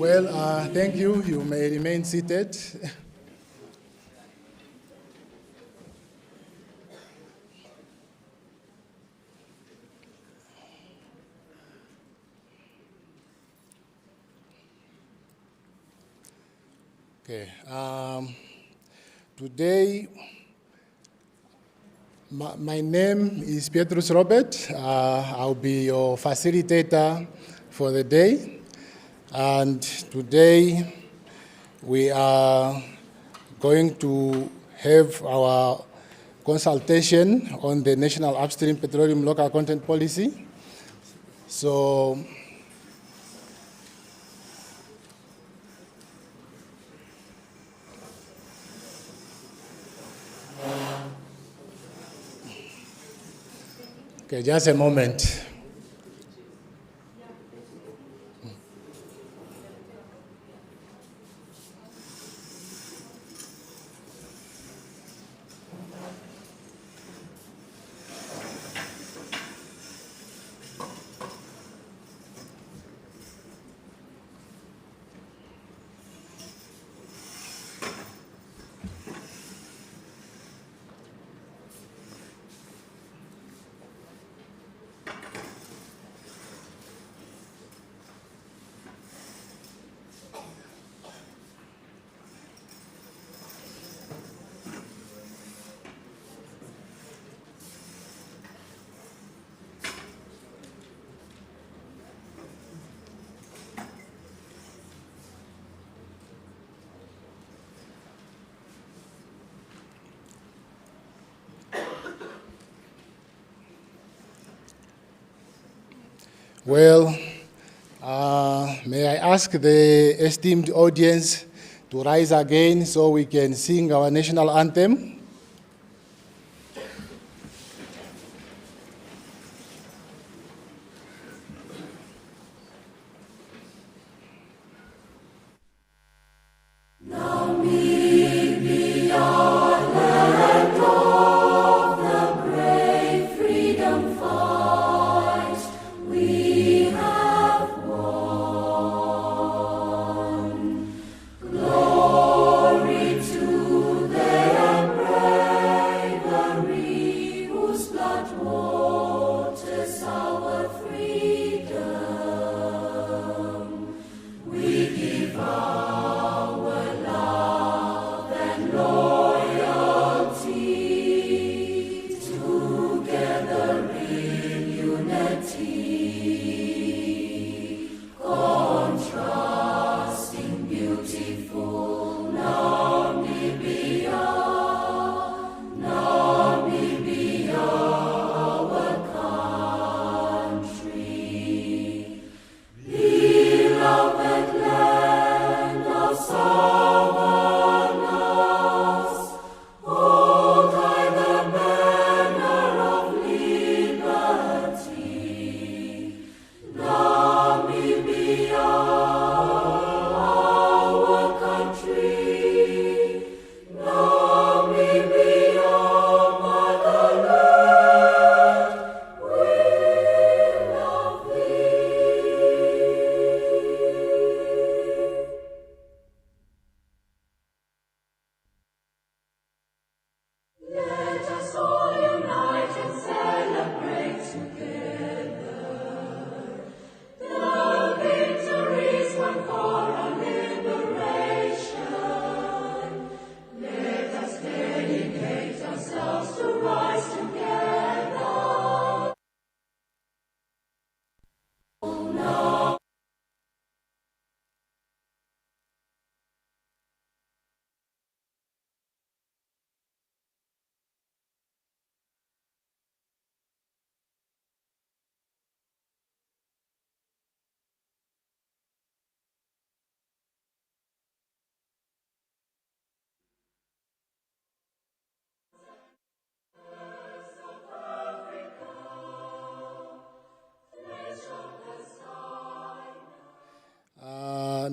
Well, thank you. You may remain seated. Okay. Today, my name is Petrus Robert. I'll be your facilitator for the day. And today, we are going to have our consultation on the National Upstream Petroleum Local Content Policy. So, okay, just a moment. Well, may I ask the esteemed audience to rise again so we can sing our national anthem?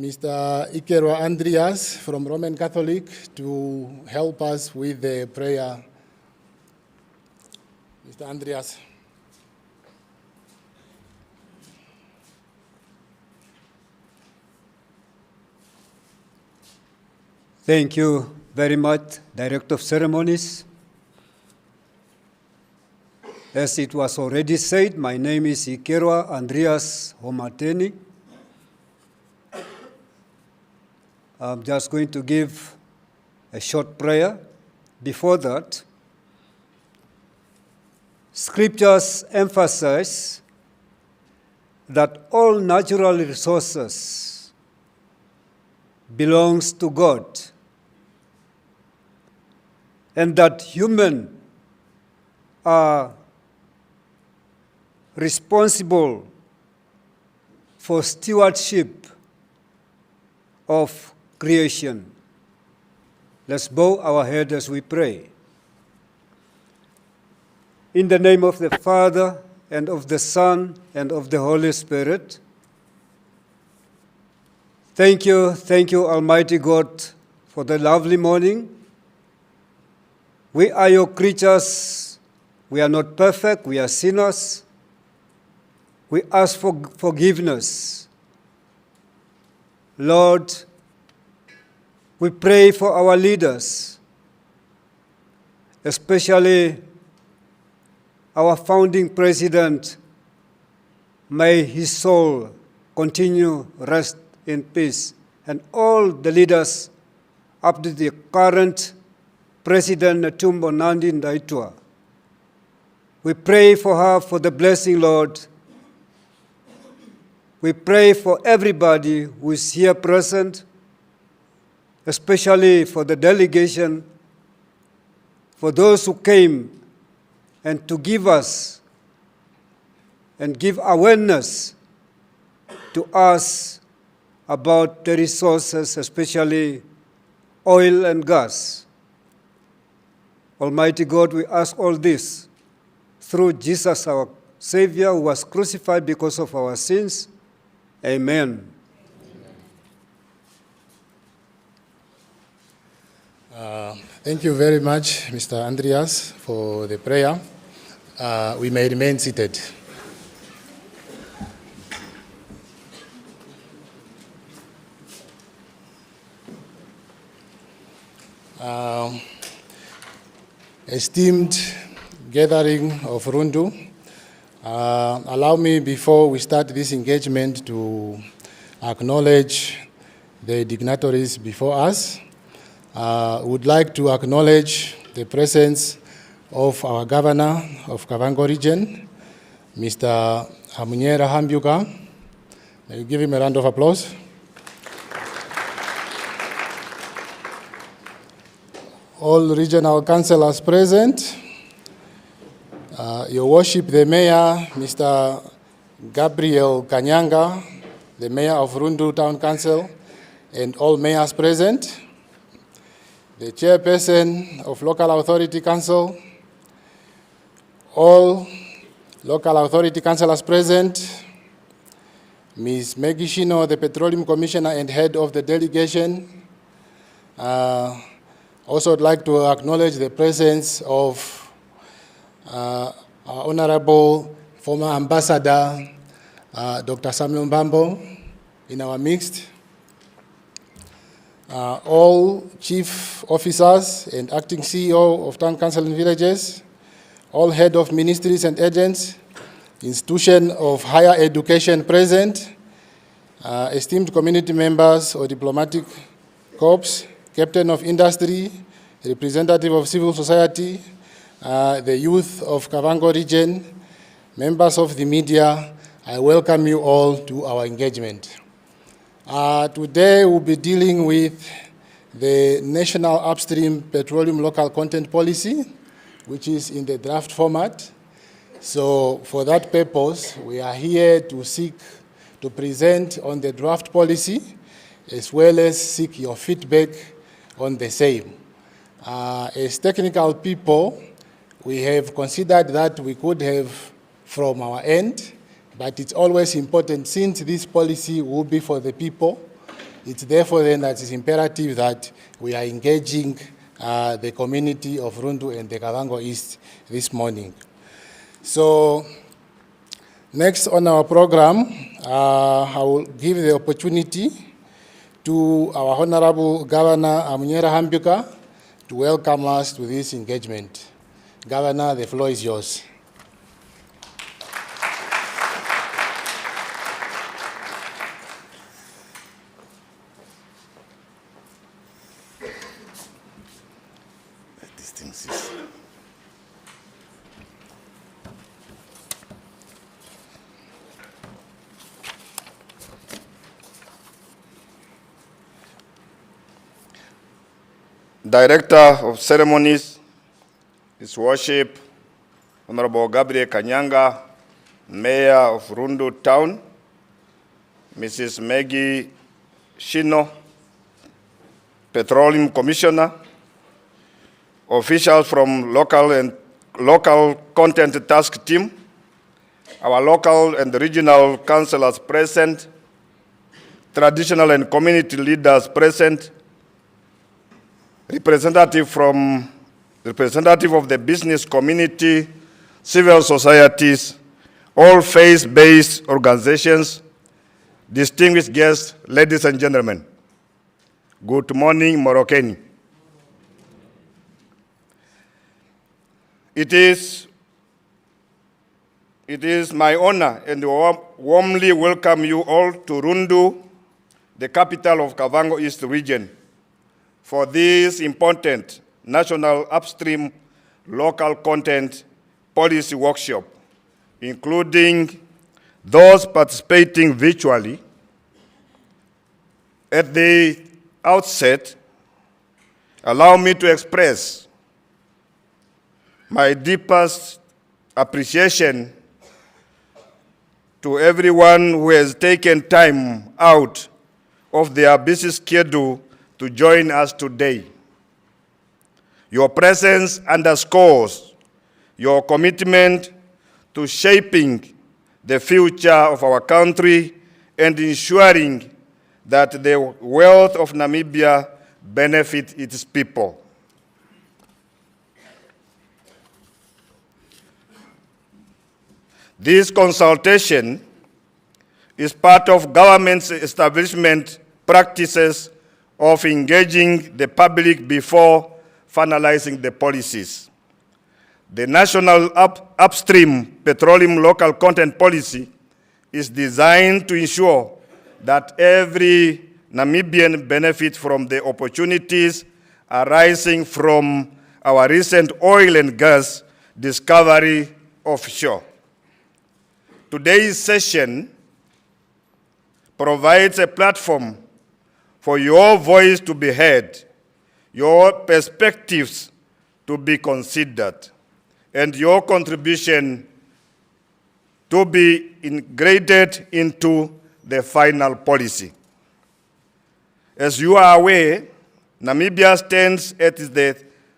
Mr. Ikero Andreas from Roman Catholic to help us with the prayer. Mr. Andreas. Thank you very much, Director of Ceremonies. As it was already said, my name is Ikerwa Andreas Homateni. I'm just going to give a short prayer. Before that, scriptures emphasize that all natural resources belongs to God, and that humans are responsible for stewardship of creation. Let's bow our head as we pray. In the name of the Father, and of the Son, and of the Holy Spirit. Thank you, Almighty God, for the lovely morning. We are your creatures. We are not perfect. We are sinners. We ask for forgiveness. Lord, we pray for our leaders, especially our founding president. May his soul continue rest in peace, and all the leaders up to the current President Netumbo Nandi Ndaitwah. We pray for her for the blessing, Lord. We pray for everybody who is here present, especially for the delegation, for those who came and to give us and give awareness to us about the resources, especially oil and gas. Almighty God, we ask all this through Jesus, our Savior, who was crucified because of our sins. Amen. Thank you very much, Mr. Andreas, for the prayer. We may remain seated. Esteemed gathering of Rundu, allow me, before we start this engagement, to acknowledge the dignitaries before us. Would like to acknowledge the presence of our Governor of Kavango Region, Mr. Hamunyera Hambyuka. May you give him a round of applause. All regional councillors present, Your Worship, the Mayor, Mr. Gabriel Kanyanga, the Mayor of Rundu Town Council, and all mayors present, the Chairperson of Local Authority Council, all local authority councillors present, Ms. Maggie Shino, the Petroleum Commissioner and Head of the Delegation. Also would like to acknowledge the presence of our Honorable former Ambassador, Dr. Samuel Mbambo, in our midst. All chief officers and acting CEO of town council and villages, all head of ministries and agents, institution of higher education present, esteemed community members or diplomatic corps, captain of industry, representative of civil society, the youth of Kavango region, members of the media, I welcome you all to our engagement. Today we'll be dealing with the National Upstream Petroleum Local Content Policy, which is in the draft format. So for that purpose, we are here to seek to present on the draft policy, as well as seek your feedback on the same. As technical people, we have considered that we could have from our end, but it's always important, since this policy will be for the people, it's therefore then that it's imperative that we are engaging the community of Rundu and the Kavango East this morning. So next on our program, I will give the opportunity to our Honorable Governor Amunyera Hambuka to welcome us to this engagement. Governor, the floor is yours. Director of Ceremonies, His Worship, Honorable Gabriel Kanyanga, Mayor of Rundu Town, Mrs. Maggie Shino, Petroleum Commissioner, officials from local content task team, our local and regional councillors present, traditional and community leaders present, representative of the business community, civil societies, all faith-based organizations, distinguished guests, ladies and gentlemen. Good morning, Morokeni. It is my honor and warmly welcome you all to Rundu, the capital of Kavango East Region, for this important national upstream local content policy workshop, including those participating virtually. At the outset, allow me to express my deepest appreciation to everyone who has taken time out of their busy schedule to join us today. Your presence underscores your commitment to shaping the future of our country and ensuring that the wealth of Namibia benefits its people. This consultation is part of government's establishment practices of engaging the public before finalizing the policies. The National Upstream Petroleum Local Content Policy is designed to ensure that every Namibian benefits from the opportunities arising from our recent oil and gas discovery offshore. Today's session provides a platform for your voice to be heard, your perspectives to be considered, and your contribution to be integrated into the final policy. As you are aware, Namibia stands at the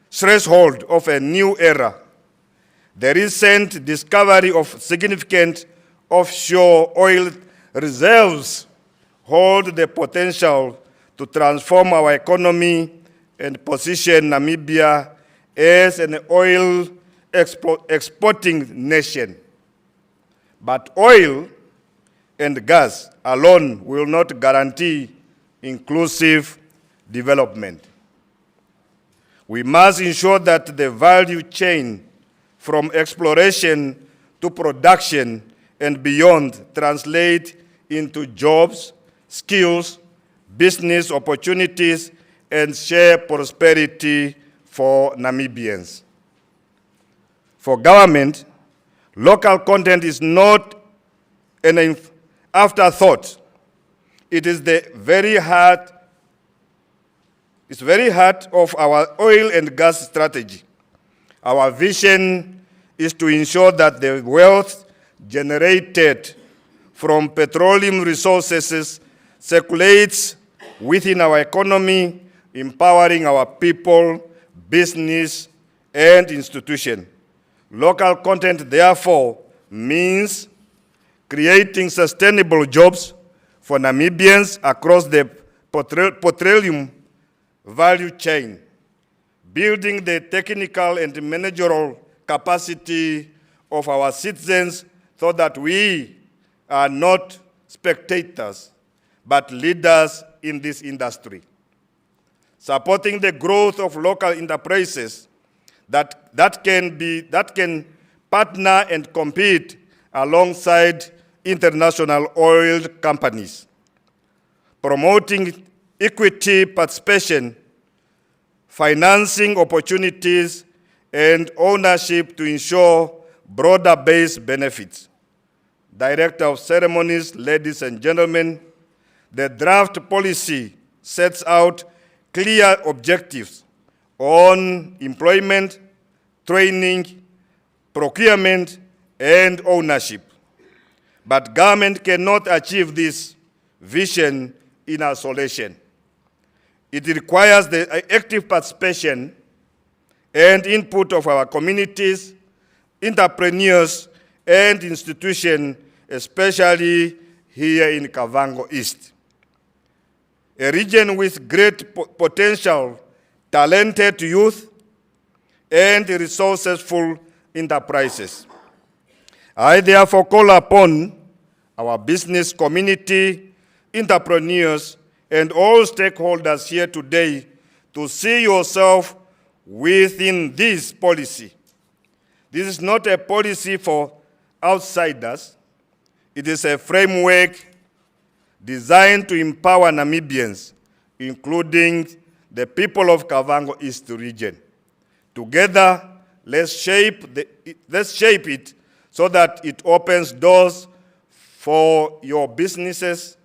threshold of a new era. The recent discovery of significant offshore oil reserves hold the potential to transform our economy and position Namibia as an oil exporting nation. But oil and gas alone will not guarantee inclusive development. We must ensure that the value chain from exploration to production and beyond translate into jobs, skills, business opportunities, and share prosperity for Namibians. For government, local content is not an afterthought. It is the very heart of our oil and gas strategy. Our vision is to ensure that the wealth generated from petroleum resources circulates within our economy, empowering our people, business, and institutions. Local content, therefore, means creating sustainable jobs for Namibians across the petroleum value chain, building the technical and managerial capacity of our citizens so that we are not spectators, but leaders in this industry, supporting the growth of local enterprises that can partner and compete alongside international oil companies, promoting equity participation, financing opportunities, and ownership to ensure broader-based benefits. Director of Ceremonies, ladies and gentlemen, the draft policy sets out clear objectives on employment, training, procurement, and ownership. But government cannot achieve this vision in isolation. It requires the active participation and input of our communities, entrepreneurs, and institutions, especially here in Kavango East. A region with great potential, talented youth, and resourceful enterprises. I therefore call upon our business community, entrepreneurs, and all stakeholders here today to see yourself within this policy. This is not a policy for outsiders. It is a framework designed to empower Namibians, including the people of Kavango East Region. Together, let's shape it so that it opens doors for your businesses,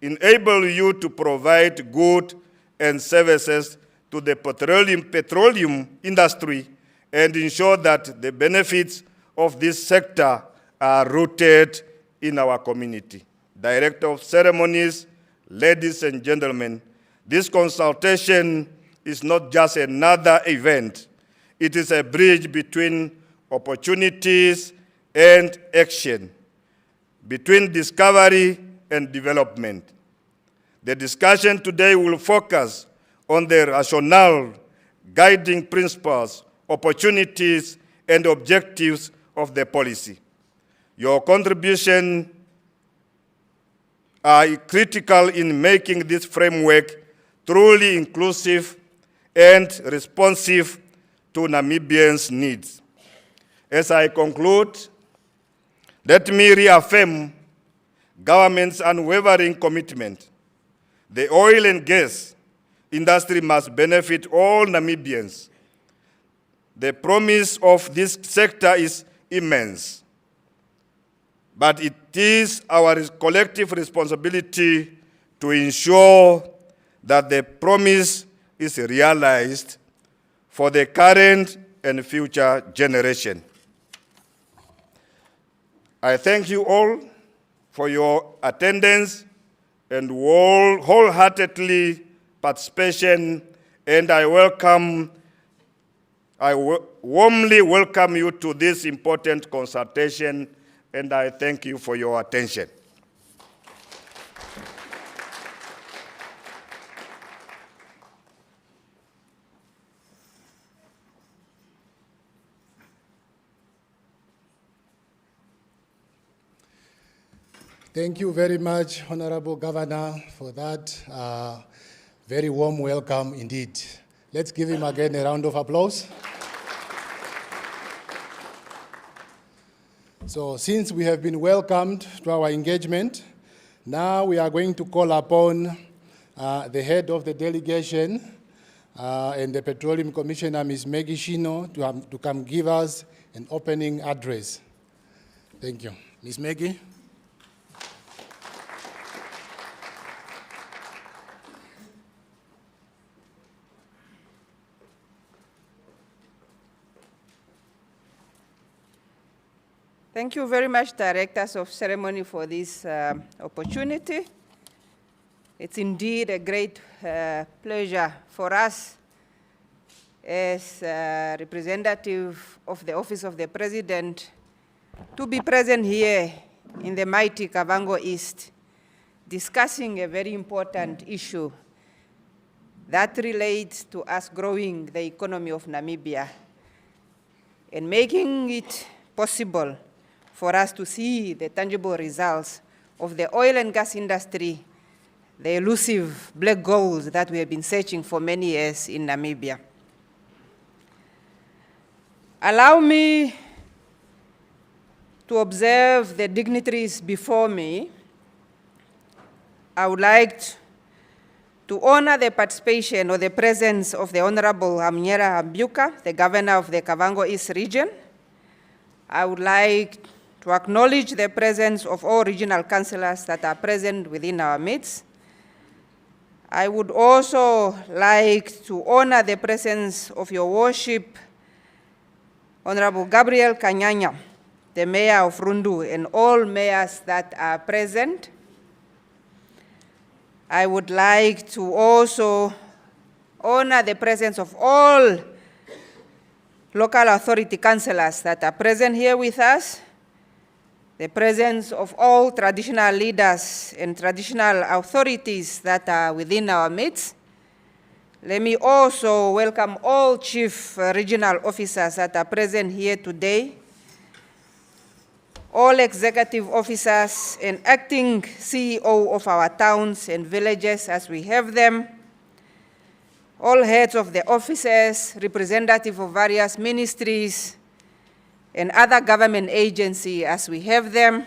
enable you to provide goods and services to the petroleum industry, and ensure that the benefits of this sector are rooted in our community. Director of Ceremonies, ladies and gentlemen, this consultation is not just another event. It is a bridge between opportunities and action, between discovery and development. The discussion today will focus on the rationale, guiding principles, opportunities, and objectives of the policy. Your contribution are critical in making this framework truly inclusive and responsive to Namibians' needs. As I conclude, let me reaffirm government's unwavering commitment. The oil and gas industry must benefit all Namibians. The promise of this sector is immense, but it is our collective responsibility to ensure that the promise is realized for the current and future generation. I thank you all for your attendance and wholeheartedly participation, and I warmly welcome you to this important consultation, and I thank you for your attention. Thank you very much, Honorable Governor, for that very warm welcome indeed. Let's give him again a round of applause. So since we have been welcomed to our engagement, now we are going to call upon the head of the delegation and the Petroleum Commissioner, Ms. Maggie Shino, to come give us an opening address. Thank you. Ms. Maggie. Thank you very much, Directors of Ceremony, for this opportunity. It's indeed a great pleasure for us as representative of the Office of the President to be present here in the mighty Kavango East, discussing a very important issue that relates to us growing the economy of Namibia and making it possible for us to see the tangible results of the oil and gas industry the elusive black gold that we have been searching for many years in Namibia. Allow me to observe the dignitaries before me. I would like to honor the participation or the presence of the Honorable Amnyera Ambyuka, the Governor of the Kavango East Region. I would like to acknowledge the presence of all regional councillors that are present within our midst. I would also like to honor the presence of your worship, Honorable Gabriel Kanyanya, the Mayor of Rundu, and all mayors that are present. I would like to also honor the presence of all local authority councillors that are present here with us, the presence of all traditional leaders and traditional authorities that are within our midst. Let me also welcome all chief regional officers that are present here today, all executive officers and acting CEO of our towns and villages as we have them, all heads of the offices, representatives of various ministries, and other government agencies as we have them.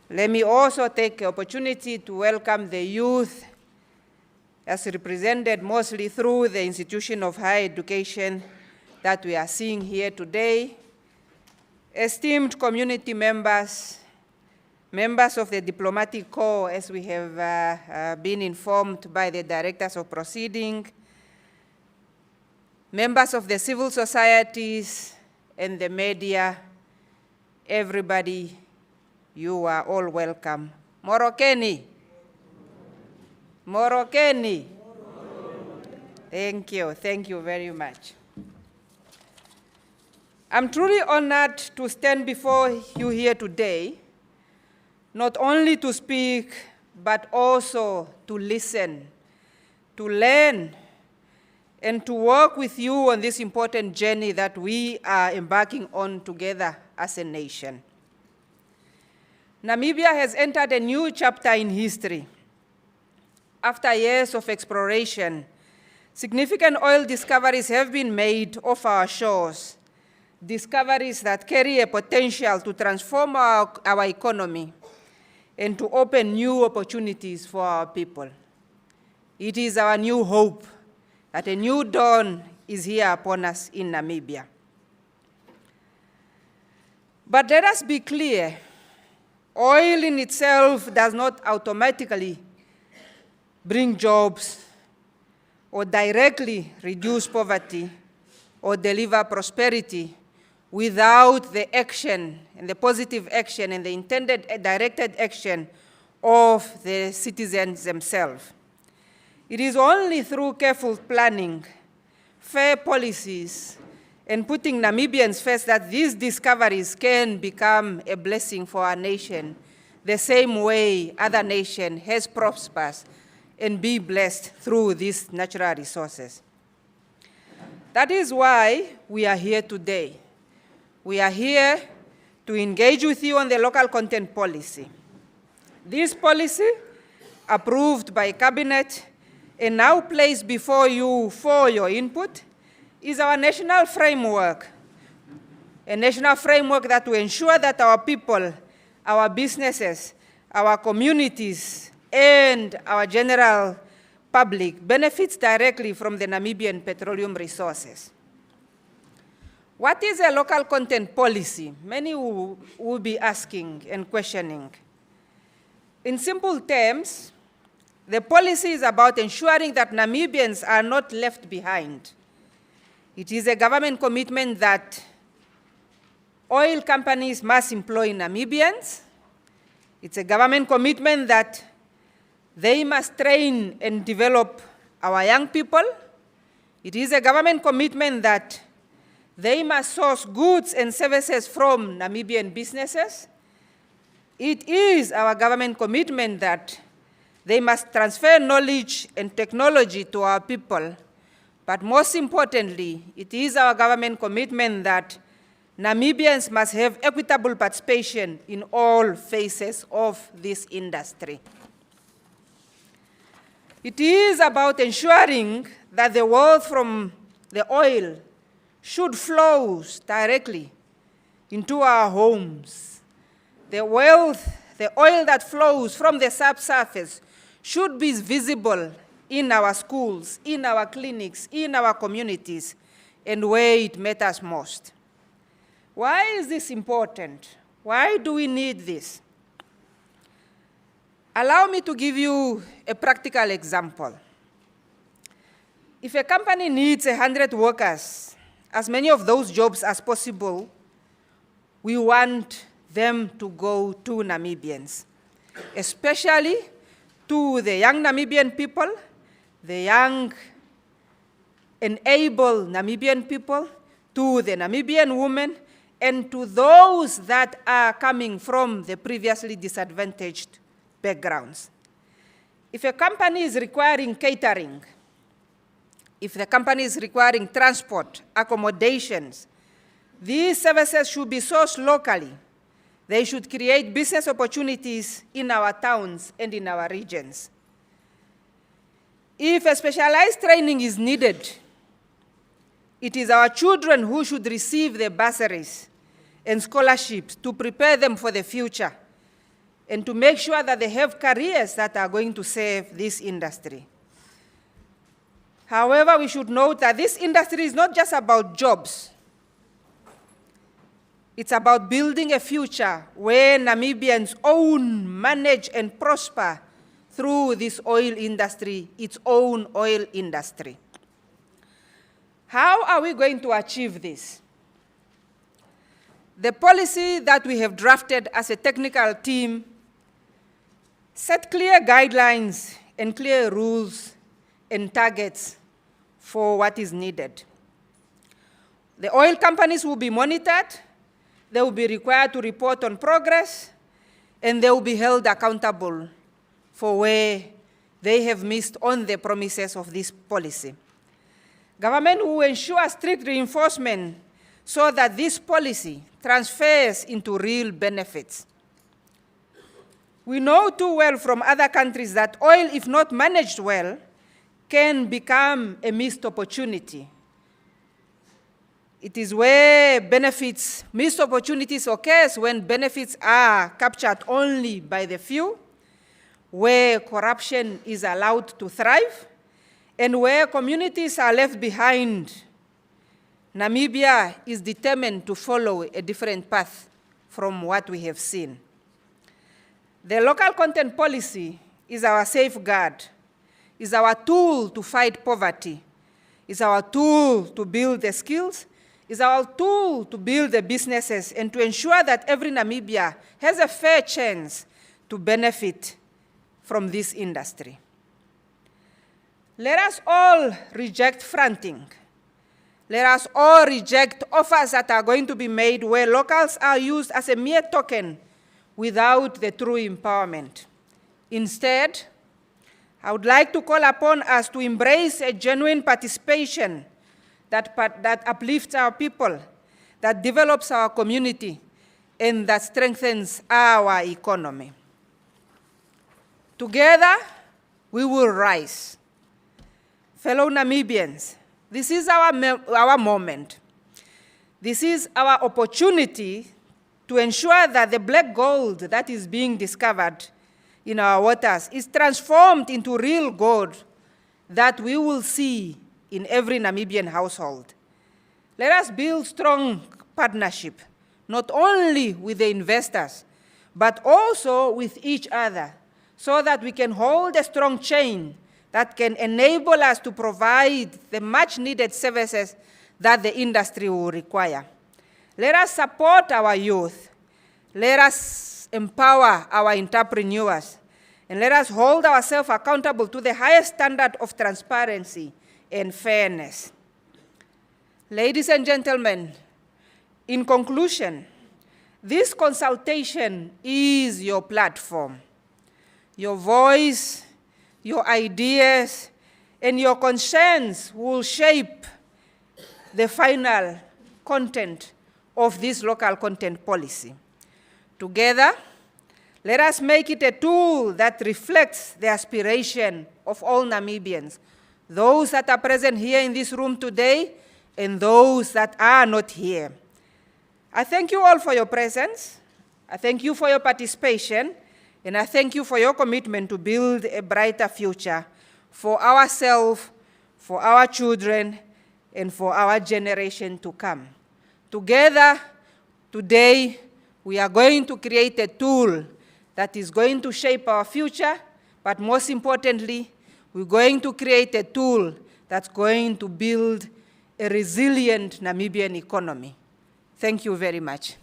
Let me also take the opportunity to welcome the youth as represented mostly through the institution of higher education that we are seeing here today. Esteemed community members, members of the diplomatic corps, as we have been informed by the directors of proceeding, members of the civil societies and the media, everybody, you are all welcome. Morokeni. Morokeni. Thank you very much. I'm truly honored to stand before you here today, not only to speak, but also to listen, to learn, and to work with you on this important journey that we are embarking on together as a nation. Namibia has entered a new chapter in history. After years of exploration, significant oil discoveries have been made off our shores, discoveries that carry a potential to transform our economy and to open new opportunities for our people. It is our new hope that a new dawn is here upon us in Namibia. But let us be clear, oil in itself does not automatically bring jobs or directly reduce poverty or deliver prosperity without the action and the positive action and the intended directed action of the citizens themselves. It is only through careful planning, fair policies, and putting Namibians first that these discoveries can become a blessing for our nation, the same way other nations has prospered and be blessed through these natural resources. That is why we are here today. We are here to engage with you on the local content policy. This policy, approved by Cabinet and now placed before you for your input, is our national framework, a national framework that will ensure that our people, our businesses, our communities, and our general public benefits directly from the Namibian petroleum resources. What is a local content policy? Many will be asking and questioning. In simple terms, the policy is about ensuring that Namibians are not left behind. It is a government commitment that oil companies must employ Namibians. It's a government commitment that they must train and develop our young people. It is a government commitment that they must source goods and services from Namibian businesses. It is our government commitment that they must transfer knowledge and technology to our people. But most importantly, it is our government commitment that Namibians must have equitable participation in all phases of this industry. It is about ensuring that the wealth from the oil should flow directly into our homes. The wealth, the oil that flows from the subsurface should be visible in our schools, in our clinics, in our communities, and where it matters most. Why is this important? Why do we need this? Allow me to give you a practical example. If a company needs 100 workers, as many of those jobs as possible, we want them to go to Namibians, especially to the young Namibian people, the young and able Namibian people, to the Namibian women, and to those that are coming from the previously disadvantaged backgrounds. If a company is requiring catering, if the company is requiring transport, accommodations, these services should be sourced locally. They should create business opportunities in our towns and in our regions. If a specialized training is needed, it is our children who should receive the bursaries and scholarships to prepare them for the future and to make sure that they have careers that are going to serve this industry. However, we should note that this industry is not just about jobs. It's about building a future where Namibians own, manage, and prosper through this oil industry, its own oil industry. How are we going to achieve this? The policy that we have drafted as a technical team set clear guidelines and clear rules and targets for what is needed. The oil companies will be monitored, they will be required to report on progress, and they will be held accountable for where they have missed on the promises of this policy. Government will ensure strict reinforcement so that this policy transfers into real benefits. We know too well from other countries that oil, if not managed well, can become a missed opportunity. It is where benefits, missed opportunities occurs when benefits are captured only by the few, where corruption is allowed to thrive, and where communities are left behind. Namibia is determined to follow a different path from what we have seen. The local content policy is our safeguard, is our tool to fight poverty, is our tool to build the skills, is our tool to build the businesses and to ensure that every Namibia has a fair chance to benefit from this industry. Let us all reject fronting. Let us all reject offers that are going to be made where locals are used as a mere token without the true empowerment. Instead, I would like to call upon us to embrace a genuine participation that uplifts our people, that develops our community, and that strengthens our economy. Together, we will rise. Fellow Namibians, this is our moment. This is our opportunity to ensure that the black gold that is being discovered in our waters is transformed into real gold that we will see in every Namibian household. Let us build strong partnership, not only with the investors, but also with each other, so that we can hold a strong chain that can enable us to provide the much-needed services that the industry will require. Let us support our youth. Let us empower our entrepreneurs. And let us hold ourselves accountable to the highest standard of transparency and fairness. Ladies and gentlemen, in conclusion, this consultation is your platform. Your voice, your ideas, and your concerns will shape the final content of this local content policy. Together, Let us make it a tool that reflects the aspiration of all Namibians, those that are present here in this room today and those that are not here. I thank you all for your presence. I thank you for your participation, and I thank you for your commitment to build a brighter future for ourselves, for our children, and for our generation to come. Together, today, we are going to create a tool that is going to shape our future, but most importantly, we're going to create a tool that's going to build a resilient Namibian economy. Thank you very much.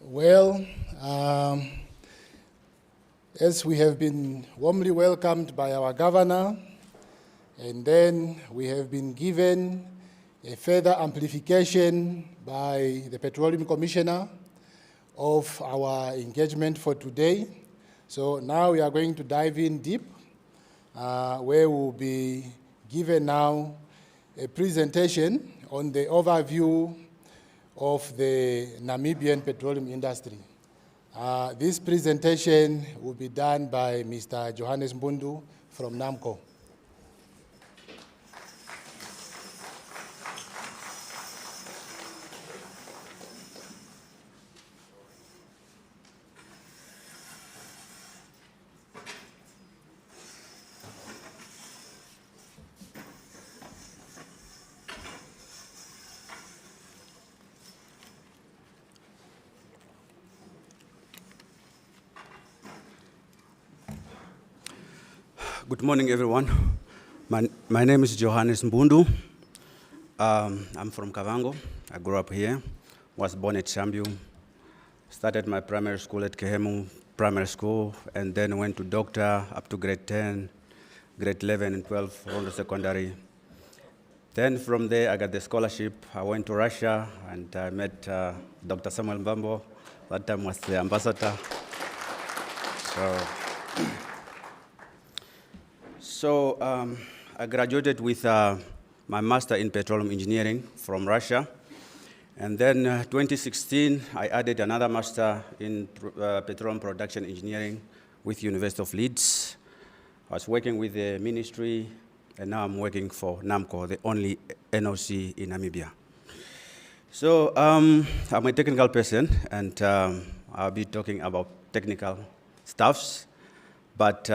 Well, as we have been warmly welcomed by our governor, and then we have been given a further amplification by the Petroleum Commissioner of our engagement for today. So now we are going to dive in deep, where we'll be given now a presentation on the overview of the Namibian petroleum industry. This presentation will be done by Mr. Johannes Mbundu from NAMCO. Good morning, everyone. My name is Johannes Mbundu. I'm from Kavango. I grew up here, was born at Shambu, started my primary school at Kehemu Primary School, and then went to Doctor up to grade 10, grade 11 and 12, Rundu Secondary. Then from there, I got the scholarship. I went to Russia, and I met Dr. Samuel Mbambo. That time was the ambassador. So I graduated with my master in petroleum engineering from Russia. And then 2016, I added another master in petroleum production engineering with University of Leeds. I was working with the ministry, and now I'm working for NAMCO, the only NOC in Namibia. So I'm a technical person, and I'll be talking about technical stuffs, but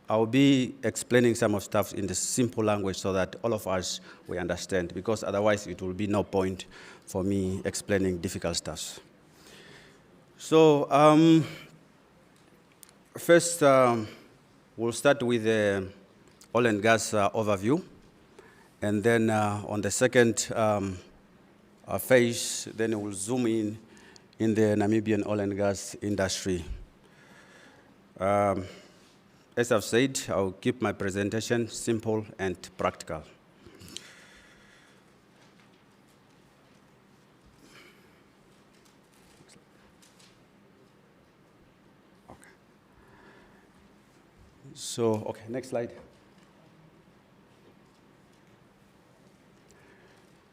I'll be explaining some of stuff in the simple language so that all of us will understand, because otherwise it will be no point for me explaining difficult stuff. So first, we'll start with the oil and gas overview, and then on the second phase, then we'll zoom in the Namibian oil and gas industry. As I've said, I'll keep my presentation simple and practical. Okay. So, okay, next slide.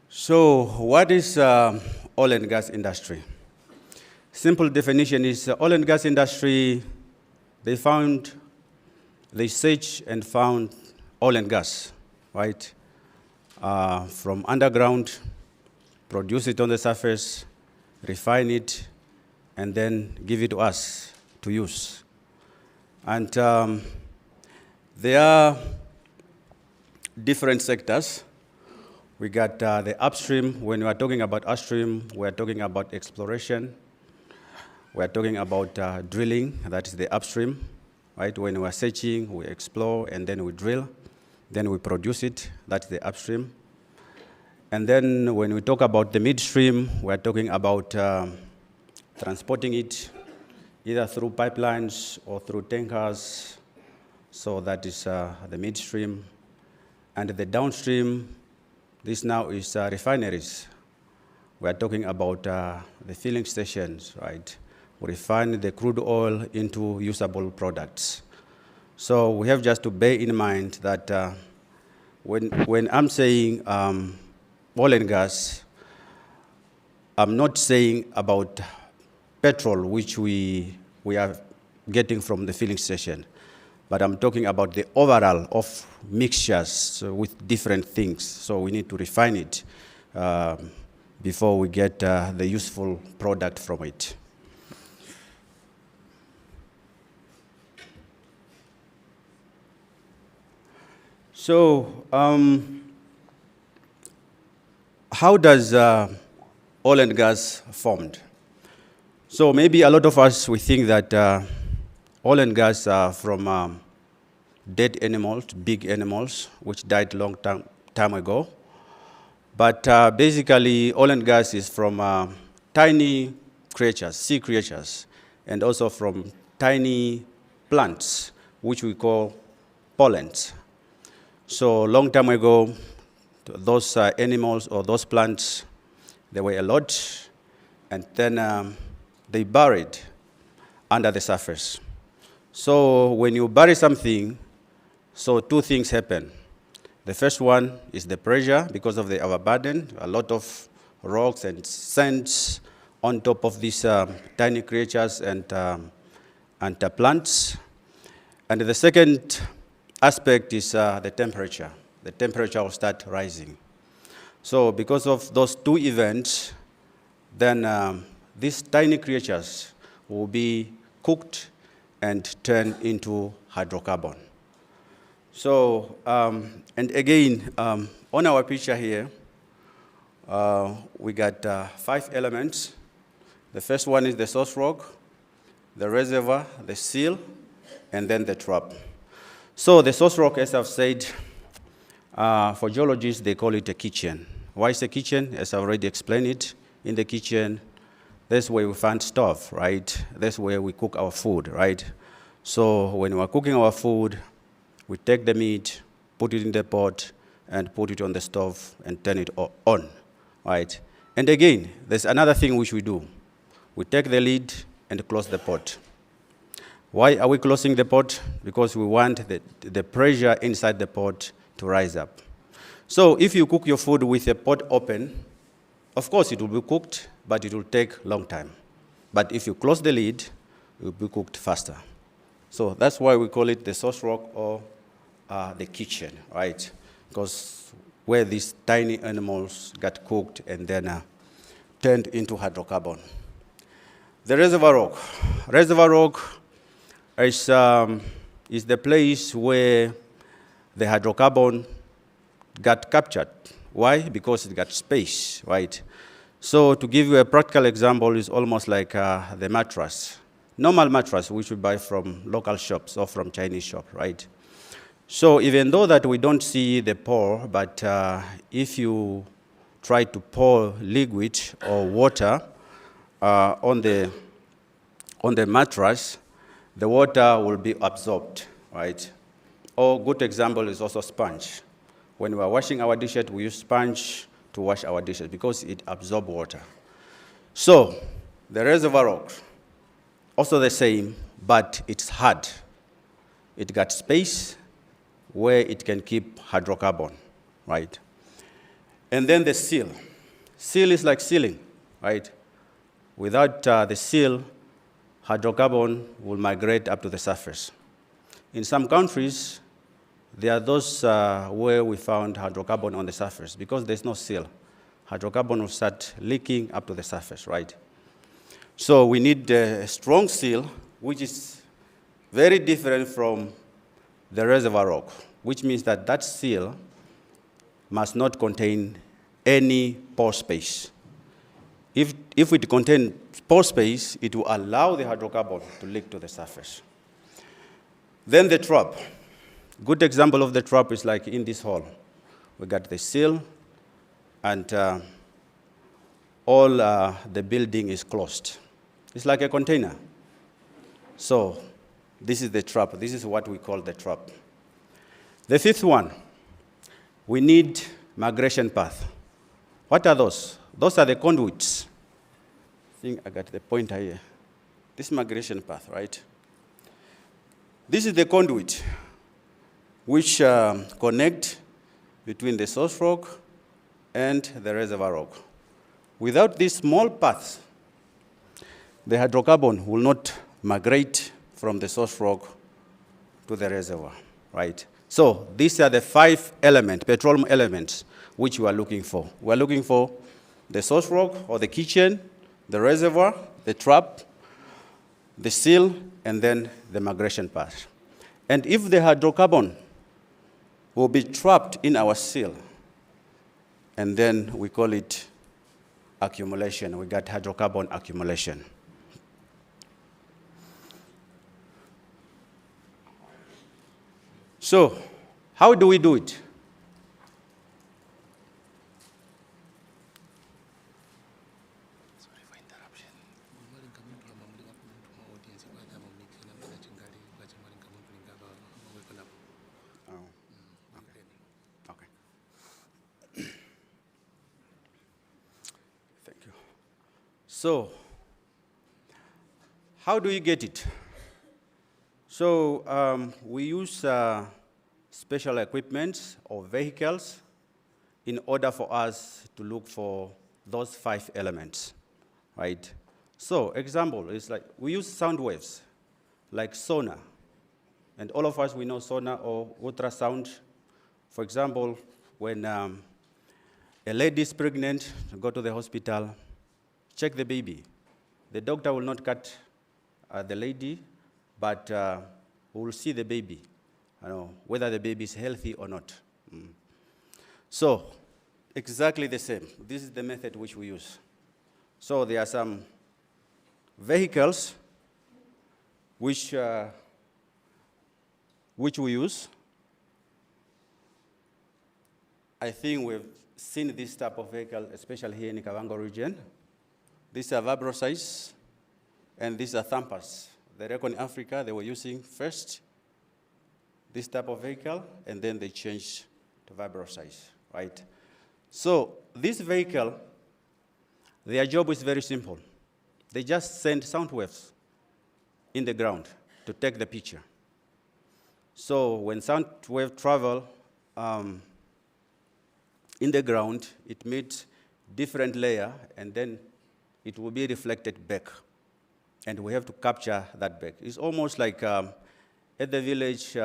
So, what is oil and gas industry? Simple definition is oil and gas industry, they search and found oil and gas, right? From underground, produce it on the surface, refine it, and then give it to us to use. And there are different sectors. We got the upstream. When we are talking about upstream, we are talking about exploration. We are talking about drilling, that is the upstream. Right? When we are searching, we explore, and then we drill. Then we produce it. That's the upstream. And then when we talk about the midstream, we are talking about transporting it either through pipelines or through tankers. So that is the midstream. And the downstream, this now is refineries. We are talking about the filling stations, right? we refine the crude oil into usable products. So we have just to bear in mind that when I'm saying oil and gas, I'm not saying about petrol, which we are getting from the filling station, but I'm talking about the overall of mixtures with different things. So we need to refine it before we get the useful product from it. So how does oil and gas formed? So maybe a lot of us, we think that oil and gas are from dead animals, big animals, which died long time ago. But basically, oil and gas is from tiny creatures, sea creatures, and also from tiny plants, which we call pollens. So long time ago, those animals or those plants, they were a lot, and then they buried under the surface. So when you bury something, so two things happen. The first one is the pressure because of the overburden, a lot of rocks and sands on top of these tiny creatures and plants. And the second aspect is the temperature. The temperature will start rising. So because of those two events, then these tiny creatures will be cooked and turned into hydrocarbon. So, and again, on our picture here, we got 5 elements. The first one is the source rock, the reservoir, the seal, and then the trap. So the source rock, as I've said, for geologists, they call it a kitchen. Why is a kitchen? As I've already explained it, in the kitchen, that's where we find stove, right? That's where we cook our food, right? So when we're cooking our food, we take the meat, put it in the pot, and put it on the stove and turn it on, right? And again, there's another thing which we do. We take the lid and close the pot. Why are we closing the pot? Because we want the pressure inside the pot to rise up. So if you cook your food with a pot open, of course it will be cooked, but it will take a long time. But if you close the lid, it will be cooked faster. So that's why we call it the source rock or the kitchen, right? Because where these tiny animals got cooked and then turned into hydrocarbon. The reservoir rock. Reservoir rock is the place where the hydrocarbon got captured. Why? Because it got space, right? So to give you a practical example, it's almost like the mattress. Normal mattress, which we buy from local shops or from Chinese shop, right? So even though that we don't see the pore, but if you try to pour liquid or water on the mattress, the water will be absorbed, right? Or good example is also sponge. When we are washing our dishes, we use sponge to wash our dishes because it absorbs water. So the reservoir rock, also the same, but it's hard. It got space where it can keep hydrocarbon, right? And then the seal. Seal is like sealing, right? Without the seal, hydrocarbon will migrate up to the surface. In some countries, there are those where we found hydrocarbon on the surface. Because there's no seal, hydrocarbon will start leaking up to the surface, right? So we need a strong seal, which is very different from the reservoir rock, which means that that seal must not contain any pore space. If it contains pore space, it will allow the hydrocarbon to leak to the surface. Then the trap. Good example of the trap is like in this hall. We got the seal, and all the building is closed. It's like a container. So this is the trap. This is what we call the trap. The fifth one, we need migration path. What are those? Those are the conduits. I think I got the pointer here. this migration path, right? This is the conduit which connect between the source rock and the reservoir rock. Without these small paths, the hydrocarbon will not migrate from the source rock to the reservoir, right? So these are the 5 elements, petroleum elements, which we are looking for. We are looking for the source rock or the kitchen, the reservoir, the trap, the seal, and then the migration path. And if the hydrocarbon will be trapped in our seal, and then we call it accumulation. We got hydrocarbon accumulation. So, how do we do it? So, how do you get it? So, we use special equipment or vehicles in order for us to look for those 5 elements, right? So, example is like we use sound waves, like sonar. And all of us, we know sonar or ultrasound. For example, when a lady is pregnant, go to the hospital, check the baby. The doctor will not cut the lady, but will see the baby, whether the baby is healthy or not. So, exactly the same. This is the method which we use. So there are some vehicles which we use. I think we've seen this type of vehicle, especially here in the Kavango region. These are vibroseis, and these are thumpers. The record in Africa, they were using first this type of vehicle, and then they changed to vibroseis, right? So this vehicle, their job is very simple. They just send sound waves in the ground to take the picture. So when sound wave travel in the ground, it meets different layer, and then it will be reflected back. And we have to capture that back. It's almost like at the village,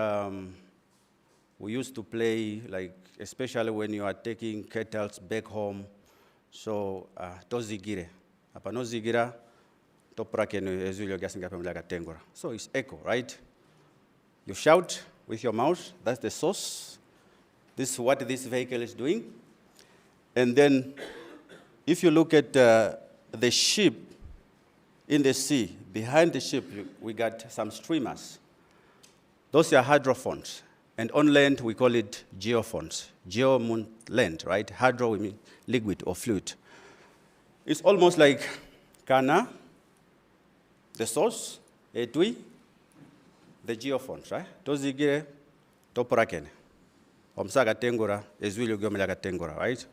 we used to play, like, especially when you are taking kettles back home. So, tozigire. Apa no zigira, toprakenu ezulio gasinga pemlaga tengora. So it's echo, right? You shout with your mouth, that's the source. This is what this vehicle is doing. And then, if you look at the ship in the sea, behind the ship, we got some streamers. Those are hydrophones. And on land, we call it geophones. Geo means land, right? Hydro, we mean liquid or fluid. It's almost like Kana, the source, etui, the geophones, right? Tozigire, toporakene. Omsaga tengora, ezwili ugomelaga tengora, right?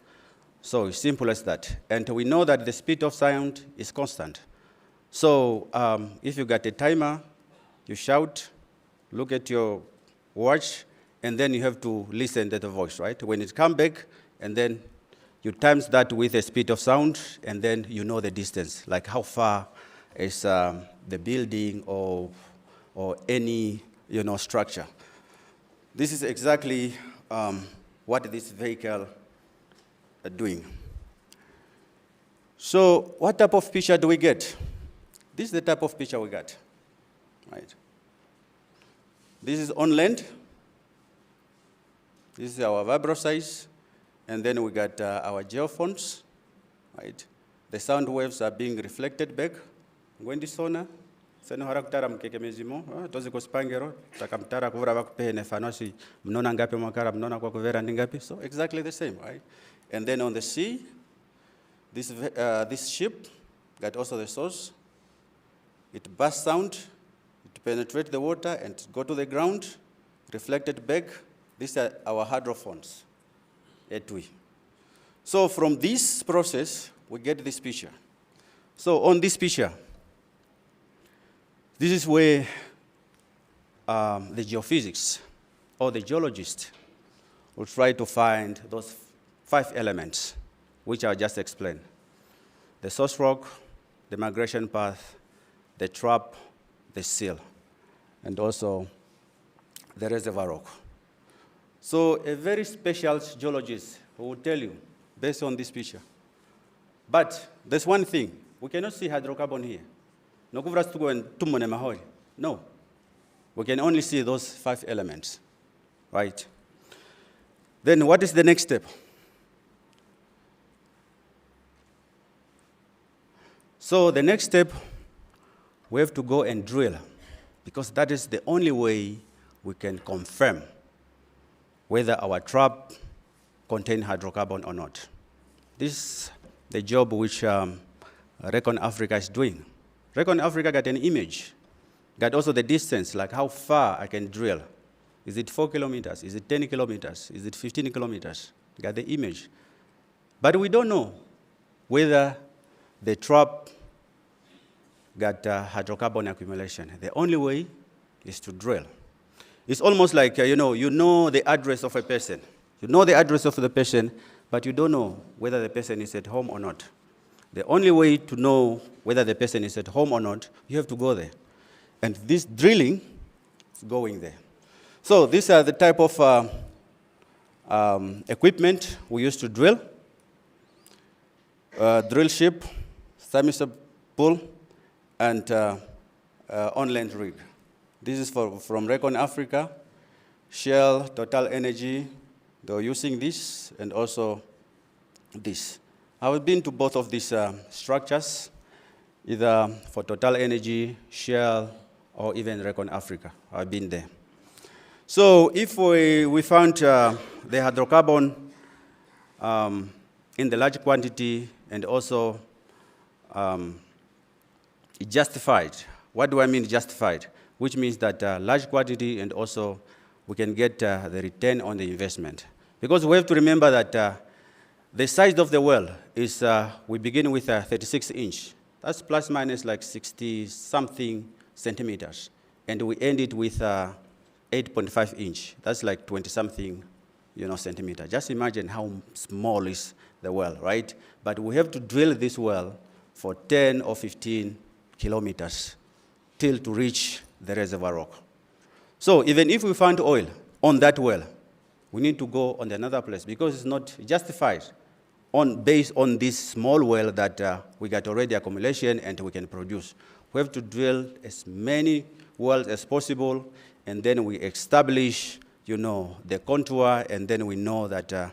So it's simple as that. And we know that the speed of sound is constant. So if you got a timer, you shout, look at your watch, and then you have to listen to the voice, right? When it comes back, and then you times that with the speed of sound, and then you know the distance, like how far is the building or any structure. This is exactly what this vehicle is doing. So what type of picture do we get? This is the type of picture we got, right? This is on land. This is our vibroseis, and then we got our geophones, right? The sound waves are being reflected back. Gwendi sona, seno harakutara mkeke mezimo, tozi kospangero, takamtara kuvura bakupene fanosi, mnona ngapi mwakara, mnona kwa kuvera ningapi. So exactly the same, right? And then on the sea, this ship got also the source. It bursts sound, it penetrates the water and go to the ground, reflected back. These are our hydrophones, etui. So from this process, we get this picture. So on this picture, This is where the geophysics or the geologist will try to find those 5 elements, which I'll just explain. The source rock, the migration path, the trap, the seal, and also the reservoir rock. So a very special geologist who will tell you, based on this picture. But there's one thing, we cannot see hydrocarbon here. No, we can only see those 5 elements, right? Then what is the next step? So the next step, we have to go and drill, because that is the only way we can confirm whether our trap contains hydrocarbon or not. This is the job which Recon Africa is doing. Recon Africa got an image, got also the distance, like how far I can drill. Is it 4 kilometers? Is it 10 kilometers? Is it 15 kilometers? Got the image. But we don't know whether the trap got hydrocarbon accumulation. The only way is to drill. It's almost like, you know the address of a person. You know the address of the person, but you don't know whether the person is at home or not. The only way to know whether the person is at home or not, you have to go there. And this drilling is going there. So these are the type of equipment we use to drill. Drill ship, semi-sub-pool, and on-land rig. This is from Recon Africa, Shell, Total Energy. They're using this, and also this. I've been to both of these structures, either for Total Energy, Shell, or even Recon Africa. I've been there. So if we found the hydrocarbon in the large quantity and also justified. What do I mean justified? Which means that large quantity and also we can get the return on the investment. Because we have to remember that the size of the well is, we begin with 36 inch. That's plus minus like 60-something centimeters. And we end it with 8.5 inch. That's like 20-something, centimeter. Just imagine how small is the well, right? But we have to drill this well for 10 or 15 kilometers till to reach the reservoir rock. So even if we find oil on that well, we need to go on another place because it's not justified based on this small well that we got already accumulation and we can produce. We have to drill as many wells as possible, and then we establish, the contour, and then we know that,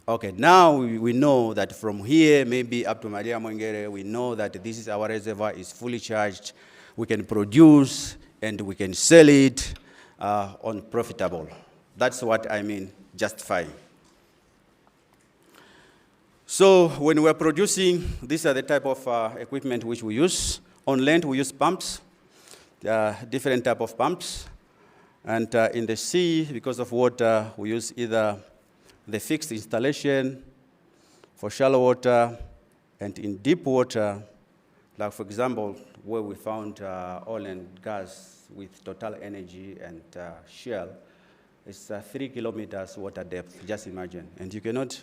okay, now we know that from here, maybe up to Maria Mwengere, we know that this is our reservoir, is fully charged. We can produce, and we can sell it on profitable. That's what I mean, justifying. So when we're producing, these are the type of equipment which we use. On land, we use pumps, different type of pumps. And in the sea, because of water, we use either the fixed installation for shallow water, and in deep water, like for example, where we found oil and gas with Total Energy and Shell, it's 3 kilometers water depth, just imagine. And you cannot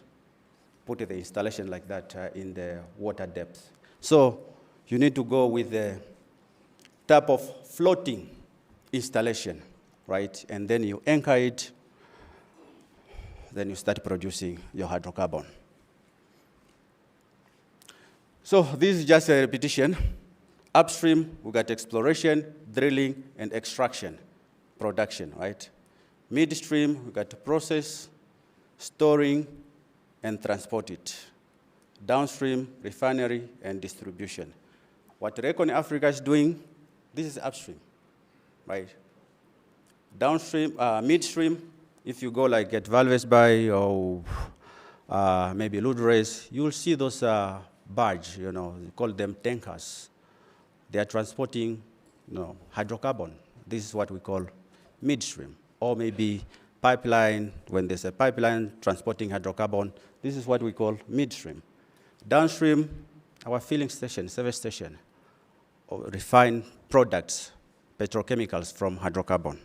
put the installation like that in the water depth. So you need to go with the type of floating installation, right? And then you anchor it, then you start producing your hydrocarbon. So this is just a repetition. Upstream, we got exploration, drilling, and extraction, production, right? Midstream, we got to process, storing, and transport it. Downstream, refinery, and distribution. What Recon Africa is doing, this is upstream, right? Downstream, midstream, if you go like at Valves Bay or maybe Ludres, you will see those barge, you call them tankers. They are transporting hydrocarbon. This is what we call midstream. Or maybe pipeline, when there's a pipeline transporting hydrocarbon, this is what we call midstream. Downstream, our filling station, service station, or refined products, petrochemicals from hydrocarbon.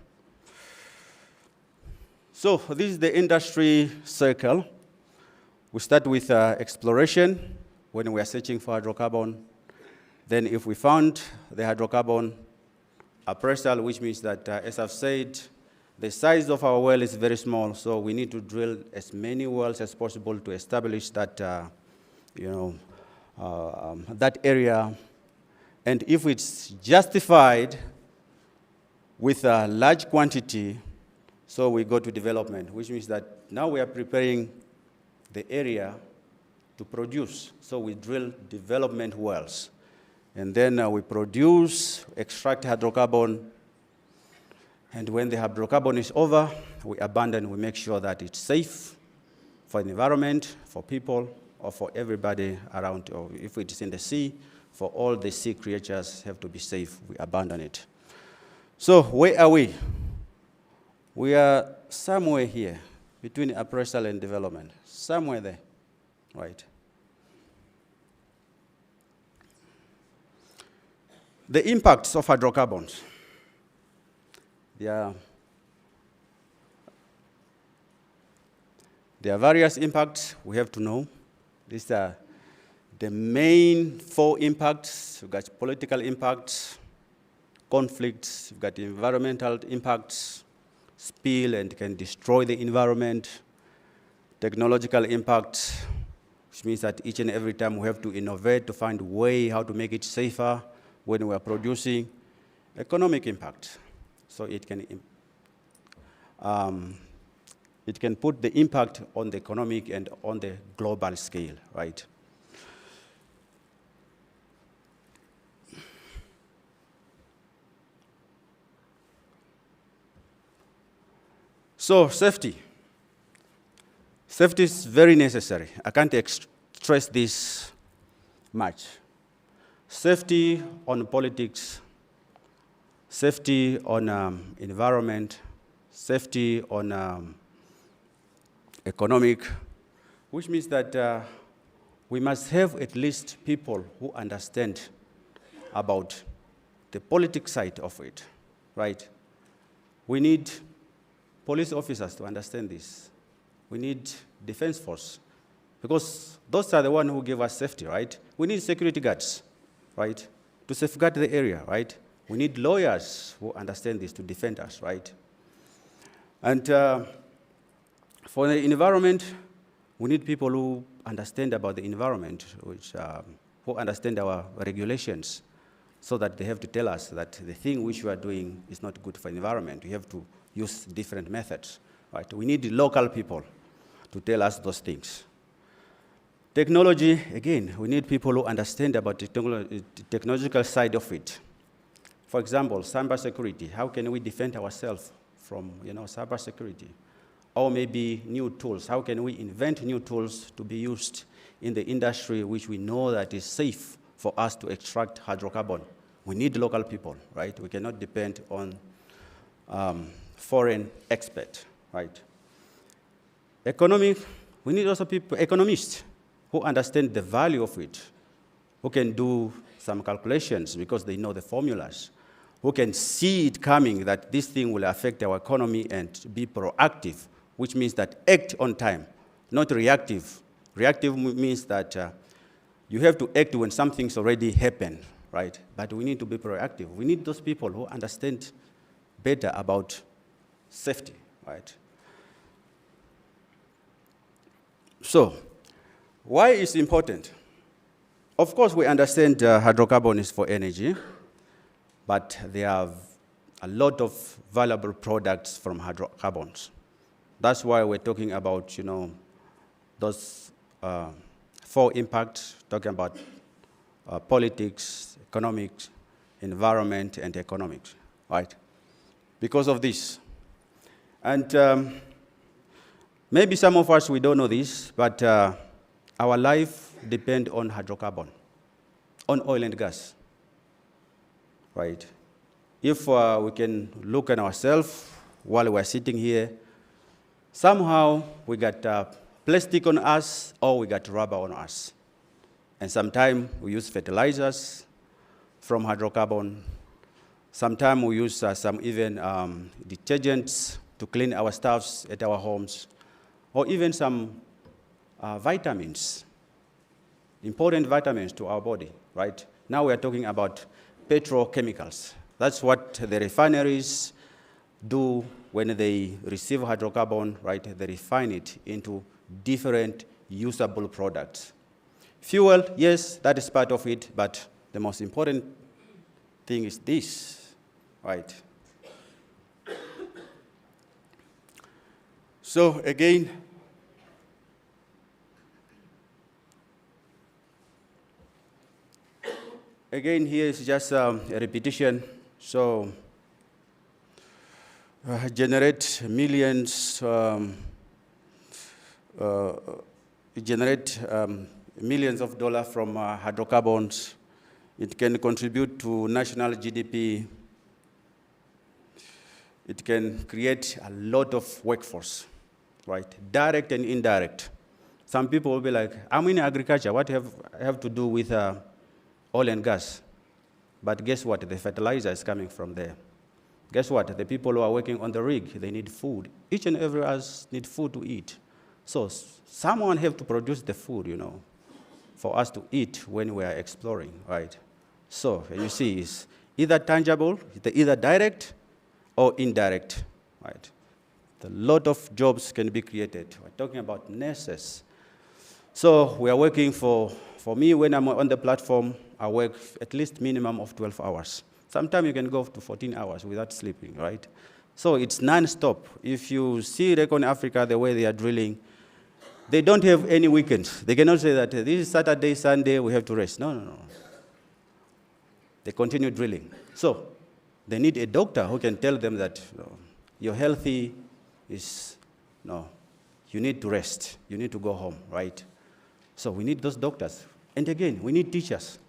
So this is the industry circle. We start with exploration when we are searching for hydrocarbon. Then if we found the hydrocarbon, appraisal, which means that, as I've said, the size of our well is very small, so we need to drill as many wells as possible to establish that, that area. And if it's justified with a large quantity, so we go to development, which means that now we are preparing the area to produce. So we drill development wells. And then we produce, extract hydrocarbon. And when the hydrocarbon is over, we abandon, we make sure that it's safe for the environment, for people, or for everybody around. Or if it is in the sea, for all the sea creatures have to be safe, we abandon it. So where are we? We are somewhere here, between appraisal and development, somewhere there, right? The impacts of hydrocarbons. There are various impacts we have to know. These are the main 4 impacts. We've got political impacts, conflicts, we've got environmental impacts, spill and can destroy the environment, technological impacts, which means that each and every time we have to innovate to find a way how to make it safer when we are producing. Economic impact. So it can put the impact on the economic and on the global scale, right? So safety. Safety is very necessary. I can't stress this much. Safety on politics, safety on environment, safety on economic, which means that we must have at least people who understand about the politics side of it, right? We need police officers to understand this. We need defense force, because those are the ones who give us safety, right? We need security guards, right, to safeguard the area, right? We need lawyers who understand this to defend us, right? And for the environment, we need people who understand about the environment, who understand our regulations, so that they have to tell us that the thing which we are doing is not good for the environment. We have to use different methods, right? We need local people to tell us those things. Technology, again, we need people who understand about the technological side of it. For example, cybersecurity. How can we defend ourselves from, cybersecurity? Or maybe new tools. How can we invent new tools to be used in the industry which we know that is safe for us to extract hydrocarbon? We need local people, right? We cannot depend on foreign experts, right? Economic, we need also people, economists, who understand the value of it, who can do some calculations because they know the formulas, who can see it coming that this thing will affect our economy and be proactive, which means that act on time, not reactive. Reactive means that you have to act when something's already happened, right? But we need to be proactive. We need those people who understand better about safety, right? So, why is it important? Of course, we understand hydrocarbon is for energy, but there are a lot of valuable products from hydrocarbons. That's why we're talking about, those 4 impacts, talking about politics, economics, environment, and economics, right? Because of this. And maybe some of us, we don't know this, but our life depends on hydrocarbon, on oil and gas, right? If we can look at ourselves while we're sitting here, somehow we got plastic on us or we got rubber on us. And sometimes we use fertilizers from hydrocarbon. Sometimes we use some even detergents to clean our stuffs at our homes, or even some vitamins, important vitamins to our body, right? Now we are talking about petrochemicals. That's what the refineries do when they receive hydrocarbon, right? They refine it into different usable products. Fuel, yes, that is part of it, but the most important thing is this, right? So again, here is just a repetition. So generate millions, millions of dollars from hydrocarbons. It can contribute to national GDP. It can create a lot of workforce, right? Direct and indirect. Some people will be like, I'm in agriculture, what have to do with oil and gas? But guess what? The fertilizer is coming from there. Guess what? The people who are working on the rig, they need food. Each and every us need food to eat. So someone have to produce the food, you know, for us to eat when we are exploring, right? So you see, it's either tangible, either direct or indirect, right? A lot of jobs can be created. We're talking about nurses. So we are working for me, when I'm on the platform, I work at least minimum of 12 hours. Sometimes you can go to 14 hours without sleeping, right? So it's non-stop. If you see Recon Africa, the way they are drilling, they don't have any weekends. They cannot say that this is Saturday, Sunday, we have to rest. No. They continue drilling. So they need a doctor who can tell them that you're healthy, you need to rest, you need to go home, right? So we need those doctors. And again, we need teachers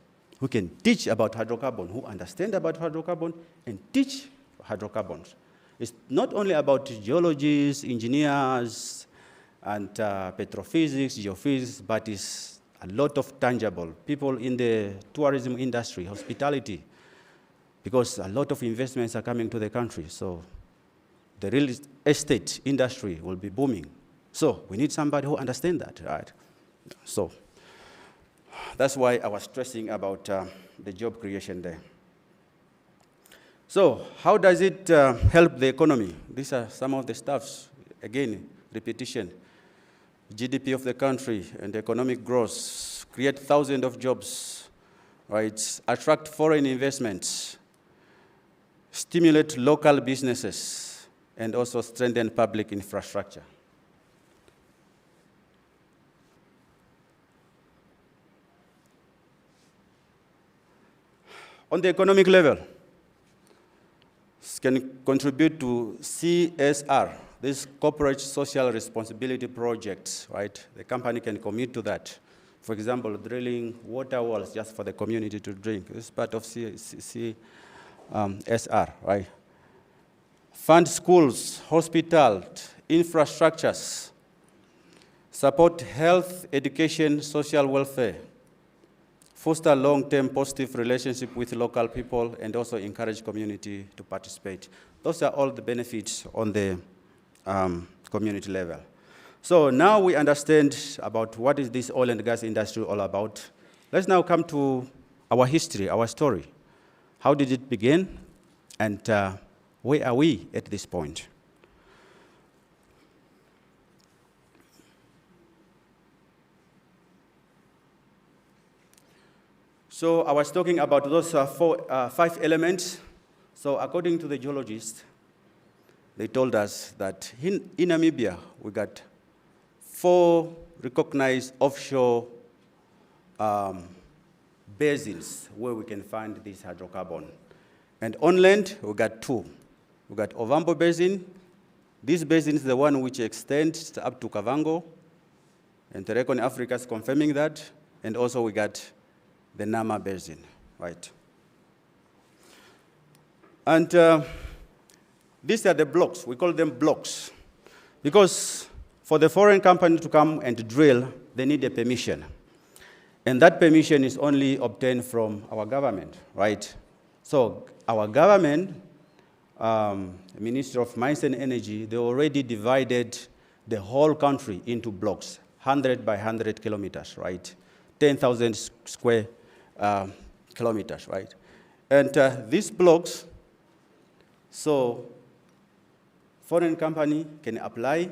who can teach about hydrocarbon, who understand about hydrocarbon and teach hydrocarbons. It's not only about geologists, engineers, and petrophysics, geophysics, but it's a lot of tangible people in the tourism industry, hospitality, because a lot of investments are coming to the country. So the real estate industry will be booming. So we need somebody who understands that, right? So that's why I was stressing about the job creation there. So how does it help the economy? These are some of the stuffs. Again, repetition. GDP of the country and economic growth, create thousands of jobs, right? Attract foreign investments, stimulate local businesses, and also strengthen public infrastructure. On the economic level, it can contribute to CSR, this corporate social responsibility projects, right? The company can commit to that. For example, drilling water wells just for the community to drink. This is part of CSR, right? Fund schools, hospitals, infrastructures, support health, education, social welfare, foster long-term positive relationship with local people, and also encourage community to participate. Those are all the benefits on the community level. So now we understand about what is this oil and gas industry all about. Let's now come to our history, our story. How did it begin, and where are we at this point? So I was talking about those 5 elements. So according to the geologists, they told us that in Namibia, we got 4 recognized offshore basins where we can find this hydrocarbon. And on land, we got 2. We got Ovambo Basin. This basin is the one which extends up to Kavango, and the Recon Africa is confirming that. And also we got the Nama Basin, right? And these are the blocks. We call them blocks because for the foreign company to come and drill, they need a permission. And that permission is only obtained from our government, right? So our government, Ministry of Mines and Energy, they already divided the whole country into blocks, 100 by 100 kilometers, right? 10,000 square kilometers, right? And these blocks, so foreign company can apply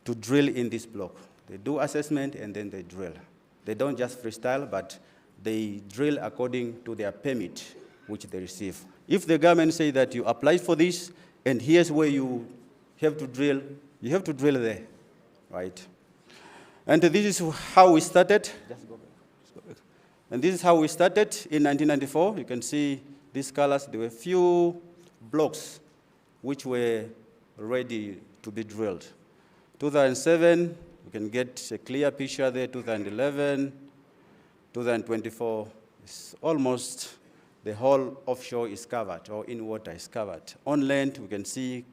to drill in this block. They do assessment and then they drill. They don't just freestyle, but they drill according to their permit, which they receive. If the government say that you applied for this, and here's where you have to drill, you have to drill there, right? And this is how we started. Just go back. Just go back. And this is how we started in 1994. You can see these colors. There were few blocks which were ready to be drilled. 2007, you can get a clear picture there. 2011, 2024, it's almost the whole offshore is covered, or in water is covered. On land, we can see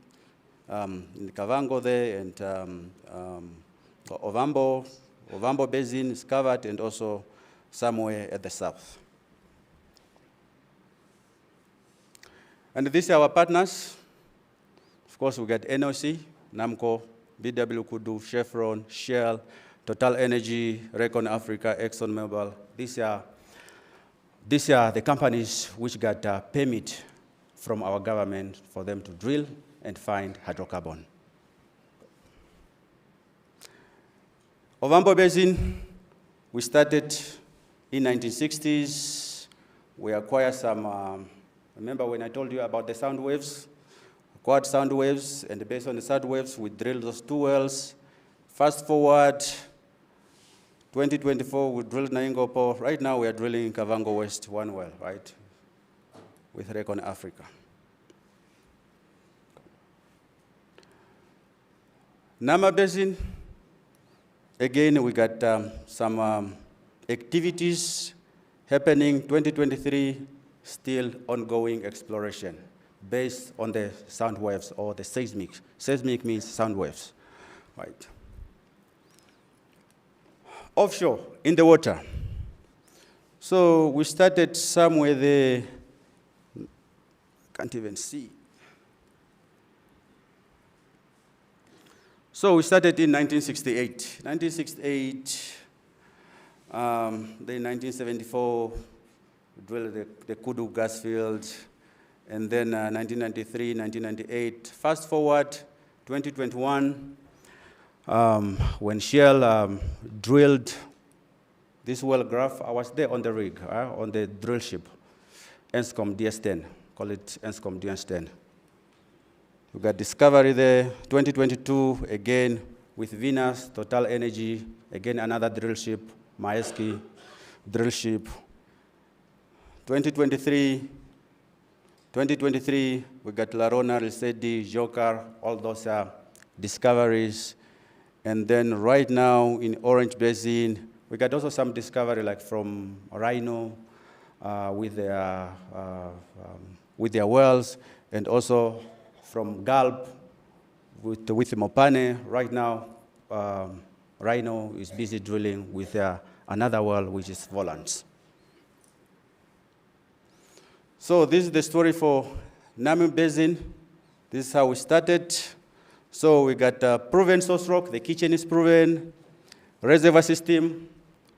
in Kavango there, and Ovambo Basin is covered, and also somewhere at the south. And these are our partners. Of course, we got NOC, NAMCO, BW Kudu, Chevron, Shell, Total Energy, Recon Africa, ExxonMobil. These are the companies which got a permit from our government for them to drill and find hydrocarbon. Ovambo Basin, we started in 1960s. We acquired some, remember when I told you about the sound waves? Acquired sound waves, and based on the sound waves, we drilled those 2 wells. Fast forward, 2024, we drilled Naingopo. Right now, we are drilling Kavango West 1 well, right, with Recon Africa. Nama Basin, again, we got some activities happening. 2023, still ongoing exploration based on the sound waves or the seismic. Seismic means sound waves, right? Offshore, in the water. So we started somewhere there, can't even see. So we started in 1968. 1968, then 1974, we drilled the Kudu gas field, and then 1993, 1998. Fast forward, 2021, when Shell drilled this well graph, I was there on the rig, on the drill ship, Enscom DS10, call it Enscom DS10. We got discovery there. 2022, again, with Venus, Total Energy, again, another drill ship, Maeski drill ship. 2023, we got Larona, Risedi, Joker, all those discoveries. And then right now in Orange Basin, we got also some discovery like from Rhino with their wells, and also from Gulp with Mopane. Right now, Rhino is busy drilling with another well, which is Volans. So this is the story for Namibian Basin. This is how we started. So we got proven source rock. The kitchen is proven. Reservoir system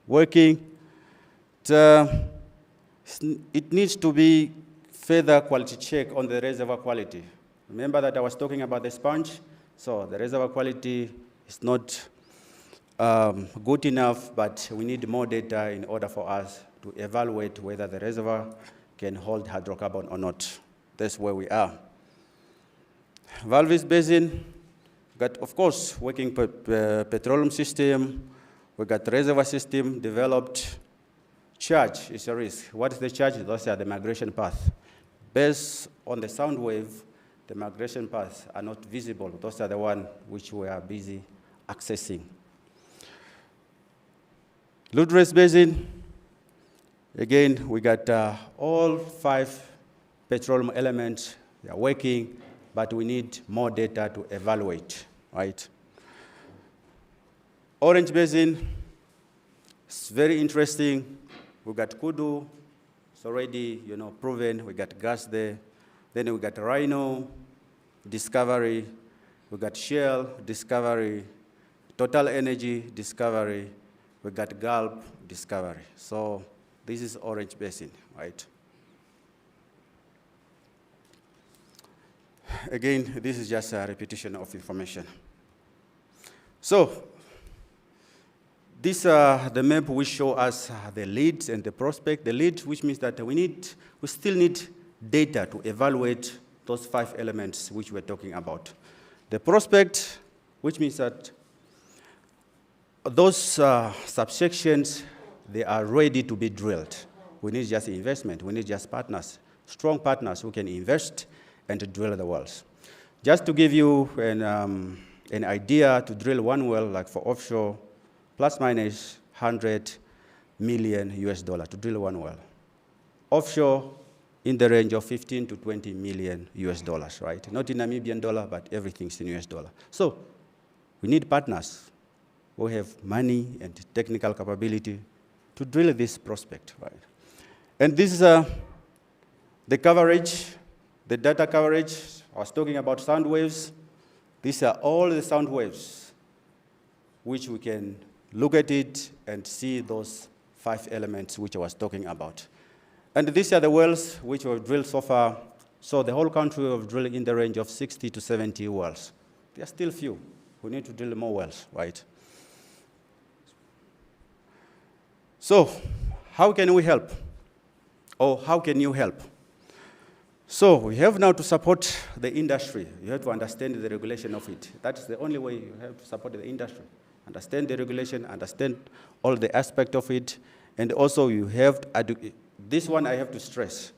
working. It needs to be further quality check on the reservoir quality. Remember that I was talking about the sponge? So the reservoir quality is not good enough, but we need more data in order for us to evaluate whether the reservoir can hold hydrocarbon or not. That's where we are. Valvis Basin, got, of course, working petroleum system. We got reservoir system developed. Charge is a risk. What is the charge? Those are the migration path. Based on the sound wave, the migration paths are not visible. Those are the ones which we are busy accessing. Ludres Basin, again, we got all 5 petroleum elements. They are working, but we need more data to evaluate, right? Orange Basin, it's very interesting. We got Kudu, It's already, proven. We got gas there. Then we got Rhino, discovery. We got Shell, discovery. Total Energy, discovery. We got Gulf, discovery. So this is Orange Basin, right? Again, this is just a repetition of information. So this the map which show us the leads and the prospect. The lead, which means that we still need data to evaluate those 5 elements which we're talking about. The prospect, which means that those subsections, they are ready to be drilled. We need just investment. We need just partners, strong partners who can invest and drill the wells. Just to give you an idea, to drill one well, like for offshore, plus minus 100 million US dollar to drill one well. Offshore, in the range of 15 to 20 million US dollars, right? Not in Namibian dollar, but everything's in US dollar. So we need partners who have money and technical capability to drill this prospect, right? And this is the coverage, the data coverage. I was talking about sound waves. These are all the sound waves which we can look at it and see those 5 elements which I was talking about. And these are the wells which we've drilled so far. So the whole country we've drilled in the range of 60 to 70 wells. There are still few. We need to drill more wells, right? So how can we help? Or how can you help? So we have now to support the industry. You have to understand the regulation of it. That's the only way you have to support the industry. Understand the regulation, understand all the aspect of it, and also you have to this one I have to stress.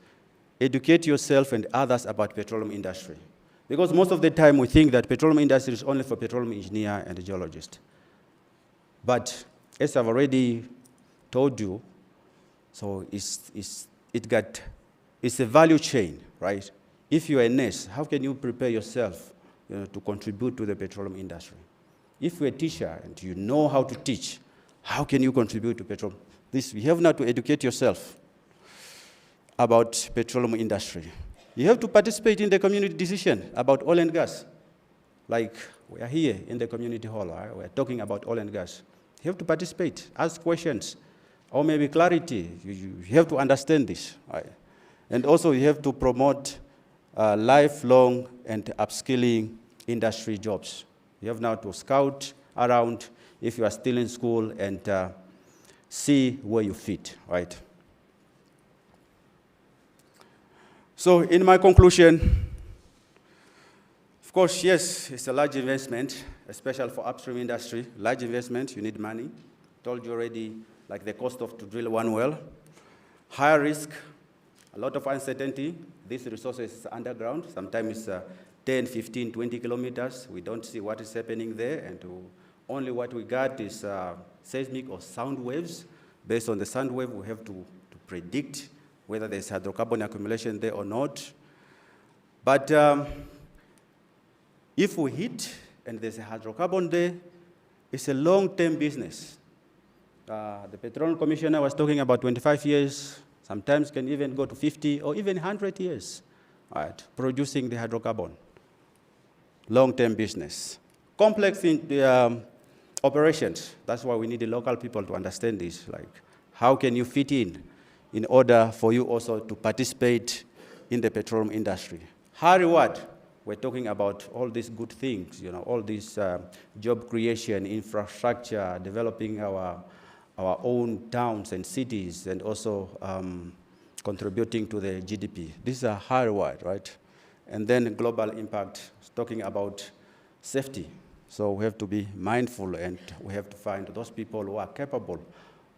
Educate yourself and others about petroleum industry. Because most of the time we think that petroleum industry is only for petroleum engineer and geologist. But as I've already told you, so it's a value chain, right? If you're a nurse, how can you prepare yourself to contribute to the petroleum industry? If you're a teacher and you know how to teach, how can you contribute to petroleum? You have now to educate yourself about petroleum industry. You have to participate in the community decision about oil and gas. Like we are here in the community hall, right? We're talking about oil and gas. You have to participate, ask questions, or maybe clarity. You have to understand this, right? And also you have to promote lifelong and upskilling industry jobs. You have now to scout around if you are still in school and see where you fit, right? So in my conclusion, of course, yes, it's a large investment, especially for upstream industry. Large investment, you need money. Told you already, like the cost to drill one well. Higher risk, a lot of uncertainty. This resource is underground. Sometimes it's 10, 15, 20 kilometers. We don't see what is happening there, and only what we got is seismic or sound waves. Based on the sound wave, we have to predict whether there's hydrocarbon accumulation there or not. But if we hit and there's a hydrocarbon there, it's a long-term business. The Petroleum Commissioner was talking about 25 years, sometimes can even go to 50 or even 100 years, right, producing the hydrocarbon. Long-term business. Complex in the operations. That's why we need the local people to understand this. Like, how can you fit in order for you also to participate in the petroleum industry? High reward. We're talking about all these good things, all this job creation, infrastructure, developing our own towns and cities, and also contributing to the GDP. This is a high reward, right? And then global impact, talking about safety. So we have to be mindful, and we have to find those people who are capable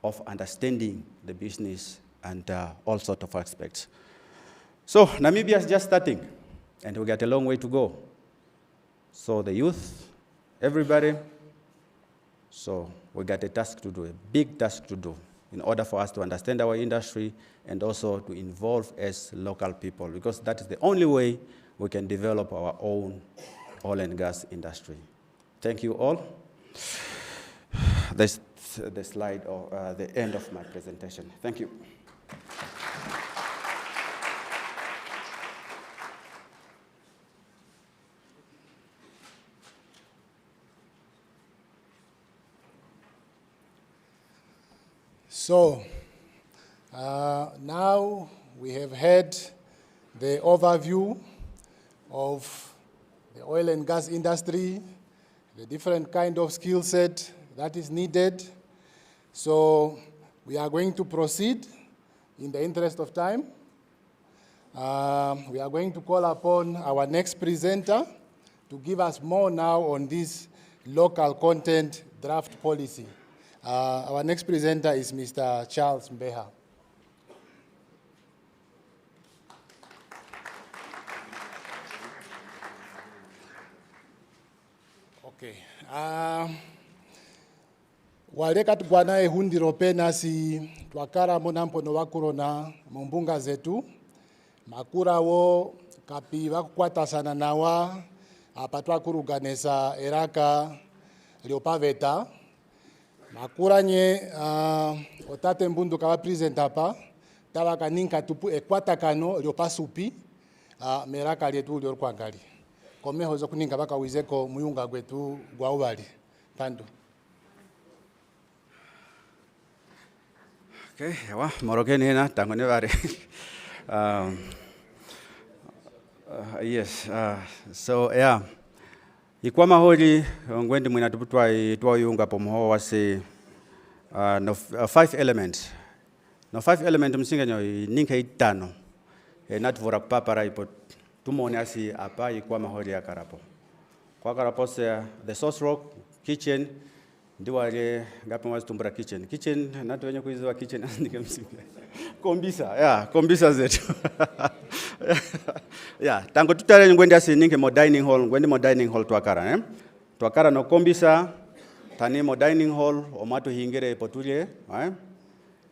of understanding the business and all sorts of aspects. So Namibia is just starting, and we got a long way to go. So the youth, everybody, so we got a task to do, a big task to do, in order for us to understand our industry and also to involve as local people, because that is the only way we can develop our own oil and gas industry. Thank you all. That's the slide or the end of my presentation. Thank you. So, now we have had the overview of the oil and gas industry, the different kind of skill set that is needed. So we are going to proceed in the interest of time. We are going to call upon our next presenter to give us more now on this local content draft policy. Our next presenter is Mr. Charles Mbeha. Okay. Wale katugwana ehundiro pena si twakara monampono wakurona mumbunga zetu makura wo kapi wakukwata sana nawa apa twakuruganesa eraka liopaveta makura nye otate mbundu kawa presenta pa tawa kaninka tupu ekwata kano liopasupi meraka lietu liorkwangali kome hozo kuninga baka wizeko muyunga gwetu gwa ubali pandu. Okay, yawa morokeni hena tangone bare. Yes, so yeah. Ikwa maholi ngwendi mwina tuputwa yunga pomoho wase no 5 elements. No 5 elements msinga nyo ninka itano. Natvora papara ipo tumone asi apa ikwa maholi ya karapo. Kwa karapo se the source rock kitchen ndiwale ngapi mwazi tumbura kitchen. Kitchen natu wenye kuiziwa kitchen ndike msinga. Kombisa, yeah, kombisa zetu. Yeah, tango tutale ngwendi asi ninke mo dining hall, ngwendi mo dining hall tuakara, tuakara no kombisa, tani mo dining hall omatu hingere potulie,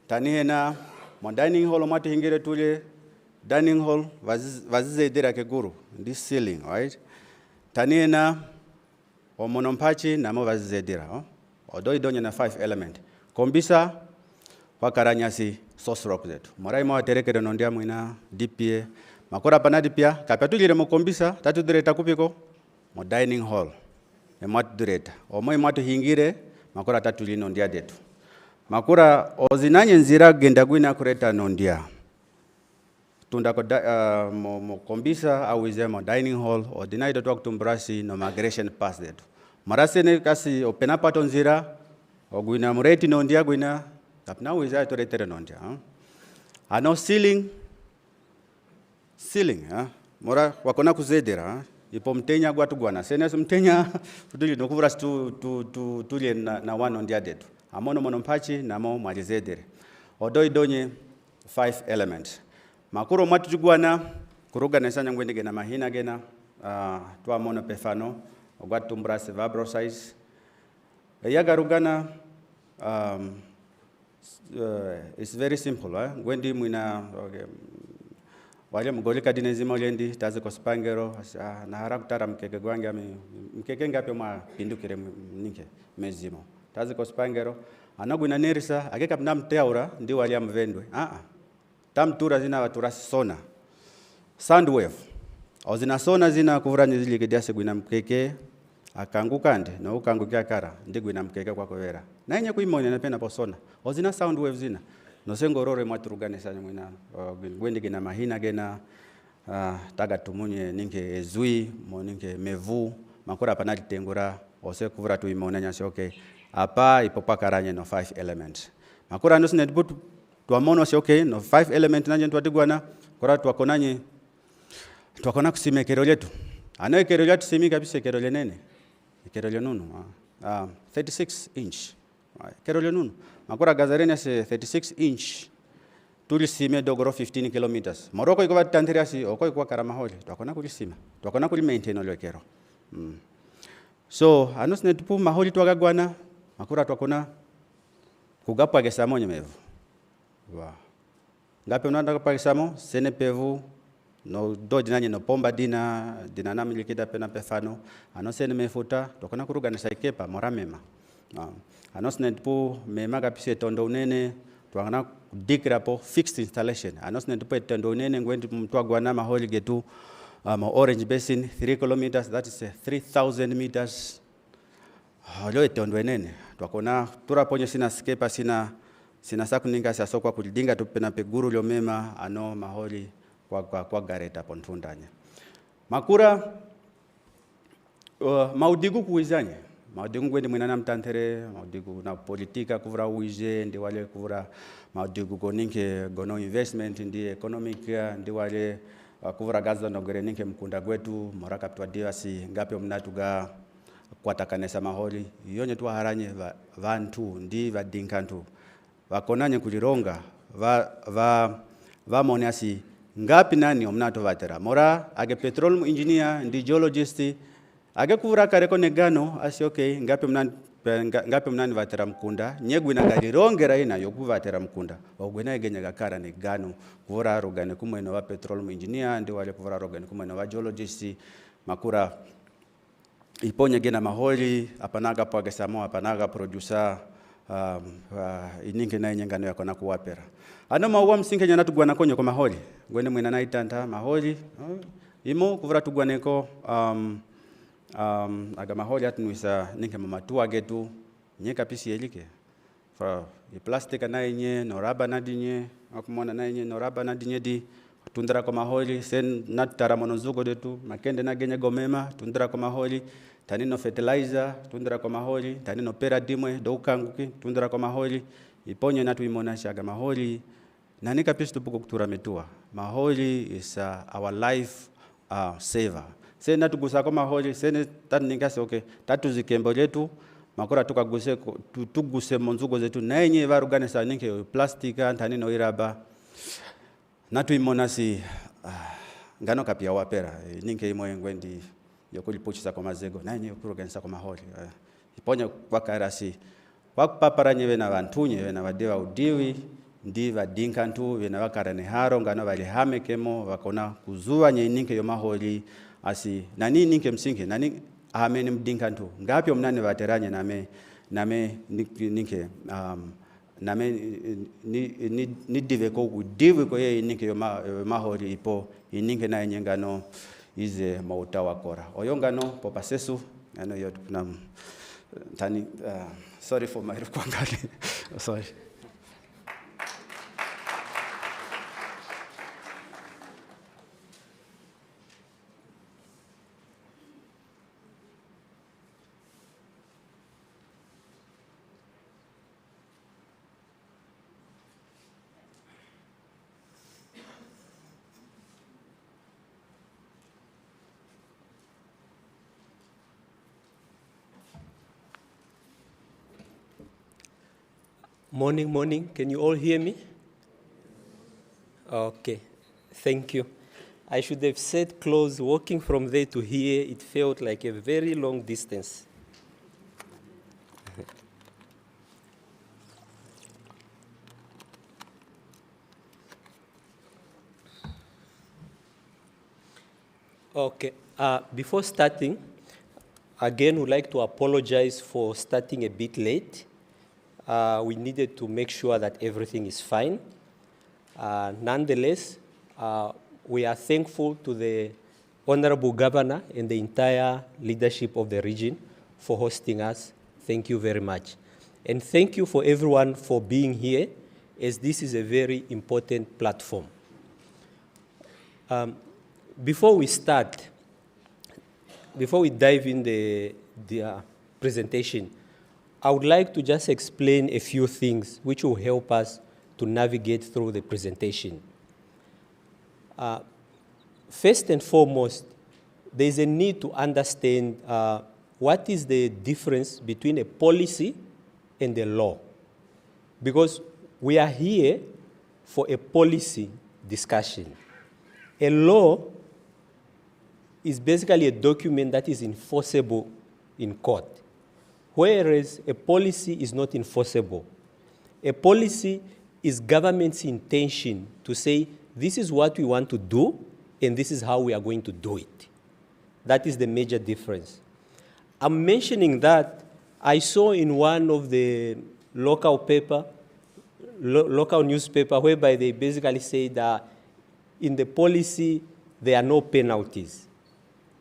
tani hena mo dining hall omatu hingere tulie, dining hall vazize idira ke guru, this ceiling, right? Tani hena omonompachi na mo vazize idira, odo idonye na 5 element. Kombisa wakaranyasi source rock zetu. Morai mwa terekere nondia mwina DPA. Makora panadi pia kapatulire mo kombisa tatu direta kupiko mo dining hall. Ematu direta. Omo ematu hingire makora tatu lino ndia detu. Makora ozinanye nzira genda gwina kureta nondia. Tunda ko mo kombisa awize mo dining hall o dinaido to kutumbrasi no migration pass detu. Marasene kasi opena pato nzira ogwina mureti nondia gwina kapna wiza to retere nondia. Ano ceiling mora wakona kuzedera ipo mtenya gwatu gwana seneso mtenya tudili nokuvura tu tulie na wano ndia detu amono monompachi namo mwalizedere odo idonye 5 elements makuro matu gwana kuruga nesanya ngwende gena mahina gena twa mono pefano ogwatu mbrase vibro size yagarugana it's very simple ngwendi mwina okay. Wale mgoli kadine zima ulendi taze kwa spangero na haraku tara mkeke gwangi mkeke ngapi mwa pindukire ninke mezimo taze kwa spangero anagu ina nerisa akeka pna mteaura ndi wali amvendwe tamtura zina watura sona sound wave au zina sona zina kuvura nizili kidiase gwina mkeke akangukande na ukangukia kara ndi gwina mkeke kwa kovera na yenye kuimone napenda po sona au zina sound wave zina nosengo rore mwaturugane sanya mwina gwendi gena mahina gena taga tumunye ninke ezui mo ninke mevu makora panali tengura ose kuvura tu imona nyasi okay apa ipopakaranye no 5 elements makora ndo sine dibutu tuamono si okay no 5 element nanje twatigwana kora twakonanye twakona kusime kero letu anaye kero letu simi kabisa kero lenene kero lenunu 36 inch kero lenunu makura gazarene se 36 inch tulisime dogoro 15 kilometers moroko iko batantiria si oko iko karamaholi twakona kulisima twakona kuli maintain olekero so anosne tupu maholi twagagwana makura twakona kugapa gesamo nyemevu wa ngape unanda kapalisamo sene pevu no do dinanye no pomba dina nami likida pena pefano anosene mefuta twakona kuruga na saikepa moramema anosne tupu mema kapise tondo unene twakana dikira po fixed installation anosne tupu tondo unene ngwendi mtwagwana maholi getu Orange Basin 3 kilometers, that is 3,000 meters. Halo tondo enene twakona turaponye sina skepa sina sinasa kuninga sasokwa kulidinga tupena peguru lyo mema ano maholi kwa gareta pontundanya makura maudigu kuizanye maudigu ngwendi mwinana mtantere maudigu na politika kuvura uije ndi wale kuvura maudigu goninke gono investment ndi economic ndi wale kuvura gaza nogere ninke mkunda gwetu moraka ptwa divasi ngape mnatuga kwatakanesa maholi yonye tu haranye vantu ndi vadinkantu vakonanye kulironga va moniasi ngapi nani omnato vatera mora age petroleum engineer ndi geologist age kuvura kareko negano asi okay ngapi mnani vatera mkunda nyegwina galirongera ina yokuvatera mkunda ogwena egenya gakara negano kuvura rogane kumweno wa petroleum engineer ndi wale kuvura rogane kumweno wa geologist makura iponye gena maholi apanaga pwagesamo apanaga producer ininge na nyengano yako na kuwapera ano mawa msinge nyana tugwana konyo kwa maholi gwene mwina naitanta maholi imo kuvura tugwaneko aga maholi atunuisa ninge mamatua getu nyeka pisi elike for plastic na yenye no raba na dinye akumona na yenye no raba na dinye di tundra kwa maholi sen natara monozugo detu makende na genye gomema tundra kwa maholi tanino fertilizer tundra kwa maholi tanino pera dimwe doukanguki tundra kwa maholi iponye natu imona shaga maholi nanika pisi tupuko kutura metua maholi is our life saver se natugusa kwa maholi se taninga okay tatu zikembo letu makora tukaguse tuguse monzugo zetu na yenye varugane sa ninke plastika tanino iraba natu imona si ngano kapia wapera ninke imo ngwendi yokulipuchisa kwa mazego na yenye kuroganisa kwa maholi iponya kwa karasi kwa papara nyewe na vantunye we na vadewa udiwi ndi vadinkantu we na vakarane haro ngano vali hamekemo vakona kuzuwa nye ninke yo maholi asi nani ninke msinke nani ameni mdinkantu ngapi omnani vateranye name ninke name ni dive ko udiwi ko ye ninke yo maholi ipo ininke na nyengano ize mauta wakora oyongano popa sesu ano yo na tani sorry for my kwangali sorry Morning. Can you all hear me? Okay, thank you. I should have said close. Walking from there to here, it felt like a very long distance. Okay, before starting, again, we'd like to apologize for starting a bit late. We needed to make sure that everything is fine. Nonetheless, we are thankful to the Honorable Governor and the entire leadership of the region for hosting us. Thank you very much. And thank you for everyone for being here, as this is a very important platform. Before we dive in the presentation, I would like to just explain a few things which will help us to navigate through the presentation. First and foremost, there is a need to understand what is the difference between a policy and a law. Because we are here for a policy discussion. A law is basically a document that is enforceable in court, whereas a policy is not enforceable. A policy is government's intention to say, this is what we want to do, and this is how we are going to do it. That is the major difference. I'm mentioning that I saw in one of the local newspaper, whereby they basically say that in the policy, there are no penalties.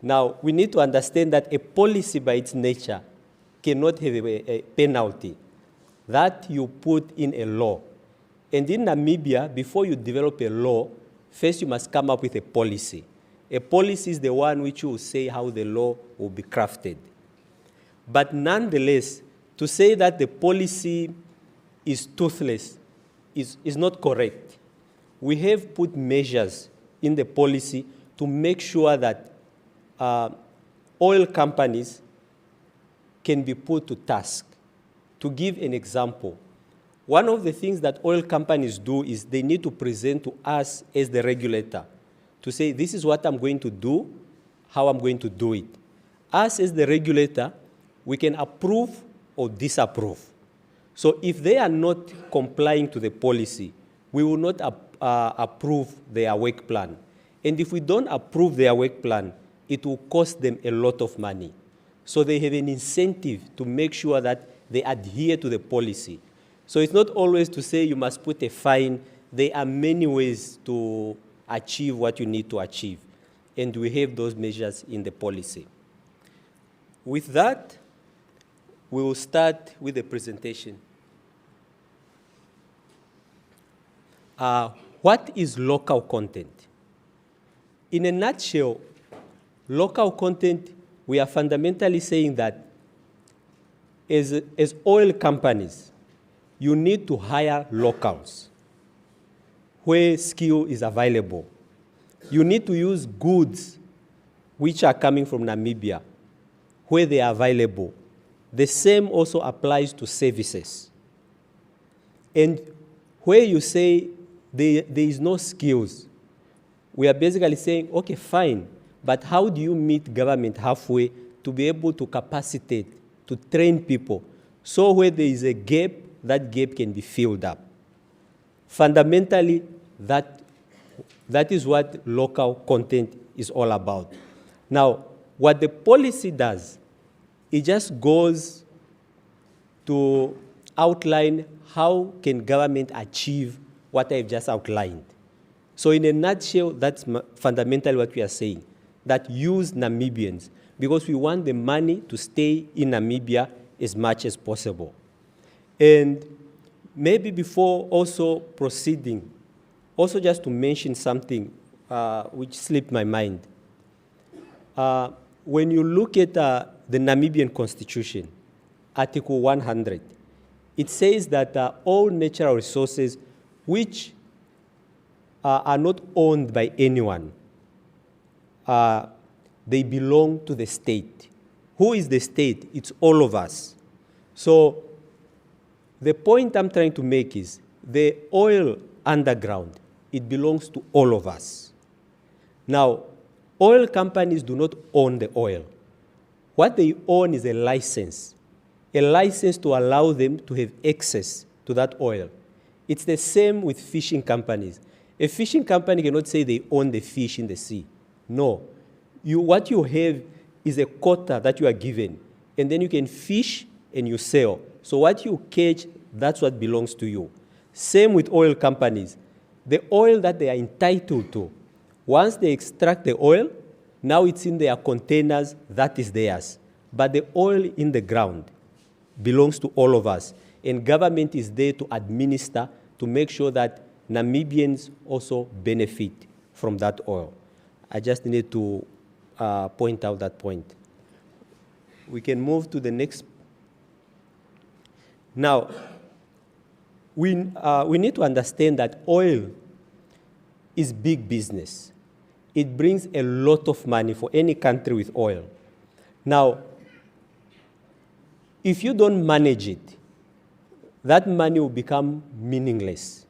Now, we need to understand that a policy by its nature cannot have a penalty. That you put in a law. And in Namibia, before you develop a law, first you must come up with a policy. A policy is the one which will say how the law will be crafted. But nonetheless, to say that the policy is toothless is not correct. We have put measures in the policy to make sure that oil companies can be put to task. To give an example, one of the things that oil companies do is they need to present to us as the regulator to say, this is what I'm going to do, how I'm going to do it. Us as the regulator, we can approve or disapprove. So if they are not complying to the policy, we will not approve their work plan. And if we don't approve their work plan, it will cost them a lot of money. So they have an incentive to make sure that they adhere to the policy. So it's not always to say you must put a fine. There are many ways to achieve what you need to achieve. And we have those measures in the policy. With that, we will start with the presentation. What is local content? In a nutshell, local content, we are fundamentally saying that as oil companies, you need to hire locals where skill is available. You need to use goods which are coming from Namibia where they are available. The same also applies to services. And where you say there is no skills, we are basically saying, okay, fine, but how do you meet government halfway to be able to capacitate, to train people, so where there is a gap, that gap can be filled up? Fundamentally, that is what local content is all about. Now, what the policy does, it just goes to outline how can government achieve what I've just outlined. So in a nutshell, that's fundamentally what we are saying, that use Namibians, because we want the money to stay in Namibia as much as possible. And maybe before also proceeding, also just to mention something which slipped my mind. When you look at the Namibian Constitution, Article 100, it says that all natural resources which are not owned by anyone, they belong to the state. Who is the state? It's all of us. So the point I'm trying to make is the oil underground, it belongs to all of us. Now, oil companies do not own the oil. What they own is a license to allow them to have access to that oil. It's the same with fishing companies. A fishing company cannot say they own the fish in the sea. No. What you have is a quota that you are given, and then you can fish and you sell. So what you catch, that's what belongs to you. Same with oil companies. The oil that they are entitled to, once they extract the oil, now it's in their containers, that is theirs. But the oil in the ground belongs to all of us. And government is there to administer, to make sure that Namibians also benefit from that oil. I just need to point out that point. We can move to the next. Now, we need to understand that oil is big business. It brings a lot of money for any country with oil. Now, if you don't manage it, that money will become meaningless.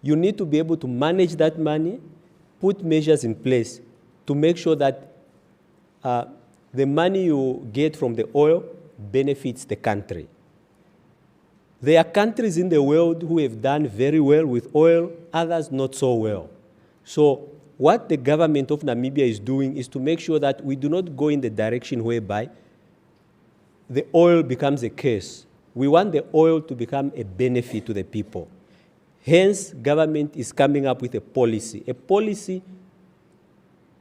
You need to be able to manage that money, put measures in place to make sure that the money you get from the oil benefits the country. There are countries in the world who have done very well with oil, others not so well. So what the government of Namibia is doing is to make sure that we do not go in the direction whereby the oil becomes a curse. We want the oil to become a benefit to the people. Hence, government is coming up with a policy. A policy,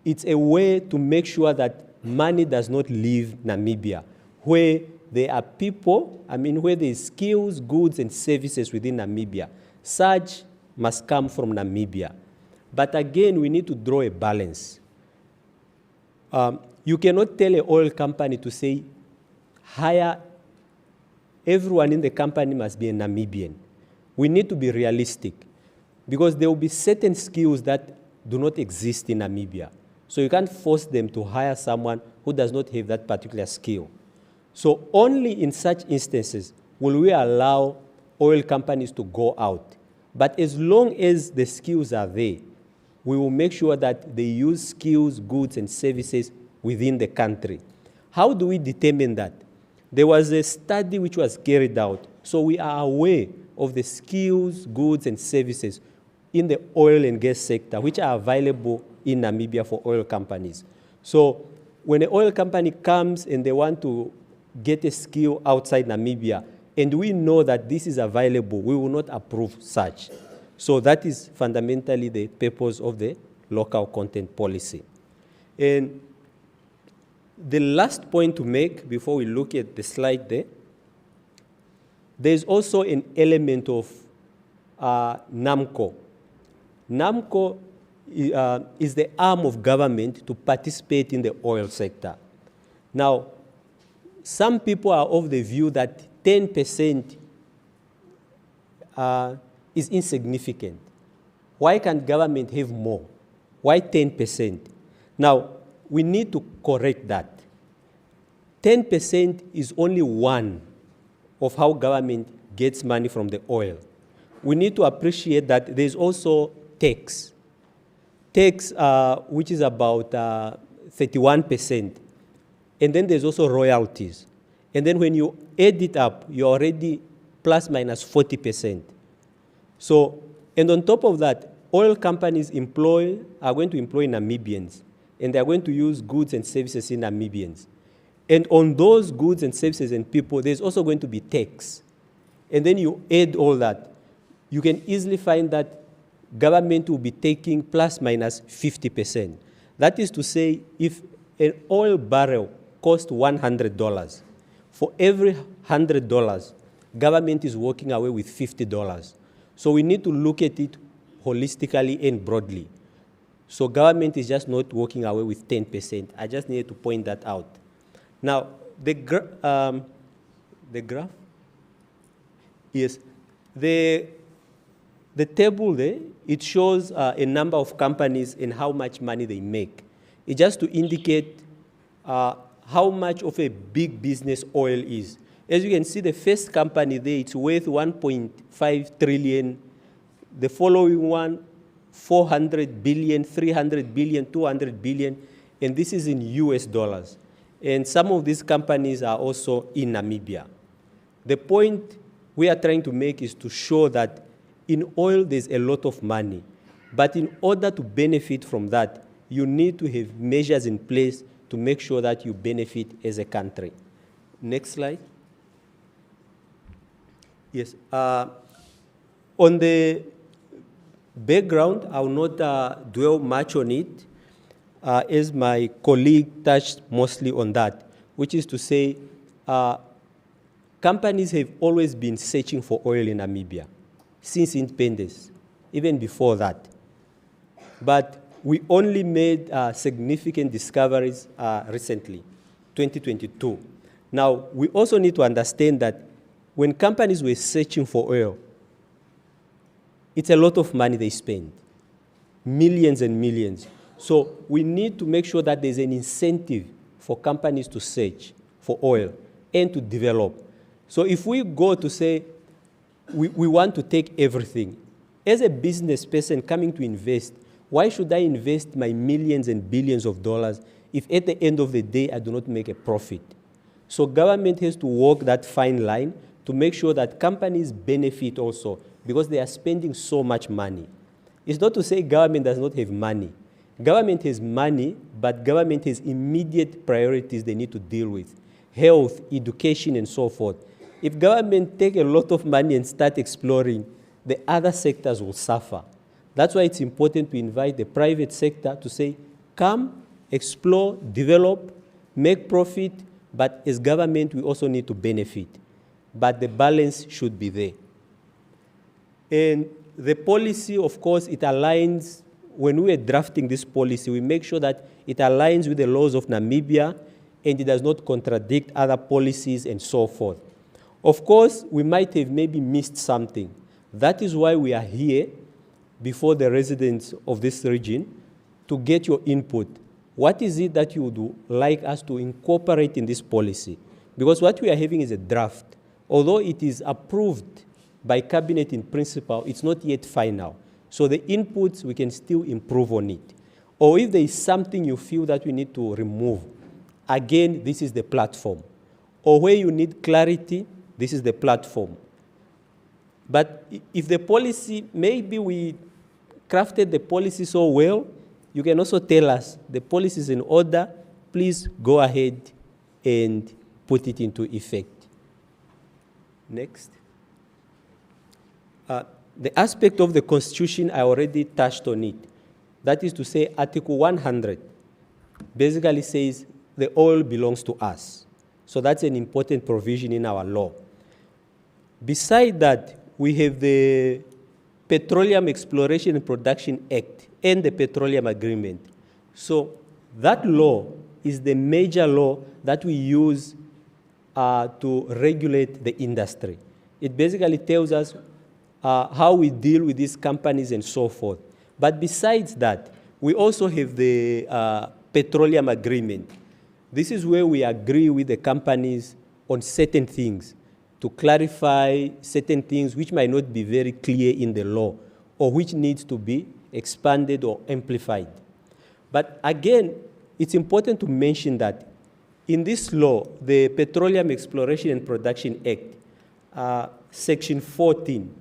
it's a way to make sure that money does not leave Namibia, where there are people, where there is skills, goods, and services within Namibia. Such must come from Namibia. But again, we need to draw a balance. You cannot tell an oil company to say, hire everyone in the company must be a Namibian. We need to be realistic because there will be certain skills that do not exist in Namibia. So you can't force them to hire someone who does not have that particular skill. So only in such instances will we allow oil companies to go out. But as long as the skills are there, we will make sure that they use skills, goods, and services within the country. How do we determine that? There was a study which was carried out, so we are aware of the skills, goods, and services in the oil and gas sector which are available in Namibia for oil companies. So when an oil company comes and they want to get a skill outside Namibia, and we know that this is available, we will not approve such. So that is fundamentally the purpose of the local content policy. And the last point to make before we look at the slide there, there's also an element of NAMCO. NAMCO is the arm of government to participate in the oil sector. Now, some people are of the view that 10% is insignificant. Why can't government have more? Why 10%? Now, we need to correct that. 10% is only one of how government gets money from the oil. We need to appreciate that there's also tax. Tax, which is about 31%. And then there's also royalties. And then when you add it up, you're already plus minus 40%. So, and on top of that, oil companies are going to employ Namibians, and they're going to use goods and services in Namibians. And on those goods and services and people, there's also going to be tax. And then you add all that. You can easily find that government will be taking plus minus 50%. That is to say, if an oil barrel costs $100, for every $100, government is walking away with $50. So we need to look at it holistically and broadly. So government is just not walking away with 10%. I just needed to point that out. Now, the graph? Yes. The table there, it shows a number of companies and how much money they make. It's just to indicate how much of a big business oil is. As you can see, the first company there, it's worth 1.5 trillion. The following one, 400 billion, 300 billion, 200 billion, and this is in US dollars. And some of these companies are also in Namibia. The point we are trying to make is to show that in oil there's a lot of money. But in order to benefit from that, you need to have measures in place to make sure that you benefit as a country. Next slide. Yes. On the background, I will not dwell much on it, as my colleague touched mostly on that, which is to say, companies have always been searching for oil in Namibia since independence, even before that. But we only made significant discoveries recently, 2022. Now, we also need to understand that when companies were searching for oil, it's a lot of money they spend, millions and millions. So we need to make sure that there's an incentive for companies to search for oil and to develop. So if we go to say, we want to take everything, as a business person coming to invest, why should I invest my millions and billions of dollars if at the end of the day I do not make a profit? So government has to walk that fine line to make sure that companies benefit also because they are spending so much money. It's not to say government does not have money. Government has money, but government has immediate priorities they need to deal with. Health, education, and so forth. If government take a lot of money and start exploring, the other sectors will suffer. That's why it's important to invite the private sector to say, come, explore, develop, make profit, but as government, we also need to benefit. But the balance should be there. And the policy, of course, it aligns, when we are drafting this policy, we make sure that it aligns with the laws of Namibia and it does not contradict other policies and so forth. Of course, we might have maybe missed something. That is why we are here before the residents of this region to get your input. What is it that you would like us to incorporate in this policy? Because what we are having is a draft. Although it is approved by cabinet in principle, it's not yet final. So the inputs, we can still improve on it. Or if there is something you feel that we need to remove, again, this is the platform. Or where you need clarity, this is the platform. But if the policy, maybe we crafted the policy so well, you can also tell us the policy is in order, please go ahead and put it into effect. Next. The aspect of the Constitution, I already touched on it. That is to say, Article 100 basically says the oil belongs to us. So that's an important provision in our law. Beside that, we have the Petroleum Exploration and Production Act and the Petroleum Agreement. So that law is the major law that we use to regulate the industry. It basically tells us how we deal with these companies and so forth. But besides that, we also have the Petroleum Agreement. This is where we agree with the companies on certain things to clarify certain things which might not be very clear in the law or which needs to be expanded or amplified. But again, it's important to mention that in this law, the Petroleum Exploration and Production Act, Section 14,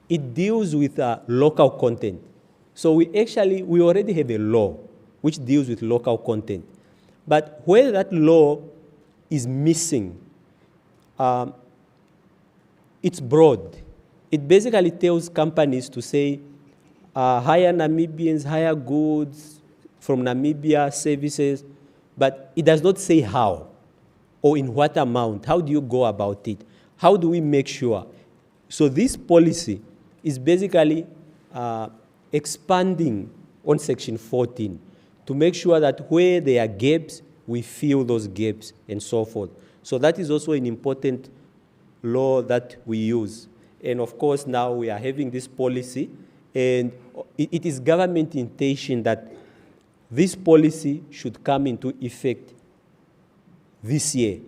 it deals with local content. So we already have a law which deals with local content. But where that law is missing, it's broad. It basically tells companies to say, hire Namibians, hire goods from Namibia, services, but it does not say how or in what amount. How do you go about it? How do we make sure? So this policy is basically expanding on Section 14 to make sure that where there are gaps, we fill those gaps and so forth. So that is also an important law that we use. And of course, now we are having this policy, and it is government intention that this policy should come into effect this year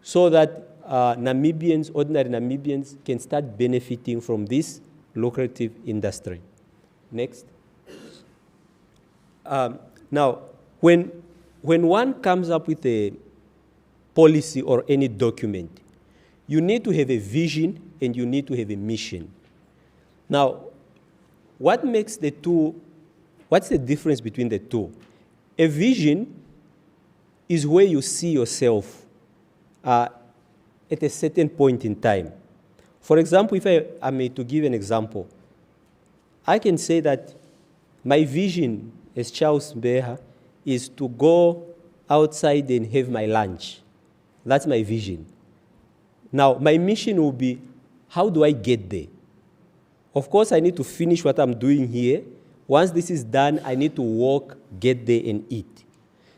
so that Namibians, ordinary Namibians, can start benefiting from this lucrative industry. Next. Now, when one comes up with a policy or any document, you need to have a vision and you need to have a mission. Now, what makes the two, what's the difference between the two? A vision is where you see yourself at a certain point in time. For example, if I may to give an example, I can say that my vision as Charles Mbeha is to go outside and have my lunch. That's my vision. Now, my mission will be, how do I get there? Of course, I need to finish what I'm doing here. Once this is done, I need to walk, get there, and eat.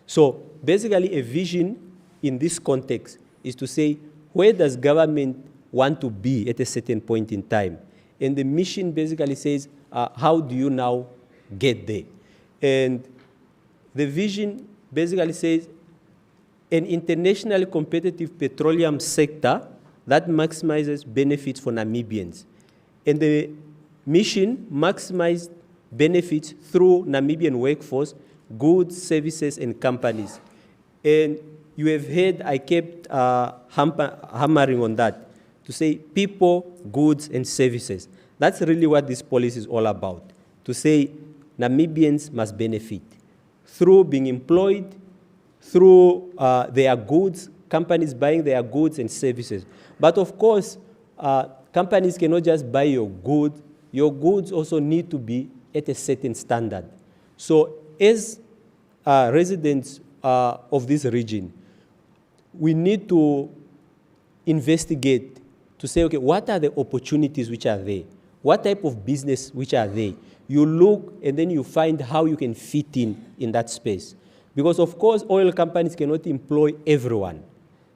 So basically, a vision in this context is to say, where does government want to be at a certain point in time? And the mission basically says, how do you now get there? And the vision basically says, an internationally competitive petroleum sector that maximizes benefits for Namibians. And the mission maximizes benefits through Namibian workforce, goods, services, and companies. And you have heard I kept hammering on that, to say people, goods, and services. That's really what this policy is all about, to say Namibians must benefit through being employed, through their goods, companies buying their goods and services. But of course, companies cannot just buy your goods. Your goods also need to be at a certain standard. So as residents of this region, we need to investigate to say, okay, what are the opportunities which are there? what type of business which are they. You look and then you find how you can fit in that space. Because of course, oil companies cannot employ everyone.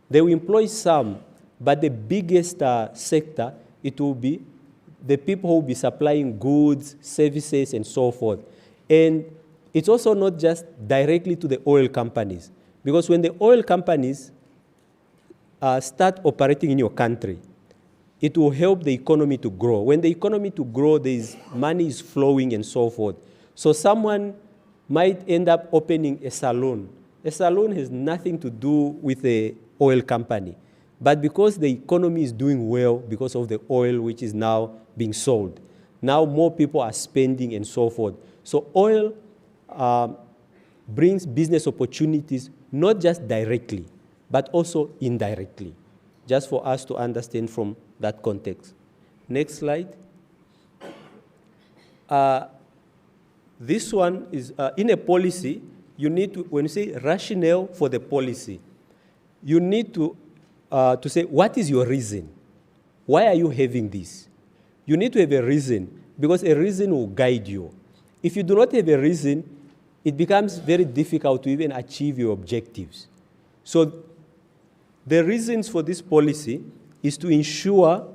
They will employ some, but the biggest sector, it will be the people who will be supplying goods, services, and so forth. And it's also not just directly to the oil companies. Because when the oil companies start operating in your country, it will help the economy to grow. When the economy to grow, money is flowing and so forth. So someone might end up opening a salon. A salon has nothing to do with the oil company. But because the economy is doing well because of the oil which is now being sold, now more people are spending and so forth. So oil brings business opportunities, not just directly, but also indirectly, just for us to understand from that context. Next slide. This one is, in a policy, you need to, when you say rationale for the policy, you need to say, what is your reason? Why are you having this? You need to have a reason, because a reason will guide you. If you do not have a reason, it becomes very difficult to even achieve your objectives. So the reasons for this policy is to ensure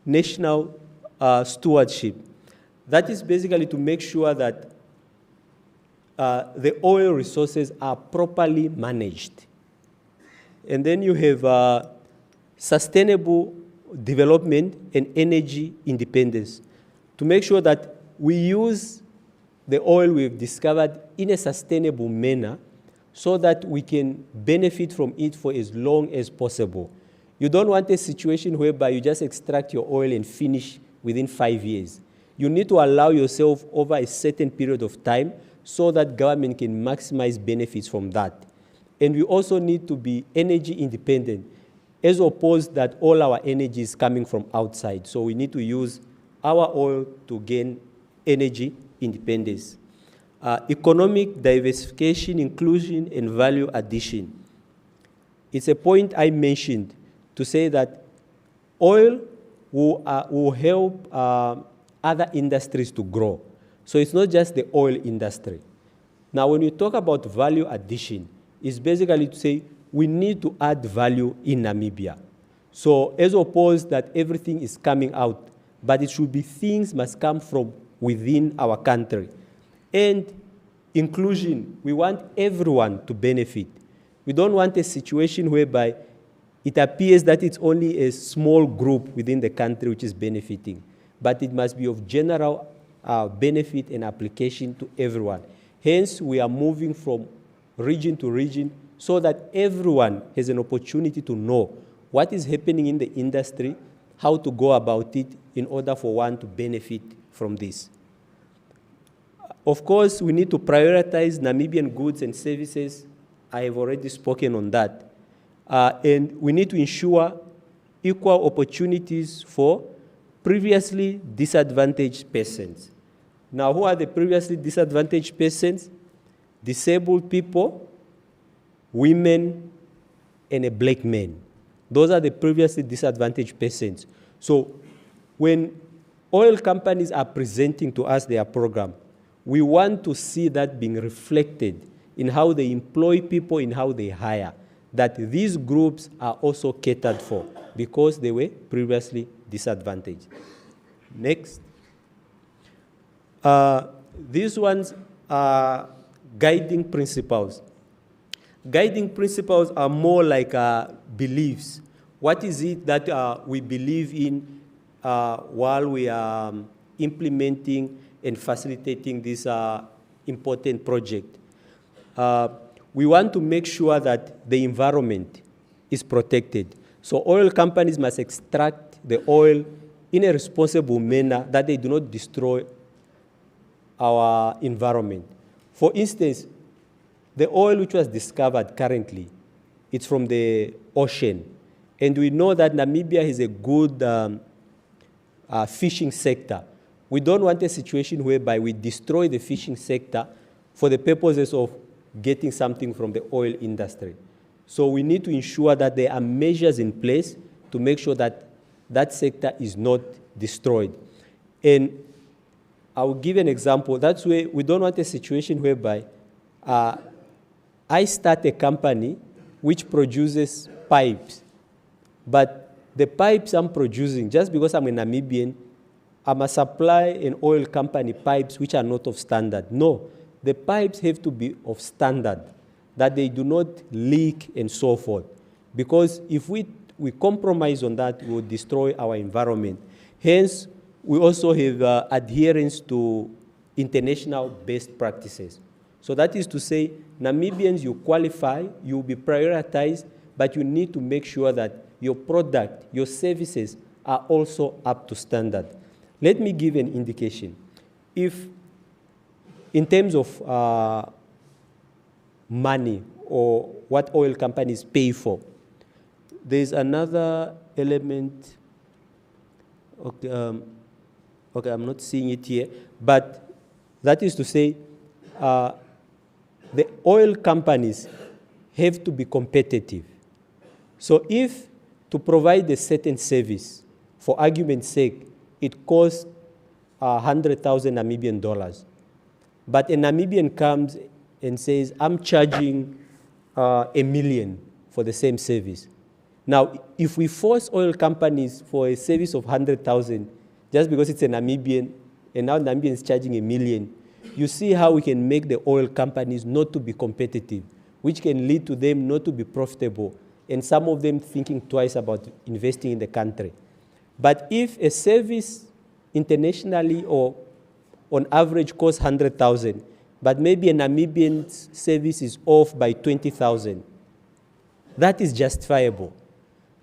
national stewardship. That is basically to make sure that the oil resources are properly managed. And then you have sustainable development and energy independence to make sure that we use the oil we've discovered in a sustainable manner so that we can benefit from it for as long as possible. You don't want a situation whereby you just extract your oil and finish within 5 years. You need to allow yourself over a certain period of time so that government can maximize benefits from that. And we also need to be energy independent, as opposed that all our energy is coming from outside. So we need to use our oil to gain energy independence. Economic diversification, inclusion, and value addition. It's a point I mentioned to say that oil will help other industries to grow. So it's not just the oil industry. Now, when you talk about value addition, it's basically to say we need to add value in Namibia. So as opposed that everything is coming out, but it should be things must come from within our country. And inclusion, we want everyone to benefit. We don't want a situation whereby it appears that it's only a small group within the country which is benefiting, but it must be of general benefit and application to everyone. Hence, we are moving from region to region so that everyone has an opportunity to know what is happening in the industry, how to go about it in order for one to benefit from this. Of course, we need to prioritize Namibian goods and services. I have already spoken on that. And we need to ensure equal opportunities for previously disadvantaged persons. Now, who are the previously disadvantaged persons? Disabled people, women, and a black man. Those are the previously disadvantaged persons. So when oil companies are presenting to us their program, we want to see that being reflected in how they employ people, in how they hire, that these groups are also catered for because they were previously disadvantaged. Next. These ones are guiding principles. Guiding principles are more like beliefs. What is it that we believe in while we are implementing and facilitating this important project? We want to make sure that the environment is protected. So oil companies must extract the oil in a responsible manner that they do not destroy our environment. For instance, the oil which was discovered currently, it's from the ocean. And we know that Namibia has a good fishing sector. We don't want a situation whereby we destroy the fishing sector for the purposes of getting something from the oil industry. So we need to ensure that there are measures in place to make sure that that sector is not destroyed. And I'll give an example. That's where we don't want a situation whereby I start a company which produces pipes, but the pipes I'm producing, just because I'm a Namibian, I must supply an oil company pipes which are not of standard. No, the pipes have to be of standard, that they do not leak and so forth. Because if we compromise on that, we will destroy our environment. Hence, we also have adherence to international best practices. So that is to say, Namibians, you qualify, you will be prioritized, but you need to make sure that your product, your services are also up to standard. Let me give an indication. If, in terms of money or what oil companies pay for, there's another element. Okay, okay, I'm not seeing it here, but that is to say, the oil companies have to be competitive. So if to provide a certain service, for argument's sake, it costs 100,000 Namibian dollars, but a Namibian comes and says, I'm charging $1 million for the same service. Now, if we force oil companies for a service of 100,000, just because it's a Namibian, and now Namibian is charging $1 million, you see how we can make the oil companies not to be competitive, which can lead to them not to be profitable, and some of them thinking twice about investing in the country. But if a service internationally or on average costs 100,000, but maybe a Namibian service is off by 20,000, that is justifiable.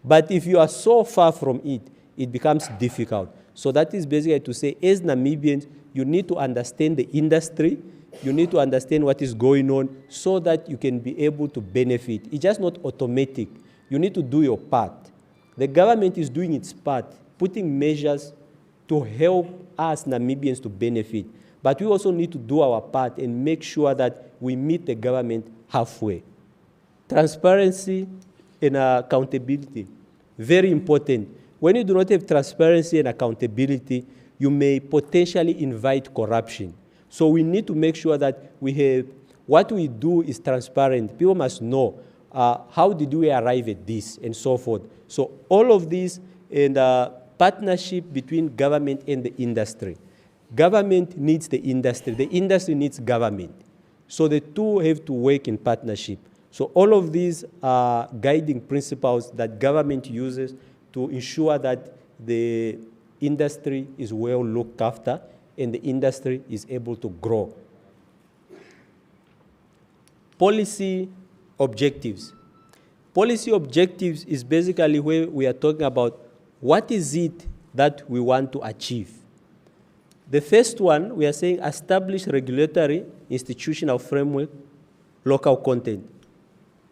But if you are so far from it, it becomes difficult. So that is basically to say, as Namibians, you need to understand the industry, you need to understand what is going on so that you can be able to benefit. It's just not automatic. You need to do your part. The government is doing its part, putting measures to help us Namibians to benefit. But we also need to do our part and make sure that we meet the government halfway. Transparency and accountability, very important. When you do not have transparency and accountability, you may potentially invite corruption. So we need to make sure that we have, what we do is transparent. People must know how did we arrive at this and so forth. So all of this and partnership between government and the industry. Government needs the industry needs government. So the two have to work in partnership. So all of these are guiding principles that government uses to ensure that the industry is well looked after and the industry is able to grow. Policy objectives. Policy objectives is basically where we are talking about what is it that we want to achieve. The first one, we are saying establish regulatory institutional framework, local content,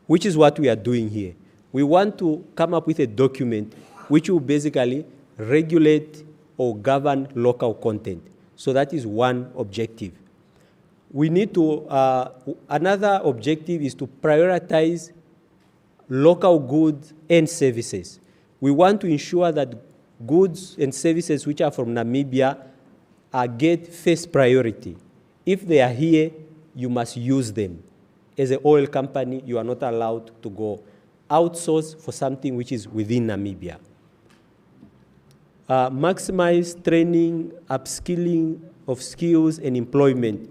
which is what we are doing here. We want to come up with a document which will basically regulate or govern local content. So that is one objective. We need to, another objective is to prioritize local goods and services. We want to ensure that goods and services which are from Namibia get first priority. If they are here, you must use them. As an oil company, you are not allowed to go outsource for something which is within Namibia. Maximize training, upskilling of skills and employment.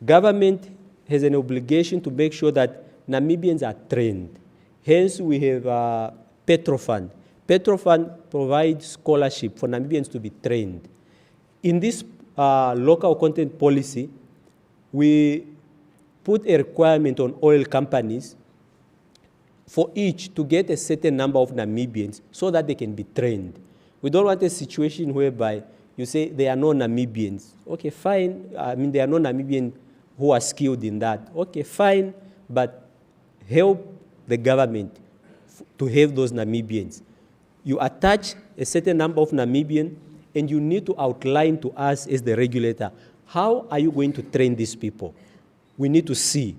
Government has an obligation to make sure that Namibians are trained. Hence, we have Petrofund. Petrofund provides scholarship for Namibians to be trained. In this local content policy, we put a requirement on oil companies for each to get a certain number of Namibians so that they can be trained. We don't want a situation whereby you say there are no Namibians. Okay, fine. I mean, there are no Namibians who are skilled in that. Okay, fine, but help the government to have those Namibians. You attach a certain number of Namibians, and you need to outline to us as the regulator, how are you going to train these people? We need to see.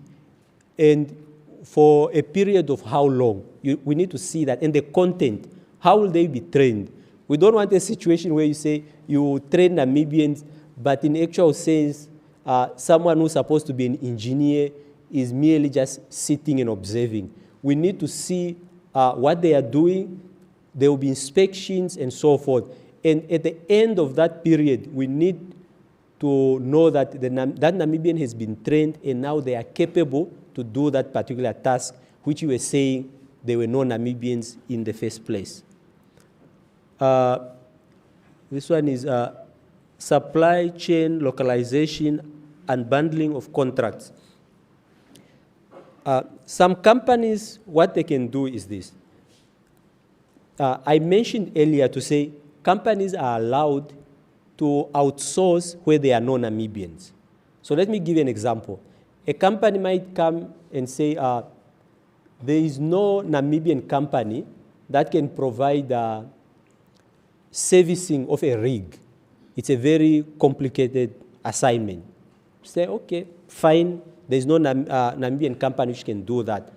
And for a period of how long? We need to see that. And the content, how will they be trained? We don't want a situation where you say you train Namibians, but in actual sense, someone who's supposed to be an engineer is merely just sitting and observing. We need to see what they are doing. There will be inspections and so forth. And at the end of that period, we need to know that that Namibian has been trained and now they are capable to do that particular task, which you were saying there were no Namibians in the first place. This one is supply chain localization and bundling of contracts. Some companies, what they can do is this. I mentioned earlier to say companies are allowed to outsource where there are no Namibians. So let me give you an example. A company might come and say, there is no Namibian company that can provide servicing of a rig. It's a very complicated assignment. Say, okay, fine, there's no Namibian company which can do that.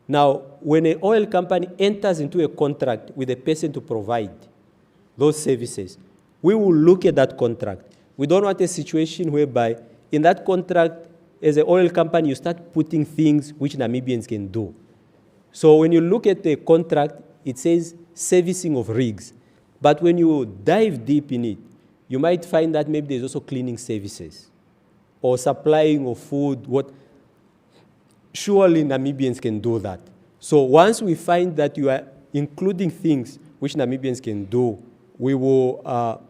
Now, when an oil company enters into a contract with a person to provide those services, we will look at that contract. We don't want a situation whereby in that contract, as an oil company, you start putting things which Namibians can do. So when you look at the contract, it says servicing of rigs. But when you dive deep in it, you might find that maybe there's also cleaning services or supplying of food. Surely Namibians can do that. So once we find that you are including things which Namibians can do, we will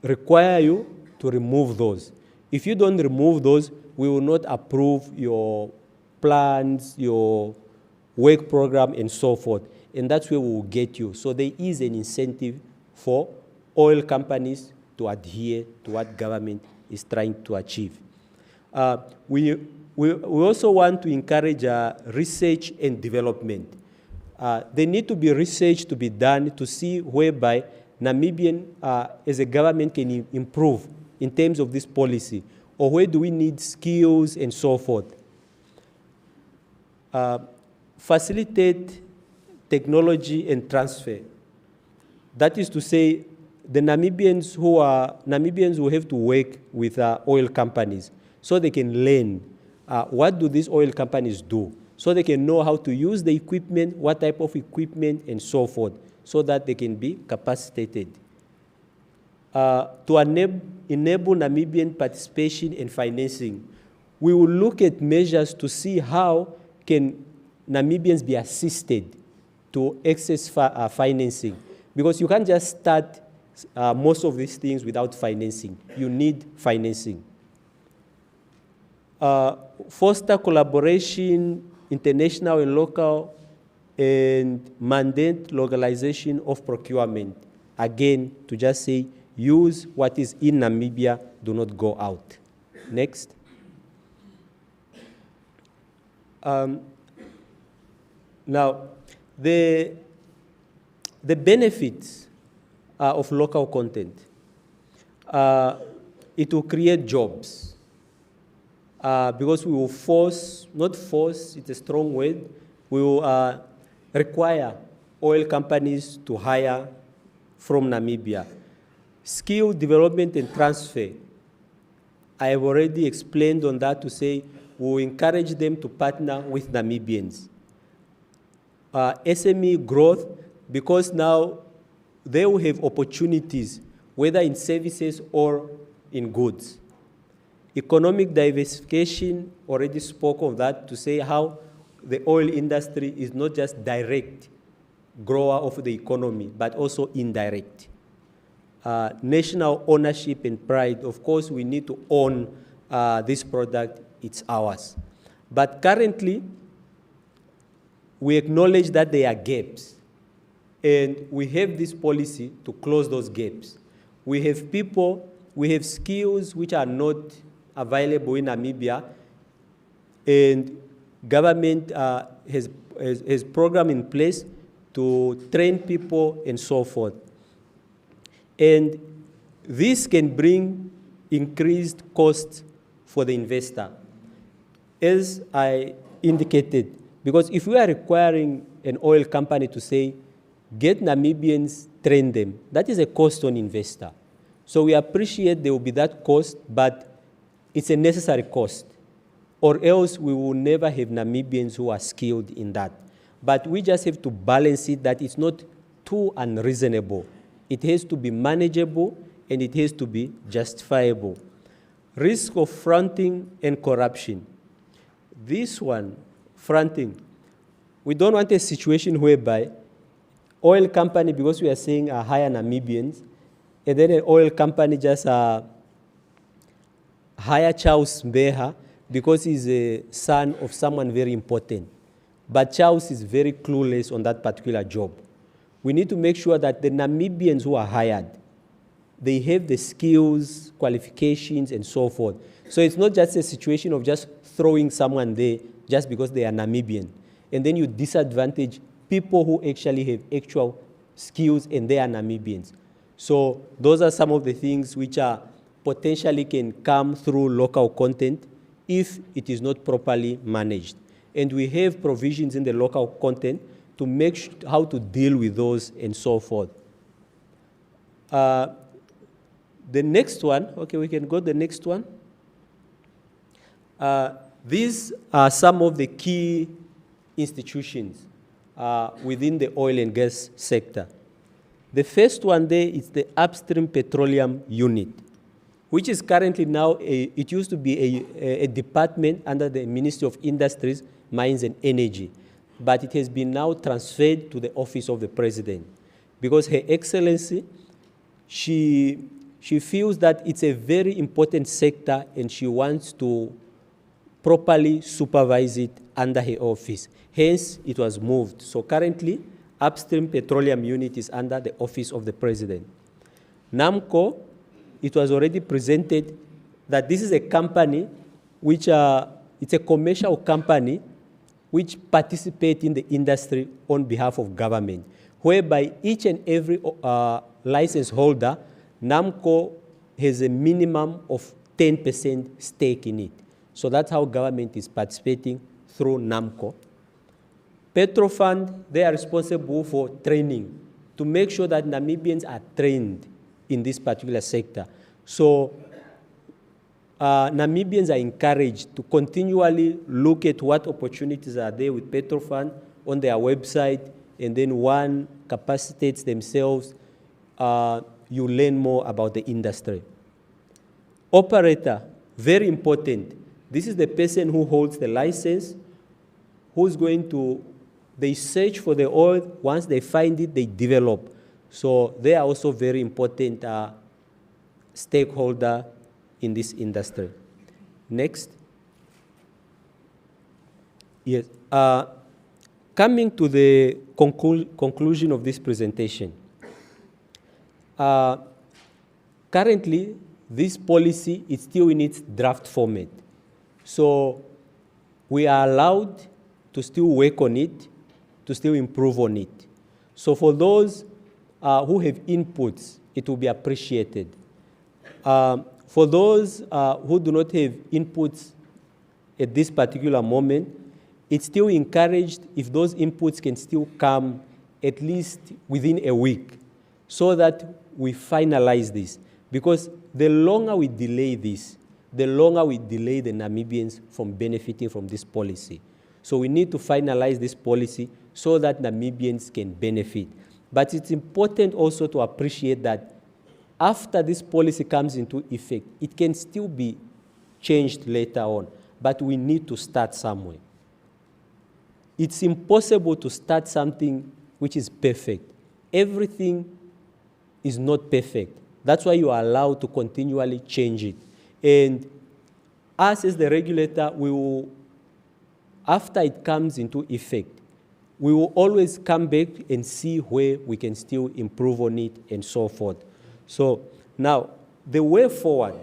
require you to remove those. If you don't remove those, we will not approve your plans, your work program, and so forth. And that's where we will get you. So there is an incentive for oil companies to adhere to what government is trying to achieve. We also want to encourage research and development. There need to be research to be done to see whereby Namibian, as a government, can improve in terms of this policy, or where do we need skills and so forth. Facilitate technology and transfer. That is to say, the Namibians who have to work with oil companies so they can learn what do these oil companies do, so they can know how to use the equipment, what type of equipment, and so forth, so that they can be capacitated. To enable Namibian participation and financing, we will look at measures to see how can Namibians be assisted to access financing, because you can't just start most of these things without financing. You need financing. Foster collaboration, international and local, and mandate localization of procurement. Again, to just say, use what is in Namibia, do not go out. Next. Now, the benefits of local content. It will create jobs. Because we will not force, it's a strong word, we will require oil companies to hire from Namibia. Skill development and transfer. I have already explained on that to say we will encourage them to partner with Namibians. SME growth, because now they will have opportunities, whether in services or in goods. Economic diversification, already spoke of that, to say how the oil industry is not just direct grower of the economy, but also indirect. National ownership and pride. Of course, we need to own this product, it's ours. But currently, we acknowledge that there are gaps. And we have this policy to close those gaps. We have people, we have skills which are not available in Namibia, and government has program in place to train people and so forth. And this can bring increased costs for the investor. As I indicated, because if we are requiring an oil company to say, get Namibians, train them. That is a cost on investor. So we appreciate there will be that cost, but it's a necessary cost, or else we will never have Namibians who are skilled in that. But we just have to balance it that it's not too unreasonable. It has to be manageable and it has to be justifiable. Risk of fronting and corruption. This one, fronting, we don't want a situation whereby oil company, because we are saying are hire Namibians, and then an oil company just hire Charles Mbeha because he's a son of someone very important. But Charles is very clueless on that particular job. We need to make sure that the Namibians who are hired, they have the skills, qualifications, and so forth. So it's not just a situation of just throwing someone there just because they are Namibian. And then you disadvantage people who actually have actual skills and they are Namibians. So those are some of the things which are potentially can come through local content if it is not properly managed. And we have provisions in the local content to make sure how to deal with those and so forth. The next one, okay, we can go to the next one. These are some of the key institutions within the oil and gas sector. The first one there is the Upstream Petroleum Unit, which is currently now, it used to be a department under the Ministry of Industries, Mines and Energy, but it has been now transferred to the Office of the President because Her Excellency, she feels that it's a very important sector and she wants to properly supervise it under her office. Hence, it was moved. So currently, Upstream Petroleum Unit is under the Office of the President. NAMCO, it was already presented that this is a company which, it's a commercial company which participates in the industry on behalf of government, whereby each and every license holder, NAMCO has a minimum of 10% stake in it. So that's how government is participating through NAMCO. Petrofund, they are responsible for training to make sure that Namibians are trained in this particular sector. So Namibians are encouraged to continually look at what opportunities are there with Petrofund on their website, and then one capacitates themselves, you learn more about the industry. Operator, very important. This is the person who holds the license, who's going to, they search for the oil. Once they find it, they develop. So they are also very important stakeholder in this industry. Next. Yes. Coming to the conclusion of this presentation. Currently, this policy is still in its draft format. So we are allowed to still work on it, to still improve on it. So for those who have inputs, it will be appreciated. For those who do not have inputs at this particular moment, it's still encouraged if those inputs can still come at least within a week so that we finalize this. Because the longer we delay this, the longer we delay the Namibians from benefiting from this policy. So we need to finalize this policy so that Namibians can benefit. But it's important also to appreciate that after this policy comes into effect, it can still be changed later on, but we need to start somewhere. It's impossible to start something which is perfect. Everything is not perfect. That's why you are allowed to continually change it. And us as the regulator, we will, after it comes into effect, we will always come back and see where we can still improve on it and so forth. So now, the way forward,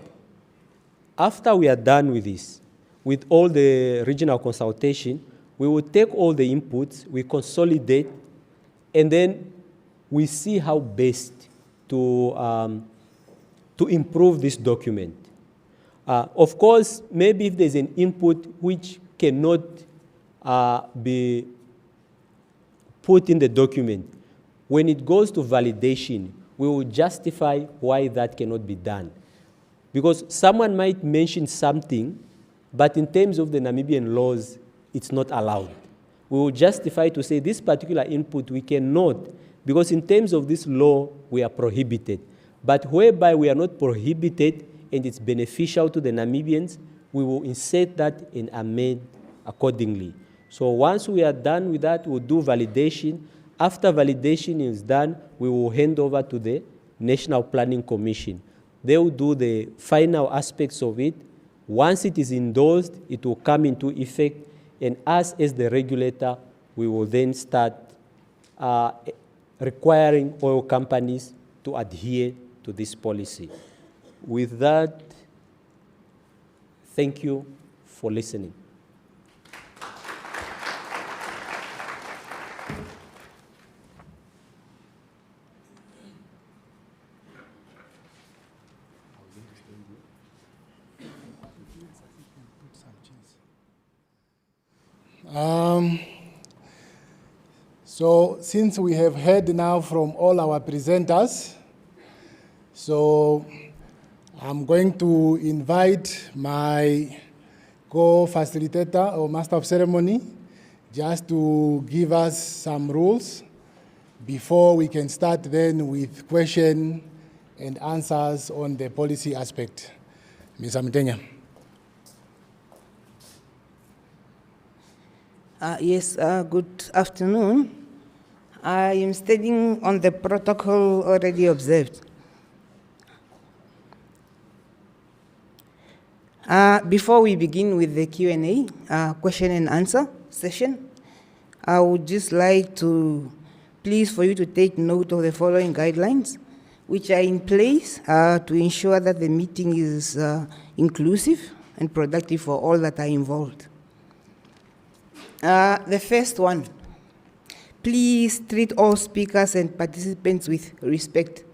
after we are done with this, with all the regional consultation, we will take all the inputs, we consolidate, and then we see how best to improve this document. Of course, maybe if there's an input which cannot be put in the document, when it goes to validation, we will justify why that cannot be done. Because someone might mention something, but in terms of the Namibian laws, it's not allowed. We will justify to say this particular input we cannot, because in terms of this law, we are prohibited. But whereby we are not prohibited and it's beneficial to the Namibians, we will insert that and amend accordingly. So once we are done with that, we'll do validation. After validation is done, we will hand over to the National Planning Commission. They will do the final aspects of it. Once it is endorsed, it will come into effect, and us as the regulator, we will then start requiring oil companies to adhere to this policy. With that, thank you for listening. So since we have heard now from all our presenters, so I'm going to invite my co-facilitator or master of ceremony just to give us some rules before we can start then with question and answers on the policy aspect. Ms. Amtenya. Yes, good afternoon. I am studying on the protocol already observed. Before we begin with the Q&A, question and answer session, I would just like to please for you to take note of the following guidelines, which are in place to ensure that the meeting is inclusive and productive for all that are involved. The first one, please treat all speakers and participants with respect.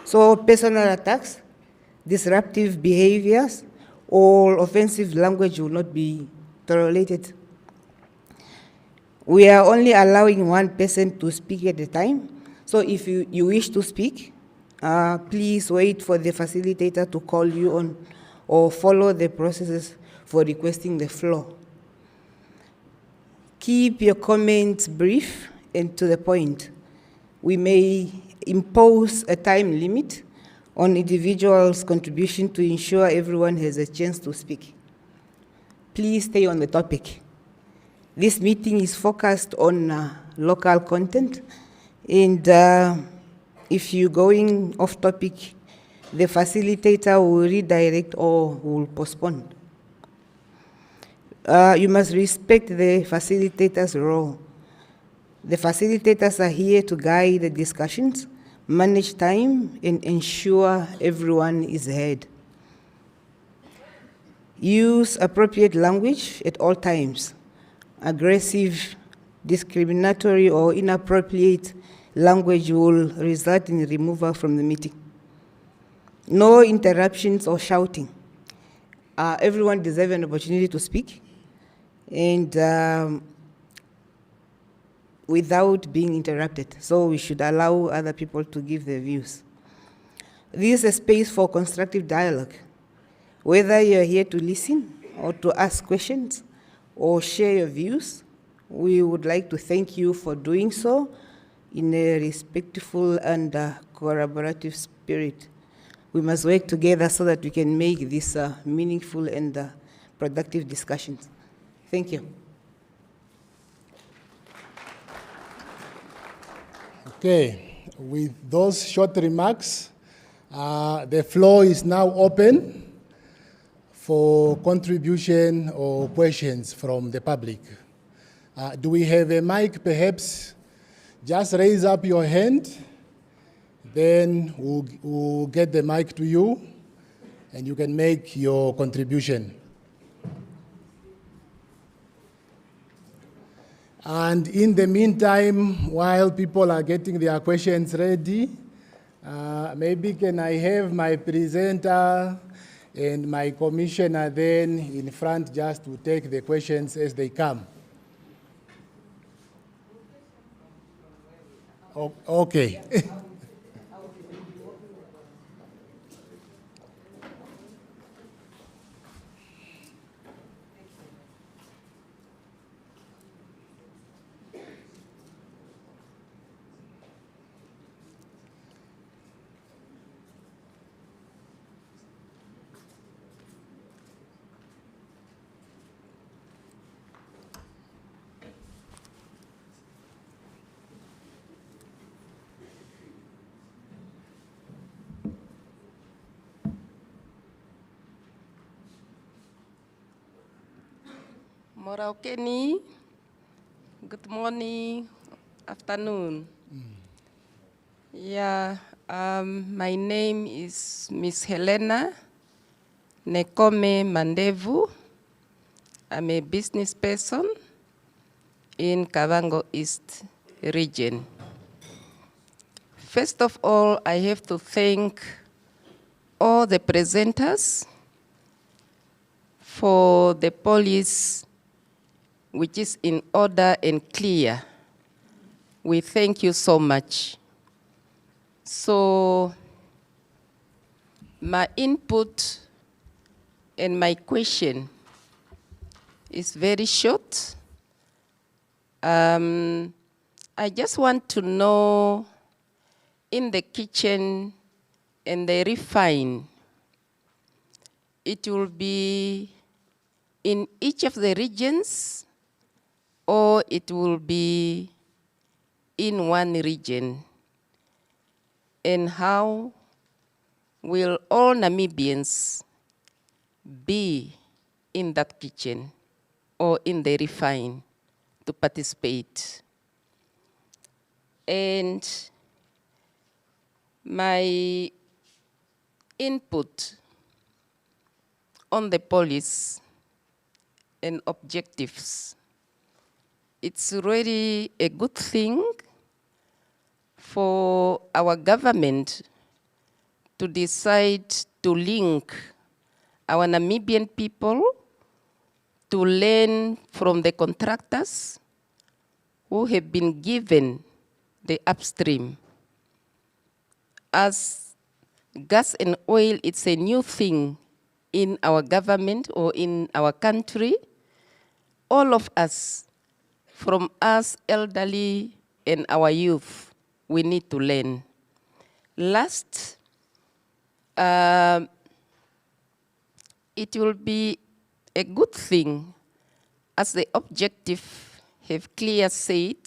So personal attacks, disruptive behaviors, or offensive language will not be tolerated. We are only allowing one person to speak at a time. So if you wish to speak, please wait for the facilitator to call you on or follow the processes for requesting the floor. Keep your comments brief and to the point. We may impose a time limit on individuals' contribution to ensure everyone has a chance to speak. Please stay on the topic. This meeting is focused on local content, and if you're going off topic, the facilitator will redirect or will postpone. You must respect the facilitator's role. The facilitators are here to guide the discussions, manage time, and ensure everyone is heard. Use appropriate language at all times. Aggressive, discriminatory, or inappropriate language will result in removal from the meeting. No interruptions or shouting. Everyone deserves an opportunity to speak, and without being interrupted. So we should allow other people to give their views. This is a space for constructive dialogue. Whether you're here to listen or to ask questions or share your views, we would like to thank you for doing so in a respectful and collaborative spirit. We must work together so that we can make this meaningful and productive discussions. Thank you. Okay, with those short remarks, the floor is now open for contribution or questions from the public. Do we have a mic, perhaps? Just raise up your hand, then we'll get the mic to you, and you can make your contribution. And in the meantime, while people are getting their questions ready, maybe can I have my presenter and my commissioner then in front just to take the questions as they come. Okay. Moraukeni, good morning, afternoon. Yeah, my name is Miss Helena Nekome Mandevu. I'm a business person in Kavango East Region. First of all, I have to thank all the presenters for the policy which is in order and clear. We thank you so much. So my input and my question is very short. I just want to know, in the kitchen and the refine, it will be in each of the regions, or it will be in one region? And how will all Namibians be in that kitchen or in the refine to participate? And my input on the policy and objectives, it's really a good thing for our government to decide to link our Namibian people to learn from the contractors who have been given the upstream. As gas and oil, it's a new thing in our government or in our country. All of us, from us elderly and our youth, we need to learn. Last, it will be a good thing, as the objective have clear said,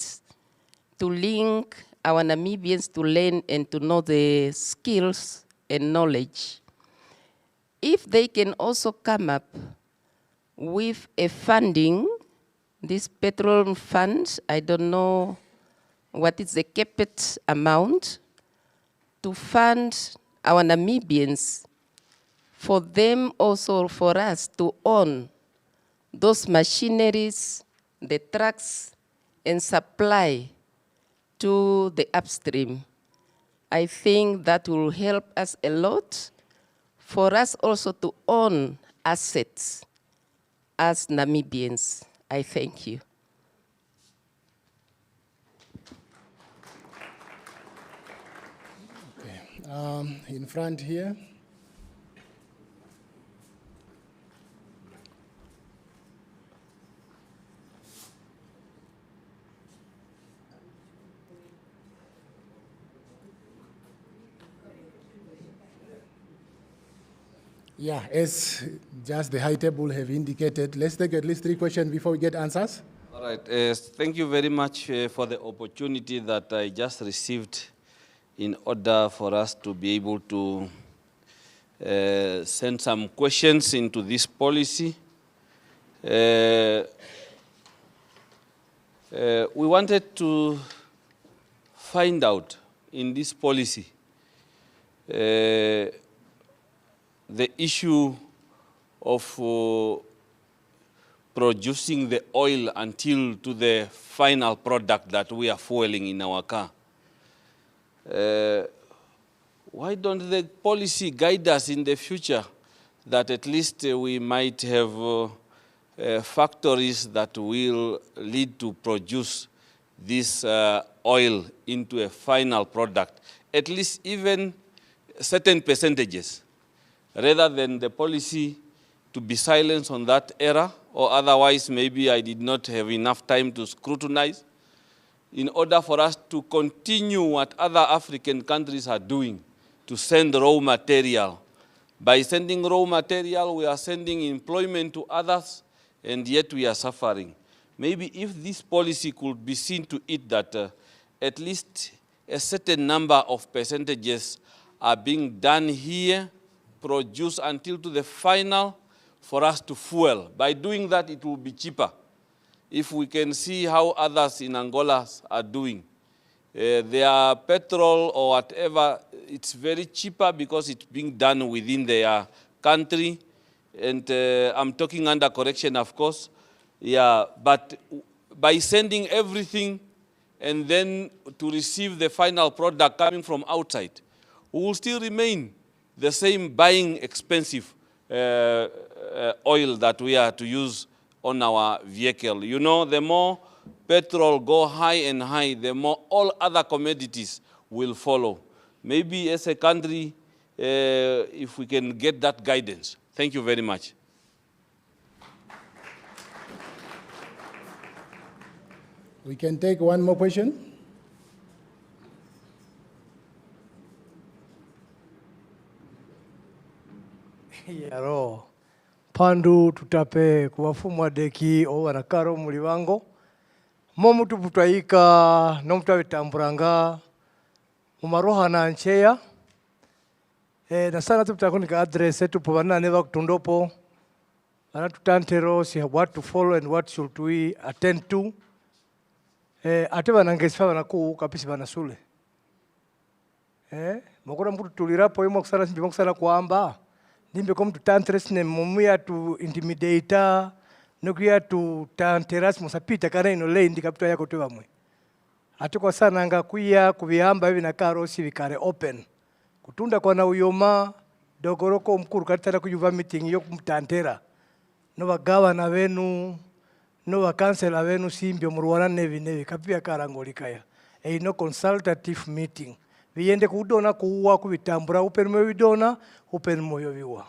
to link our Namibians to learn and to know the skills and knowledge. If they can also come up with a funding, this petroleum fund, I don't know what is the capped amount, to fund our Namibians, for them also, for us to own those machineries, the trucks, and supply to the upstream. I think that will help us a lot, for us also to own assets as Namibians. I thank you. In front here. Yeah, as just the high table have indicated, let's take at least 3 questions before we get answers. All right, thank you very much for the opportunity that I just received in order for us to be able to send some questions into this policy. We wanted to find out in this policy the issue of producing the oil until to the final product that we are fueling in our car. Why don't the policy guide us in the future that at least we might have factories that will lead to produce this oil into a final product, at least even certain percentages, rather than the policy to be silenced on that era, or otherwise maybe I did not have enough time to scrutinize, in order for us to continue what other African countries are doing, to send raw material. By sending raw material, we are sending employment to others, and yet we are suffering. Maybe if this policy could be seen to it that at least a certain number of percentages are being done here, produced until to the final, for us to fuel. By doing that, it will be cheaper. If we can see how others in Angola are doing, their petrol or whatever, it's very cheaper because it's being done within their country. And I'm talking under correction, of course. Yeah, but by sending everything and then to receive the final product coming from outside, we will still remain the same buying expensive oil that we are to use on our vehicle. You know, the more petrol go high and high, the more all other commodities will follow. Maybe as a country, if we can get that guidance. Thank you very much. We can take one more question. Yaro pandu tutape kuwafumwa deki o wanakaro muliwango momu tuputaika nomutawe tamburanga umaroha na ncheya na sana tuputakonika address tupo banane bakutundopo ana tutantero si what to follow and what should we attend to ate banangesifa banaku kapisi banasule mokora mkutu tulirapo imo kusala simbi kusala kuamba nimbe kom tutantres ne mumuya tu intimidator nokuya tu tanteras musapita kana ino lendi kapito yako tu bamwe atiko sana nga kuya kubihamba hivi na karo si vikare open kutunda kwa na uyoma dogoroko mkuru katara kuyuva meeting yo kumtantera no bagawa na benu no bakansela benu simbyo muruwana nevi kapia karangolikaya no consultative meeting biyende kudona kuwa kubitambura open mo bidona open moyo biwa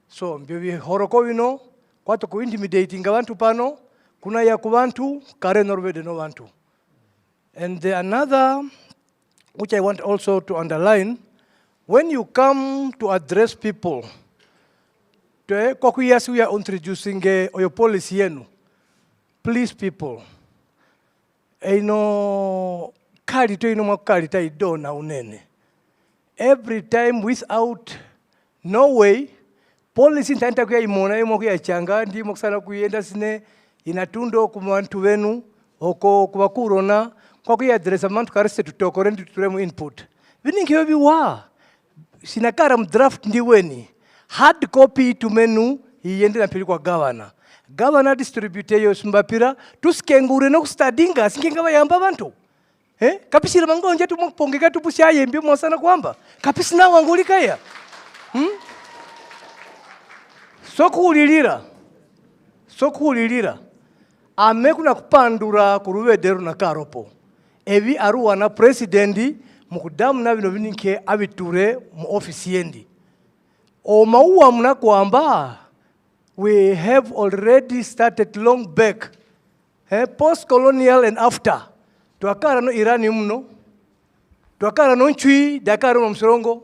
so mbyo bihoroko bino kwato ku intimidating abantu pano kuna ya kubantu kare norwede no bantu. And another which I want also to underline, when you come to address people, kwa kuyasi we are introducing your policy yenu, please people, kari to ino makari ta idona unene. Every time without no way, policy ntanta kuya imona imo kuya changa ndi moksana kuyenda sine inatundo kumantu wenu oko kubakurona kwa kuya address amantu karese tutokore ndi turemu input. Viningi yobi wa sinakara mdraft ndi weni hard copy to menu iyende na pili kwa governor. Governor distribute yo sumbapira tuskengure no kustadinga singenga bayamba bantu. Kapisi mangonje tu mokpongeka tu pusi ayembe mosana kwamba kapisi na wangulika ya sokuulilira ame kuna kupandura kuruwederu na karopo evi aruwa na presidendi mukudamu na bino bininke abiture mu ofisi yendi o mauwa muna kwamba we have already started long back post-colonial and after tuakara no Irani mno tuakara no nchui dakara no msorongo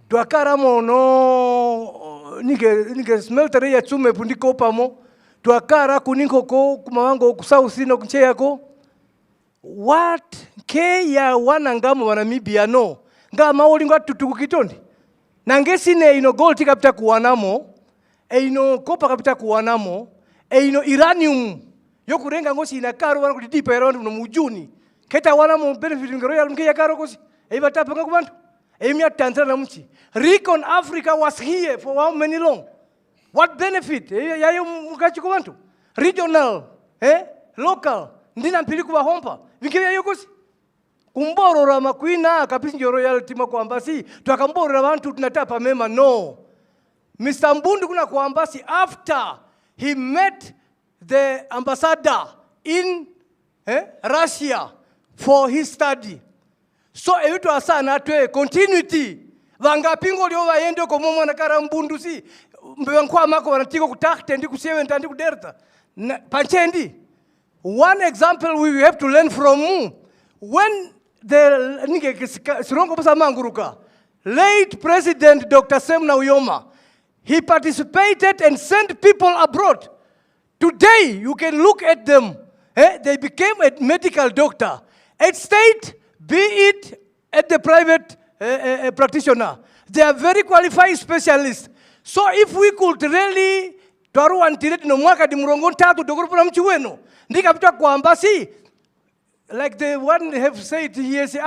tuakara mono nike smelter ya tsume pundiko pamo tuakara kuninko ko kumawango kusausino kunche yako what ke ya wanangamo wa Namibia no ngama olinga tutuku kitondi nangesine ino gold kapita kuwanamo ino copper kapita kuwanamo ino uranium yokurenga ngosi inakaro wana kuti deep around no mujuni keta wana mo benefit ngaro mke yakaro kosi eba tapanga kubantu emya tantra na mchi Recon Africa was here for how many long? What benefit yayo mukachi kubantu regional local ndina mpili kuba hompa vikira yokosi kumborora makwina kapisi njoro royalty makwambasi twakamborora abantu tunatapa mema no Mr. Mbundu kuna kwambasi after he met the ambassador in Russia for his study. So evitu asana twe continuity. Vanga pingo lio vaende ko momo na karambundu si mbenkwa mako wanatiko kutakte ndi kusewe ntandi kuderta. Panchendi. One example we have to learn from when the Sirongo Manguruka, late President Dr. Semna Uyoma, he participated and sent people abroad. Today, you can look at them. They became a medical doctor. At state, be it at the private practitioner. They are very qualified specialists. So if we could really, like the one have said here, say,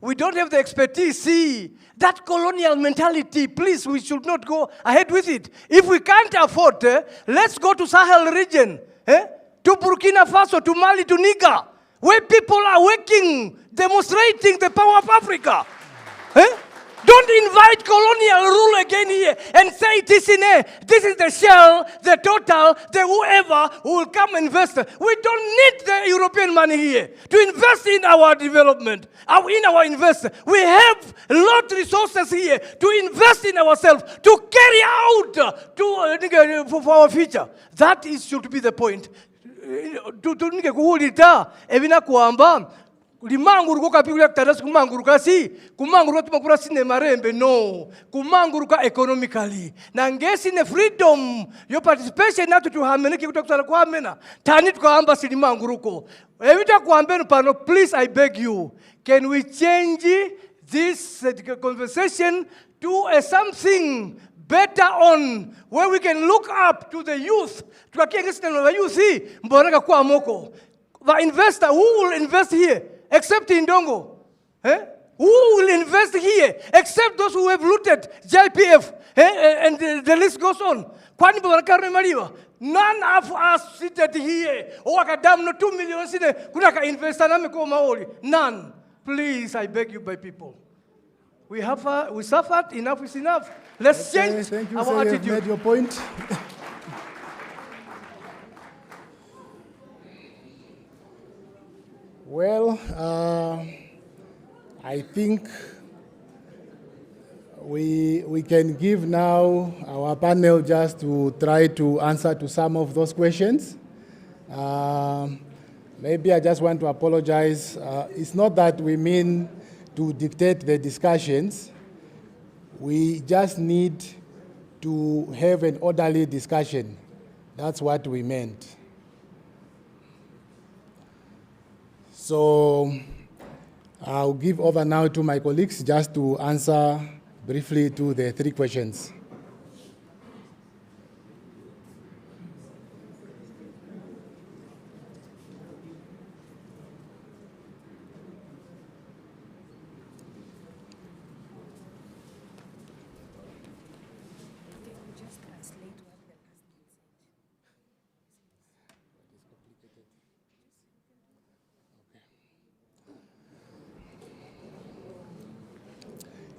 we don't have the expertise. See, that colonial mentality, please, we should not go ahead with it. If we can't afford, let's go to Sahel region, to Burkina Faso, to Mali, to Niger, where people are working, demonstrating the power of Africa. Don't invite colonial rule again here and say this is the Shell, the Total, the whoever who will come invest. We don't need the European money here to invest in our development, in our investment. We have a lot of resources here to invest in ourselves, to carry out for our future. That should be the point. Kumanguruka kapigula kutadasi kumanguruka si kumanguruka tumakura sine marembe no kumanguruka economically na ngesi ne freedom your participation natu tuhameneke kutokusala kuhamena tani tukahamba sili manguruko evita kuambenu pano please I beg you can we change this conversation to something better on where we can look up to the youth tukakiengesi na youth si mboreka kwa moko the investor who will invest here except in Dongo. Who will invest here except those who have looted JPF? And the list goes on. None of us seated here. No 2 million none. Please, I beg you by people. We suffered, enough is enough. Let's change our attitude. You made your point. Well, I think we can give now our panel just to try to answer to some of those questions. Maybe I just want to apologize. It's not that we mean to dictate the discussions. We just need to have an orderly discussion. That's what we meant. So I'll give over now to my colleagues just to answer briefly to the 3 questions.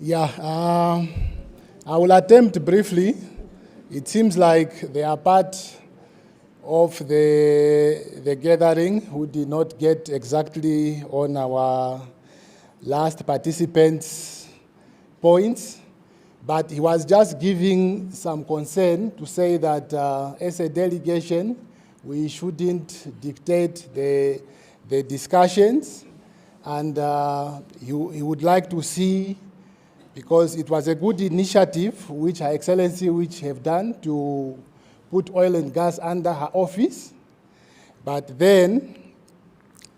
Yeah, I will attempt briefly. It seems like they are part of the gathering who did not get exactly on our last participant's points, but he was just giving some concern to say that as a delegation, we shouldn't dictate the discussions, and he would like to see, because it was a good initiative which Her Excellency have done to put oil and gas under her office, but then,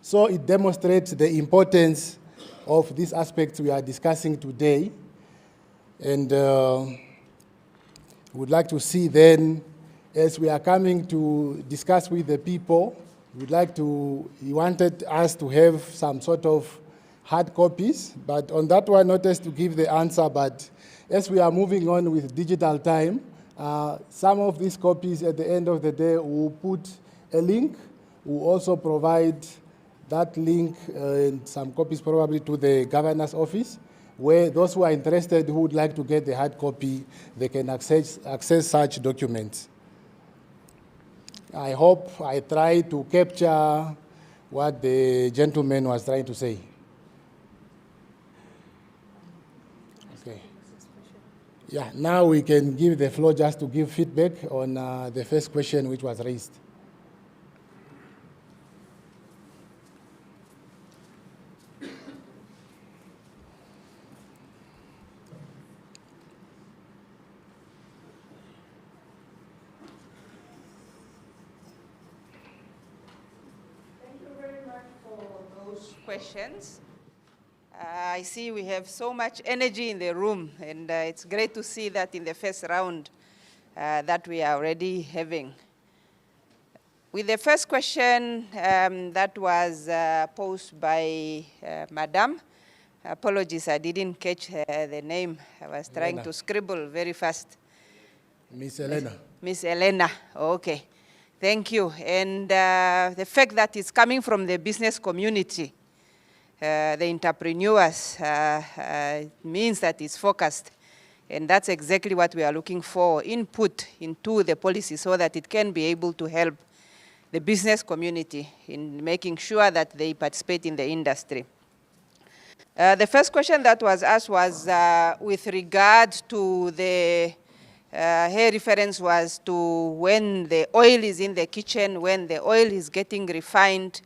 so it demonstrates the importance of these aspects we are discussing today, and would like to see then, as we are coming to discuss with the people, he wanted us to have some sort of hard copies, but on that one, not as to give the answer, but as we are moving on with digital time, some of these copies at the end of the day will put a link, will also provide that link and some copies probably to the governor's office, where those who are interested, who would like to get the hard copy, they can access such documents. I hope I try to capture what the gentleman was trying to say. Okay. Yeah, now we can give the floor just to give feedback on the first question which was raised. Questions. I see we have so much energy in the room, and it's great to see that in the first round that we are already having. With the first question that was posed by Madam, apologies, I didn't catch the name. I was trying to scribble very fast. Miss Elena. Miss Elena, okay. Thank you. And the fact that it's coming from the business community, the entrepreneurs, means that it's focused. And that's exactly what we are looking for, input into the policy so that it can be able to help the business community in making sure that they participate in the industry. The first question that was asked was with regard to the, her reference was to when the oil is in the kitchen, when the oil is getting refined,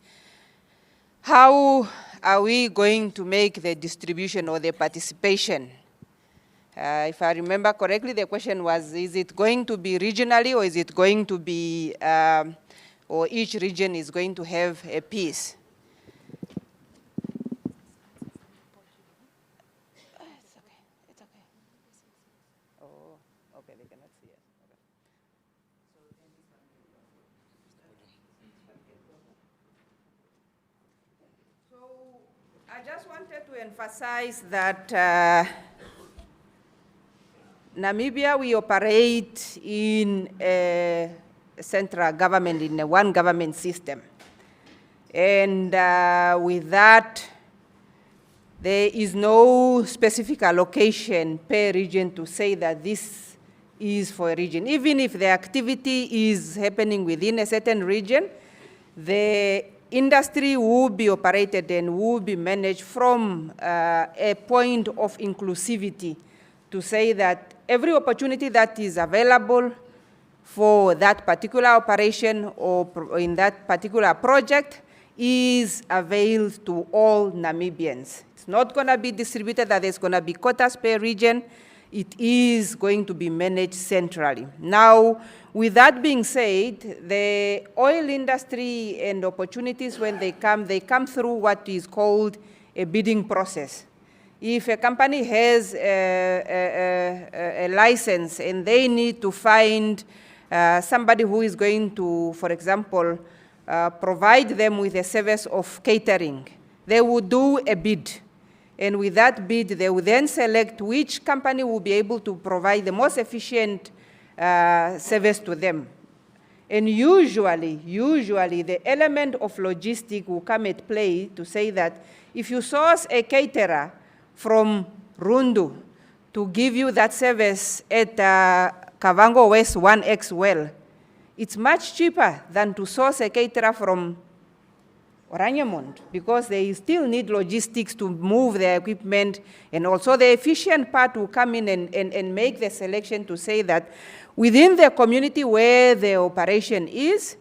how are we going to make the distribution or the participation? If I remember correctly, the question was, is it going to be regionally or is it going to be, or each region is going to have a piece? It's okay, it's okay. Oh, okay, they cannot see us. Okay. So I just wanted to emphasize that Namibia, we operate in a central government, in a one government system. And with that, there is no specific allocation per region to say that this is for a region. Even if the activity is happening within a certain region, the industry will be operated and will be managed from a point of inclusivity to say that every opportunity that is available for that particular operation or in that particular project is availed to all Namibians. It's not going to be distributed that there's going to be quotas per region. It is going to be managed centrally. Now, with that being said, the oil industry and opportunities, when they come through what is called a bidding process. If a company has a license and they need to find somebody who is going to, for example, provide them with a service of catering, they will do a bid. And with that bid, they will then select which company will be able to provide the most efficient service to them. And usually the element of logistics will come at play to say that if you source a caterer from Rundu to give you that service at Kavango West 1X well, it's much cheaper than to source a caterer from Oraniamond, because they still need logistics to move their equipment, and also the efficient part will come in and make the selection to say that within the community where the operation is,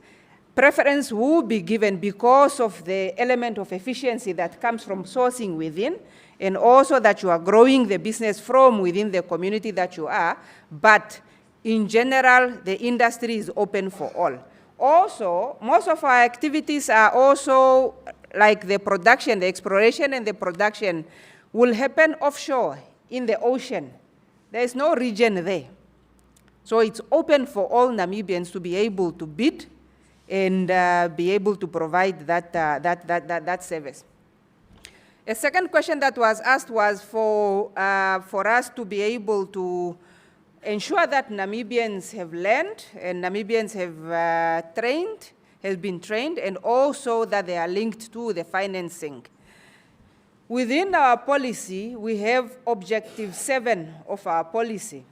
preference will be given because of the element of efficiency that comes from sourcing within, and also that you are growing the business from within the community that you are, but in general, the industry is open for all. Also, most of our activities are also like the production, the exploration and the production will happen offshore in the ocean. There is no region there. So it's open for all Namibians to be able to bid and be able to provide that service. A second question that was asked was for us to be able to ensure that Namibians have learned and Namibians have been trained, and also that they are linked to the financing. Within our policy, we have Objective 7 of our policy.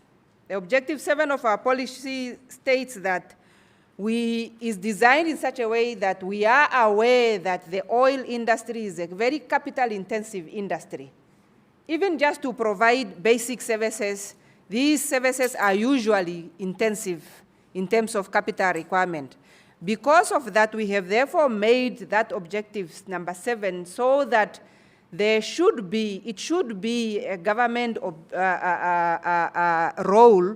The Objective 7 of our policy states that is designed in such a way that we are aware that the oil industry is a very capital-intensive industry. Even just to provide basic services, these services are usually intensive in terms of capital requirement. Because of that, we have therefore made that objective number 7 so that it should be a government role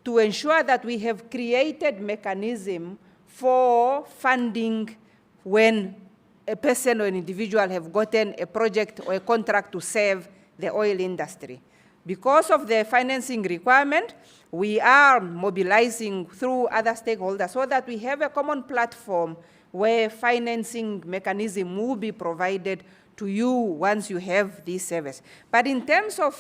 to ensure that we have created mechanism for funding when a person or an individual have gotten a project or a contract to serve the oil industry. Because of the financing requirement, we are mobilizing through other stakeholders so that we have a common platform where financing mechanism will be provided to you once you have this service. But in terms of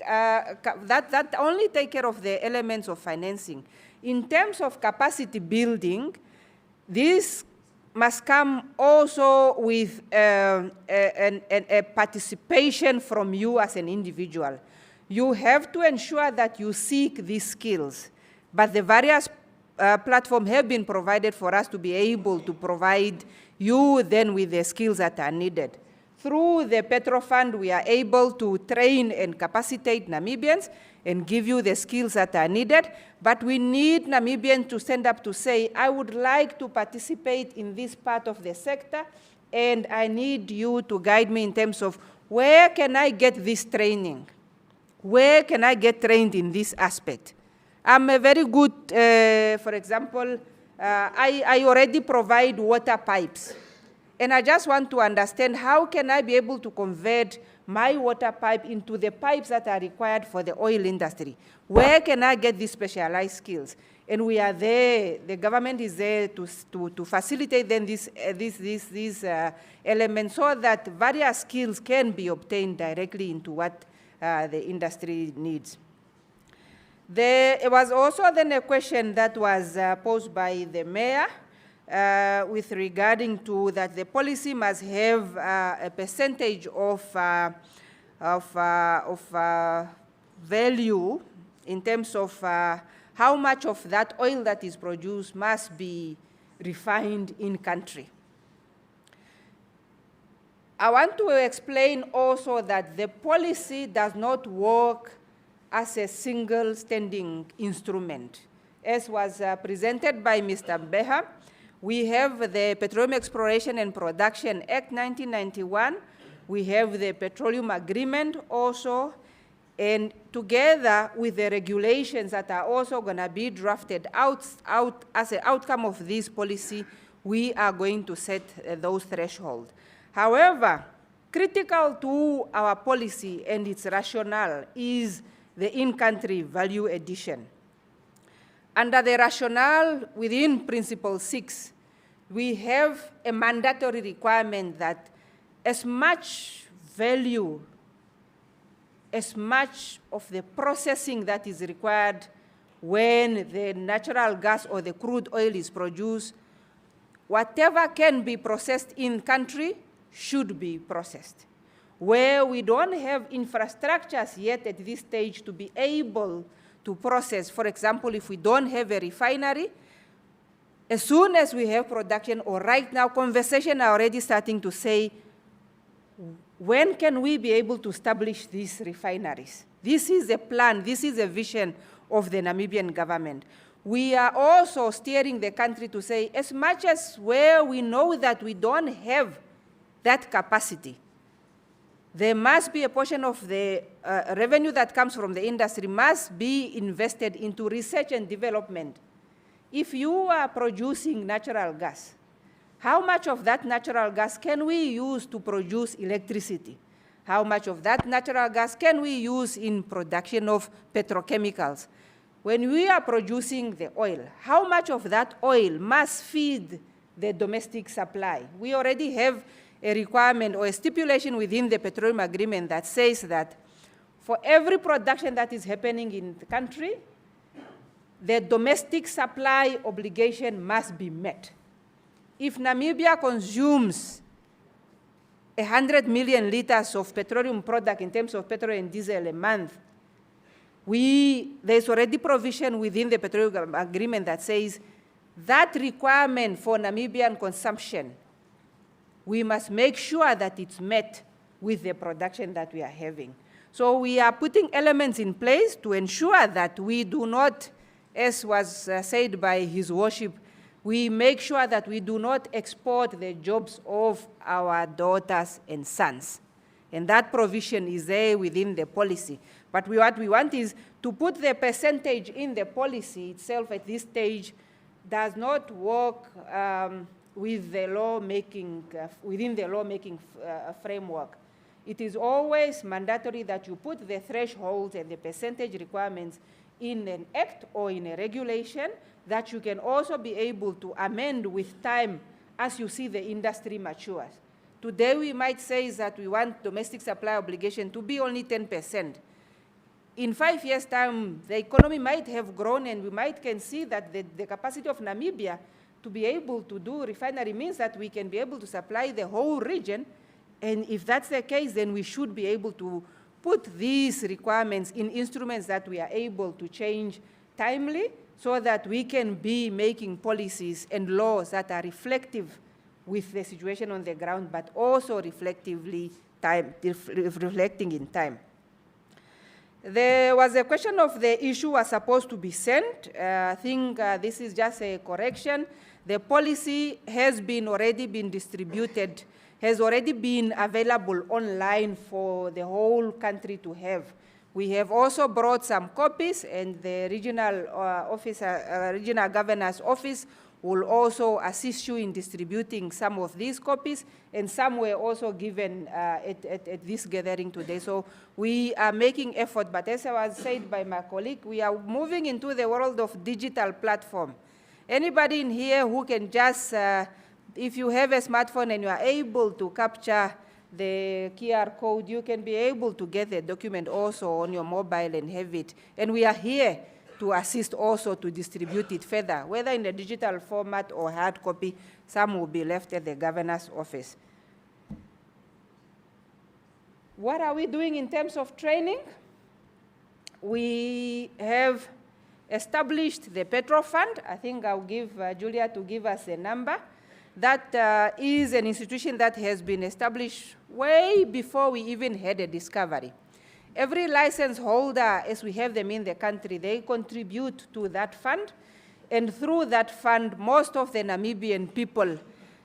that only take care of the elements of financing. In terms of capacity building, this must come also with a participation from you as an individual. You have to ensure that you seek these skills, but the various platforms have been provided for us to be able to provide you then with the skills that are needed. Through the Petro Fund, we are able to train and capacitate Namibians and give you the skills that are needed, but we need Namibians to stand up to say, I would like to participate in this part of the sector, and I need you to guide me in terms of where can I get this training? Where can I get trained in this aspect? I'm a very good, for example, I already provide water pipes. And I just want to understand how can I be able to convert my water pipe into the pipes that are required for the oil industry? Where can I get these specialized skills? And we are there, the government is there to facilitate then these elements so that various skills can be obtained directly into what the industry needs. There was also then a question that was posed by the mayor with regarding to that the policy must have a percentage of value in terms of how much of that oil that is produced must be refined in country. I want to explain also that the policy does not work as a single standing instrument. As was presented by Mr. Beha, we have the Petroleum Exploration and Production Act 1991. We have the Petroleum Agreement also, and together with the regulations that are also going to be drafted out as an outcome of this policy, we are going to set those thresholds. However, critical to our policy and its rationale is the in-country value addition. Under the rationale within Principle 6, we have a mandatory requirement that as much value, as much of the processing that is required when the natural gas or the crude oil is produced, whatever can be processed in country should be processed. Where we don't have infrastructures yet at this stage to be able to process, for example, if we don't have a refinery, as soon as we have production, or right now, conversations are already starting to say, when can we be able to establish these refineries? This is a plan, this is a vision of the Namibian government. We are also steering the country to say, as much as where we know that we don't have that capacity, there must be a portion of the revenue that comes from the industry must be invested into research and development. If you are producing natural gas, how much of that natural gas can we use to produce electricity? How much of that natural gas can we use in production of petrochemicals? When we are producing the oil, how much of that oil must feed the domestic supply? We already have a requirement or a stipulation within the Petroleum Agreement that says that for every production that is happening in the country, the domestic supply obligation must be met. If Namibia consumes 100 million liters of petroleum product in terms of petrol and diesel a month, there's already provision within the Petroleum Agreement that says that requirement for Namibian consumption, we must make sure that it's met with the production that we are having. So we are putting elements in place to ensure that we do not, as was said by His Worship, we make sure that we do not export the jobs of our daughters and sons. And that provision is there within the policy. But what we want is to put the percentage in the policy itself at this stage does not work with the lawmaking, within the lawmaking framework. It is always mandatory that you put the thresholds and the percentage requirements in an act or in a regulation that you can also be able to amend with time as you see the industry matures. Today we might say that we want domestic supply obligation to be only 10%. In 5 years' time, the economy might have grown and we can see that the capacity of Namibia to be able to do refinery means that we can be able to supply the whole region. And if that's the case, then we should be able to put these requirements in instruments that we are able to change timely so that we can be making policies and laws that are reflective with the situation on the ground, but also reflecting in time. There was a question of the issue was supposed to be sent. I think this is just a correction. The policy has already been distributed, has already been available online for the whole country to have. We have also brought some copies, and the regional regional governor's office will also assist you in distributing some of these copies, and some were also given at this gathering today. So we are making effort, but as I was said by my colleague, we are moving into the world of digital platform. Anybody in here who can just, if you have a smartphone and you are able to capture the QR code, you can be able to get the document also on your mobile and have it. And we are here to assist also to distribute it further, whether in a digital format or hard copy. Some will be left at the governor's office. What are we doing in terms of training? We have established the Petro Fund. I think I'll give Julia to give us a number. That is an institution that has been established way before we even had a discovery. Every license holder, as we have them in the country, they contribute to that fund. And through that fund, most of the Namibian people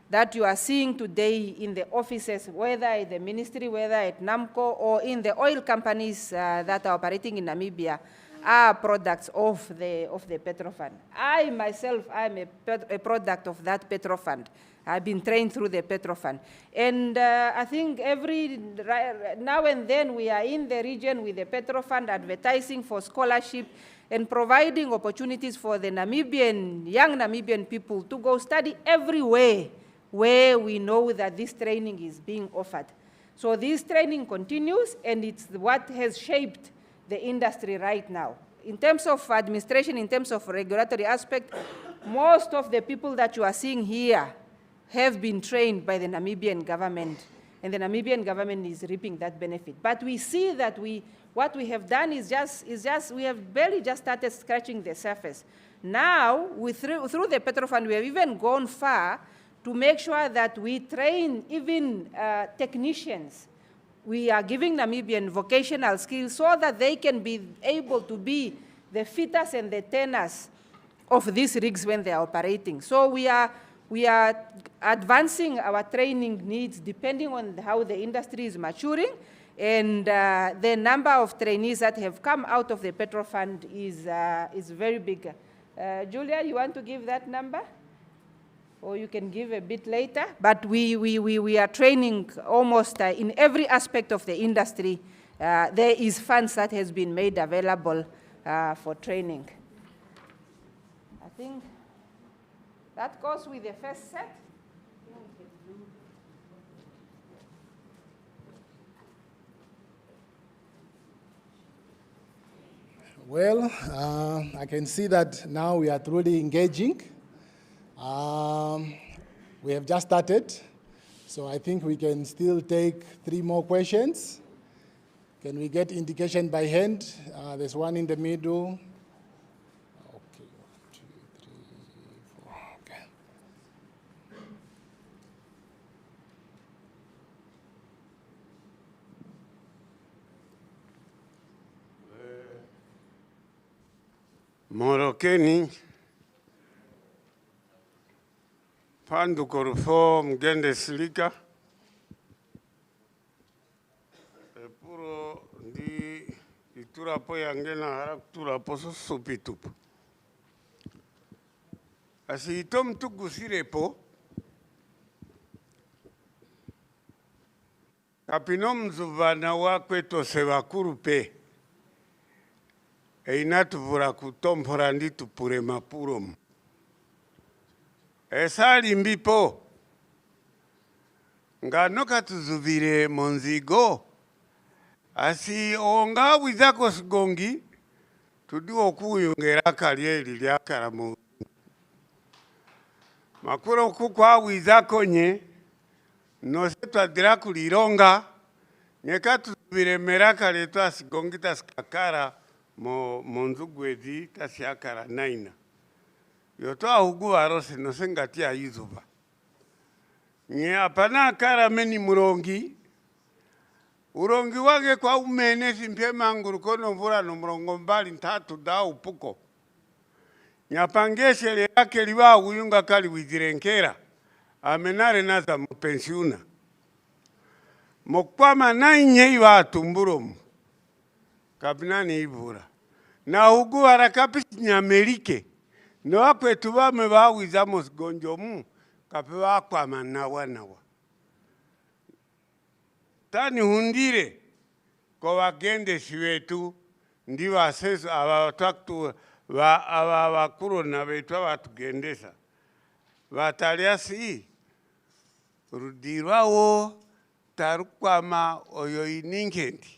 that you are seeing today in the offices, whether at the ministry, whether at NAMCO, or in the oil companies that are operating in Namibia, are products of the Petro Fund. I myself, I'm a product of that Petro Fund. I've been trained through the Petro Fund. And I think now and then we are in the region with the Petro Fund advertising for scholarship and providing opportunities for the young Namibian people to go study everywhere where we know that this training is being offered. So this training continues, and it's what has shaped the industry right now. In terms of administration, in terms of regulatory aspect, most of the people that you are seeing here have been trained by the Namibian government, and the Namibian government is reaping that benefit. But we see that what we have done is we have barely just started scratching the surface. Now, through the Petro Fund, we have even gone far to make sure that we train even technicians. We are giving Namibian vocational skills so that they can be able to be the fitters and the turners of these rigs when they are operating. So we are advancing our training needs depending on how the industry is maturing, and the number of trainees that have come out of the Petro Fund is very big. Julia, you want to give that number? Or you can give a bit later, but we are training almost in every aspect of the industry. There is funds that has been made available for training. I think that goes with the first set. Well, I can see that now we are truly engaging. We have just started, so I think we can still take 3 more questions. Can we get indication by hand? There's one in the middle. Okay, 1, 2, 3, 4. Morokeni, Pandu Korufo, Mgende Silika, Puro di itura po yangena harak tura po supitup. Asi itom tu gusire po, kapinom zuvana wakweto sewakuru pe. Einatu vura kutompora nditu pure mapurom. Esali mbipo. Nganoka tuzuvire monzigo. Asi onga wizako sigongi. Tuduo kuyungera karieli liakara mo. Makuro kukwa wizako nye. Nosetwa diraku lironga. Nyeka tuzuvire meraka leto asigongi taskakara. Monzugwezi tasiakara naina. Yotoa hugu arose no sengatia izuba. Nye apana akara meni murongi. Urongi wage kwa umene simpye manguru kono mvura no murongo mbali ntatu da upuko. Nyapangeshe le yake liwa uyunga kali wizirenkera. Amenare naza mpensiuna. Mokwama na inye iwa atumburomu. Kabinani ibura. Na hugu harakapisi nyamerike. No wakwe tuwa mewa wizamos gonjomu. Kapewa kwa manawa nawa. Tani hundire. Kwa wagende siwetu. Ndiwa sesu awataktu wakuro na wetu watugendesa. Wataliasi. Rudirwa wo. Tarukwama oyo iningendi.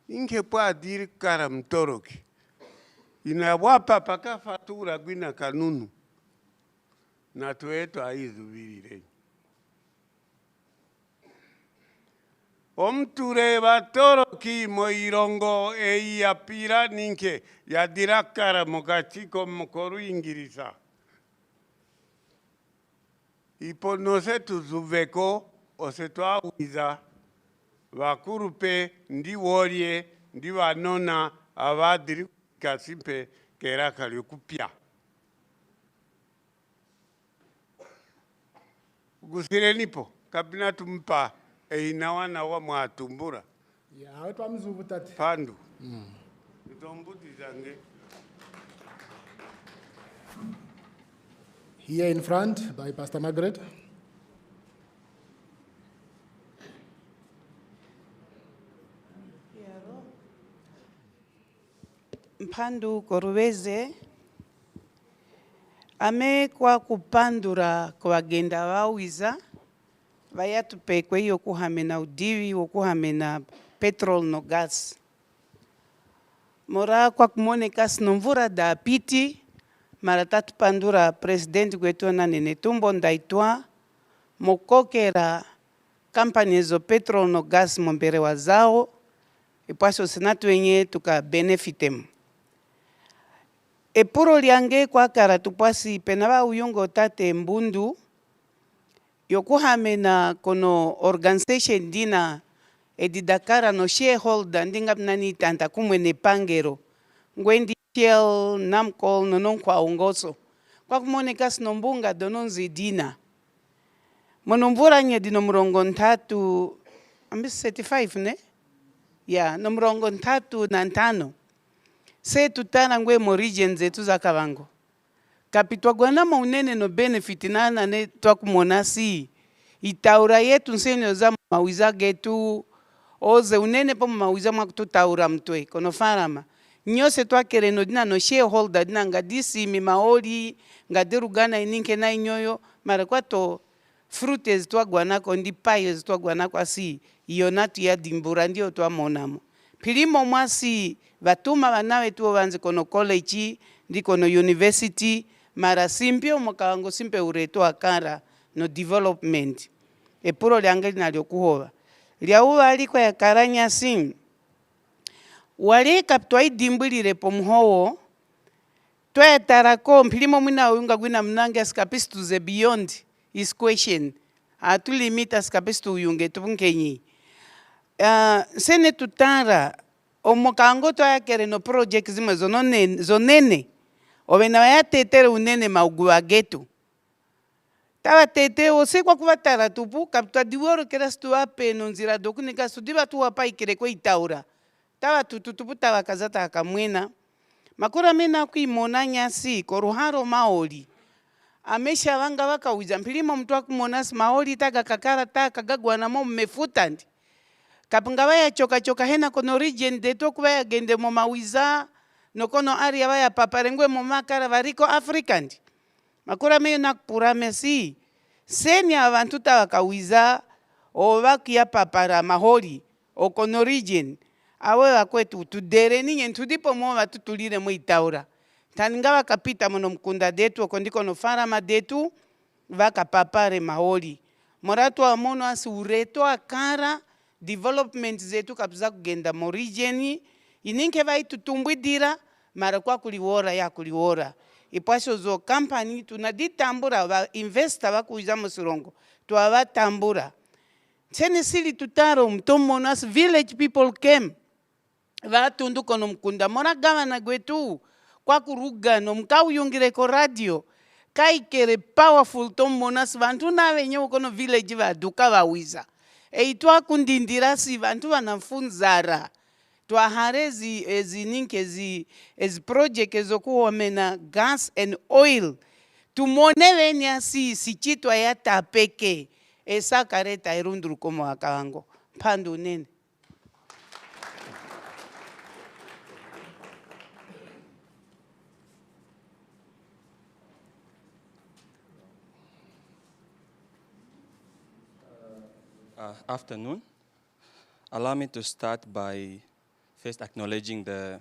Inke po adiri kara mtoroki. Inawapa paka fatura gwina kanunu. Na tueto aizu virire. Omture batoroki moirongo yapira ninke. Yadira kara mokachiko mokoru ingirisa. Ipo nose tuzuveko oseto awiza. Wakurupe ndi worie ndi wanona avadiri kasimpe kera kaliokupia. Gusire nipo kabina tumpa inawana wa mwatumbura. Ya wetu amzubu tati. Pandu. Itombuti zange. Here in front by Pastor Margaret. Mpandu Koruweze ame kwa kupandura kwa genda wawiza vaya tupekwe yokuhamena udiwi wokuhamena petrol no gas mora kwa kumoneka sinomvura da piti mara tatu pandura presidenti kwetu na nene tumbo ndaitwa mokokera kampani zo petrol no gas mombere wazao ipasho senatu wenye tuka benefitem. Epuro liange kwa kara tupasi penaba uyungo tate mbundu yokuhamena kono organization dina edidakara no shareholder ndinga nani tanta kumwene pangero ngwendi Shell Namcol nonon kwa ungoso kwa kumoneka sinombunga dononzi dina monomvura nye dino mrongo ntatu ambisi 35 ne ya no mrongo ntatu na ntano se tutana ngwe mo region zetu za Kavango kapitwa gwana maunene no benefit nana ne twakumona si itaura yetu nsenyo za mawiza getu oze unene po mawiza mwakututaura mtwe kono farama nyose twakere no dina no shareholder dina ngadisi mimaoli ngadirugana ininke na inyoyo mara kwato fruits twagwana ko ndi pies twagwana kwa si iyonatu ya dimbura ndio twamonamo pilimo mwasi vatuma vanawe tuo vanze kono college ndi kono university mara simpio mokawango simpe ureto akara no development epuro lyange nalyo kuhova lyauwa aliko ya karanya sim wale kaptwa idimbulire pomhowo twatarako mpilimo mwina uyunga gwina mnange askapistu ze beyond his question atulimita askapistu uyunge tubunkenyi sene tutara omokango toyakere no project zimwe zonene ovena vayatetere unene maugua getu tavatete osekwa kuvatara tupu kaputadiworokera situvape nonzira dokunika sudiva tuwapaikire kweitaura tavatututupu tavakazata akamwena makura mena kuimona nyasi koruharo maoli amesha vanga vakawiza mpilimo mtu akumonasi maoli tagakakara takagagwanamo mmefutandi kapinga vaya choka hena kono region deto kuvaya gende mo mawiza nokono area vaya paparengwe mo makara variko africandi makura meyo nakupura mesi seni abantu tavakawiza ovakia papara maholi okono region awe vakwetu tudere ninye ntudipo mo vatutulire mo itaura taninga vakapita mono mkunda detu okondiko no farama detu vakapapare maholi moratu wa mono asi ureto akara development zetu kapza kugenda mo region ininke vaitutumbwidira mara kwa kuliwora ya kuliwora ipasho zo company tunaditambura va investor vakuiza musirongo twavatambura tene sili tutaro mtomonas village people came vatundu kono mkunda mora gavana gwetu kwa kuruga no mkauyungireko radio kaikere powerful tomonas vantu navenye kono village vaduka vawiza eitwa kundindira si vantu vanafunzara twaharezi ezininke ezi project ezokuwomena gas and oil tumone venya si chitwa ya tapeke esa kareta irunduru komo akawango pandu nene. Afternoon. Allow me to start by first acknowledging the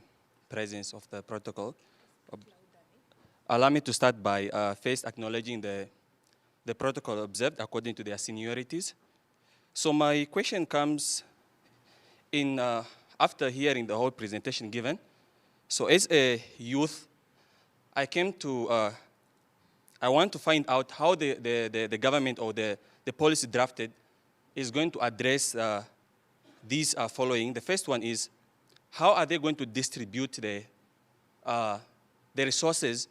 presence of the protocol. Allow me to start by first acknowledging the protocol observed according to their seniorities. So my question comes in after hearing the whole presentation given. So as a youth, I want to find out how the government or the policy drafted is going to address these following. The first one is, how are they going to distribute the resources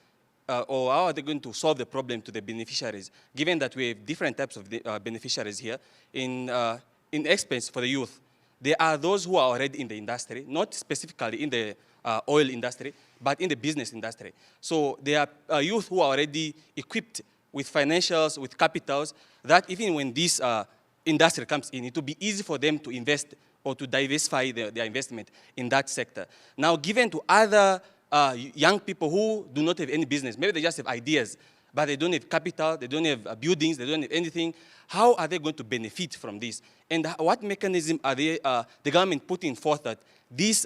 or how are they going to solve the problem to the beneficiaries, given that we have different types of beneficiaries here. In expense for the youth, there are those who are already in the industry, not specifically in the oil industry, but in the business industry. So there are youth who are already equipped with financials, with capitals, that even when this industry comes in, it will be easy for them to invest or to diversify their investment in that sector. Now, given to other young people who do not have any business, maybe they just have ideas, but they don't have capital, they don't have buildings, they don't have anything, how are they going to benefit from this? And what mechanism are they, the government putting forth that this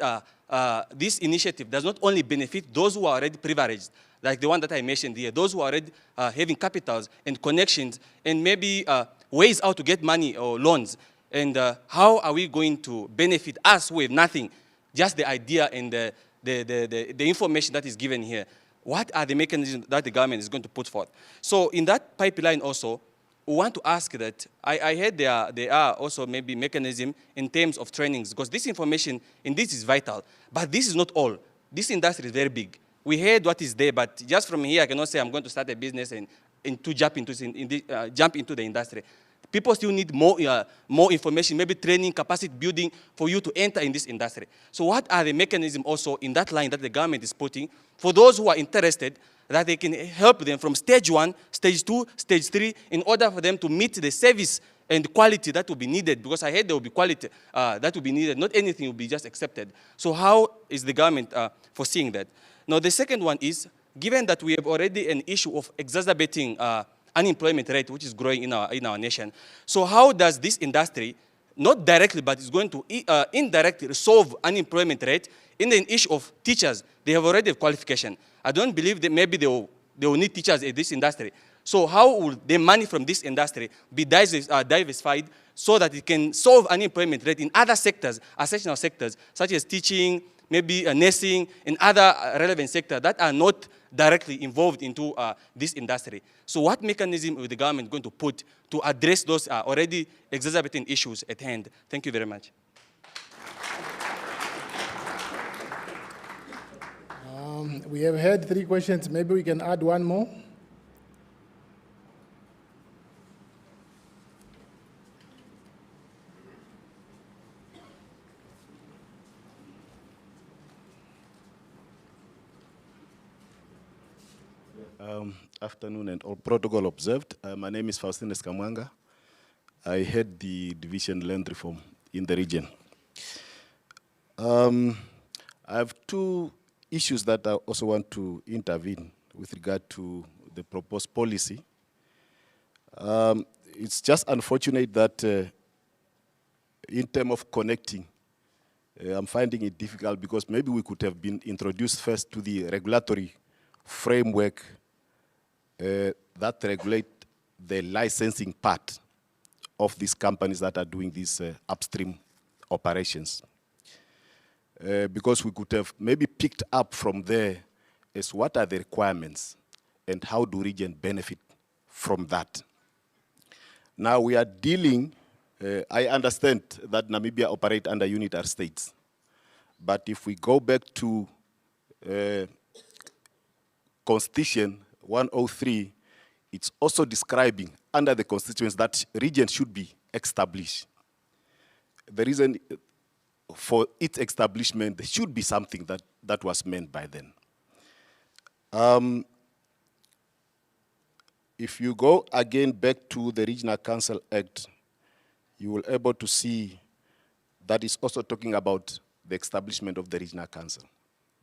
initiative does not only benefit those who are already privileged, like the one that I mentioned here, those who are already having capitals and connections and maybe ways how to get money or loans, and how are we going to benefit us who have nothing, just the idea and the information that is given here. What are the mechanisms that the government is going to put forth? So in that pipeline also, we want to ask that, I heard there are also maybe mechanism in terms of trainings, because this information in this is vital, but this is not all. This industry is very big. We heard what is there, but just from here I cannot say I'm going to start a business and to jump into the industry. People still need more information, maybe training, capacity building for you to enter in this industry. So what are the mechanisms also in that line that the government is putting for those who are interested, that they can help them from stage 1, stage 2, stage 3, in order for them to meet the service and quality that will be needed, because I heard there will be quality that will be needed. Not anything will be just accepted. So how is the government foreseeing that? Now the second one is, given that we have already an issue of exacerbating unemployment rate, which is growing in our nation. So how does this industry, not directly, but it's going to indirectly solve unemployment rate in the issue of teachers? They have already a qualification. I don't believe that maybe they will need teachers in this industry. So how will the money from this industry be diversified so that it can solve unemployment rate in other sectors, essential sectors, such as teaching, maybe nursing, and other relevant sectors that are not directly involved into this industry? So what mechanism is the government going to put to address those already exacerbating issues at hand? Thank you very much. We have had 3 questions. Maybe we can add one more. Afternoon and all protocol observed. My name is Faustinus Kamwanga. I head the division land reform in the region. I have 2 issues that I also want to intervene with regard to the proposed policy. It's just unfortunate that in terms of connecting, I'm finding it difficult because maybe we could have been introduced first to the regulatory framework that regulate the licensing part of these companies that are doing these upstream operations. Because we could have maybe picked up from there as what are the requirements and how do region benefit from that. Now we are dealing, I understand that Namibia operate under unitary states, but if we go back to Constitution 103, it's also describing under the constituents that region should be established. The reason for its establishment, there should be something that was meant by then. If you go again back to the Regional Council Act, you will be able to see that it's also talking about the establishment of the Regional Council.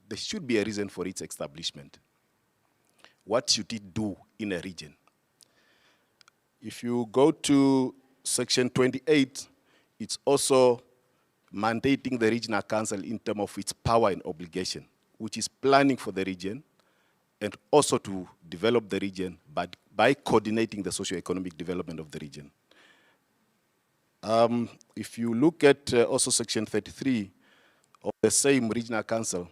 There should be a reason for its establishment. What should it do in a region? If you go to section 28, it's also mandating the Regional Council in terms of its power and obligation, which is planning for the region and also to develop the region by coordinating the socio-economic development of the region. If you look at also section 33 of the same Regional Council,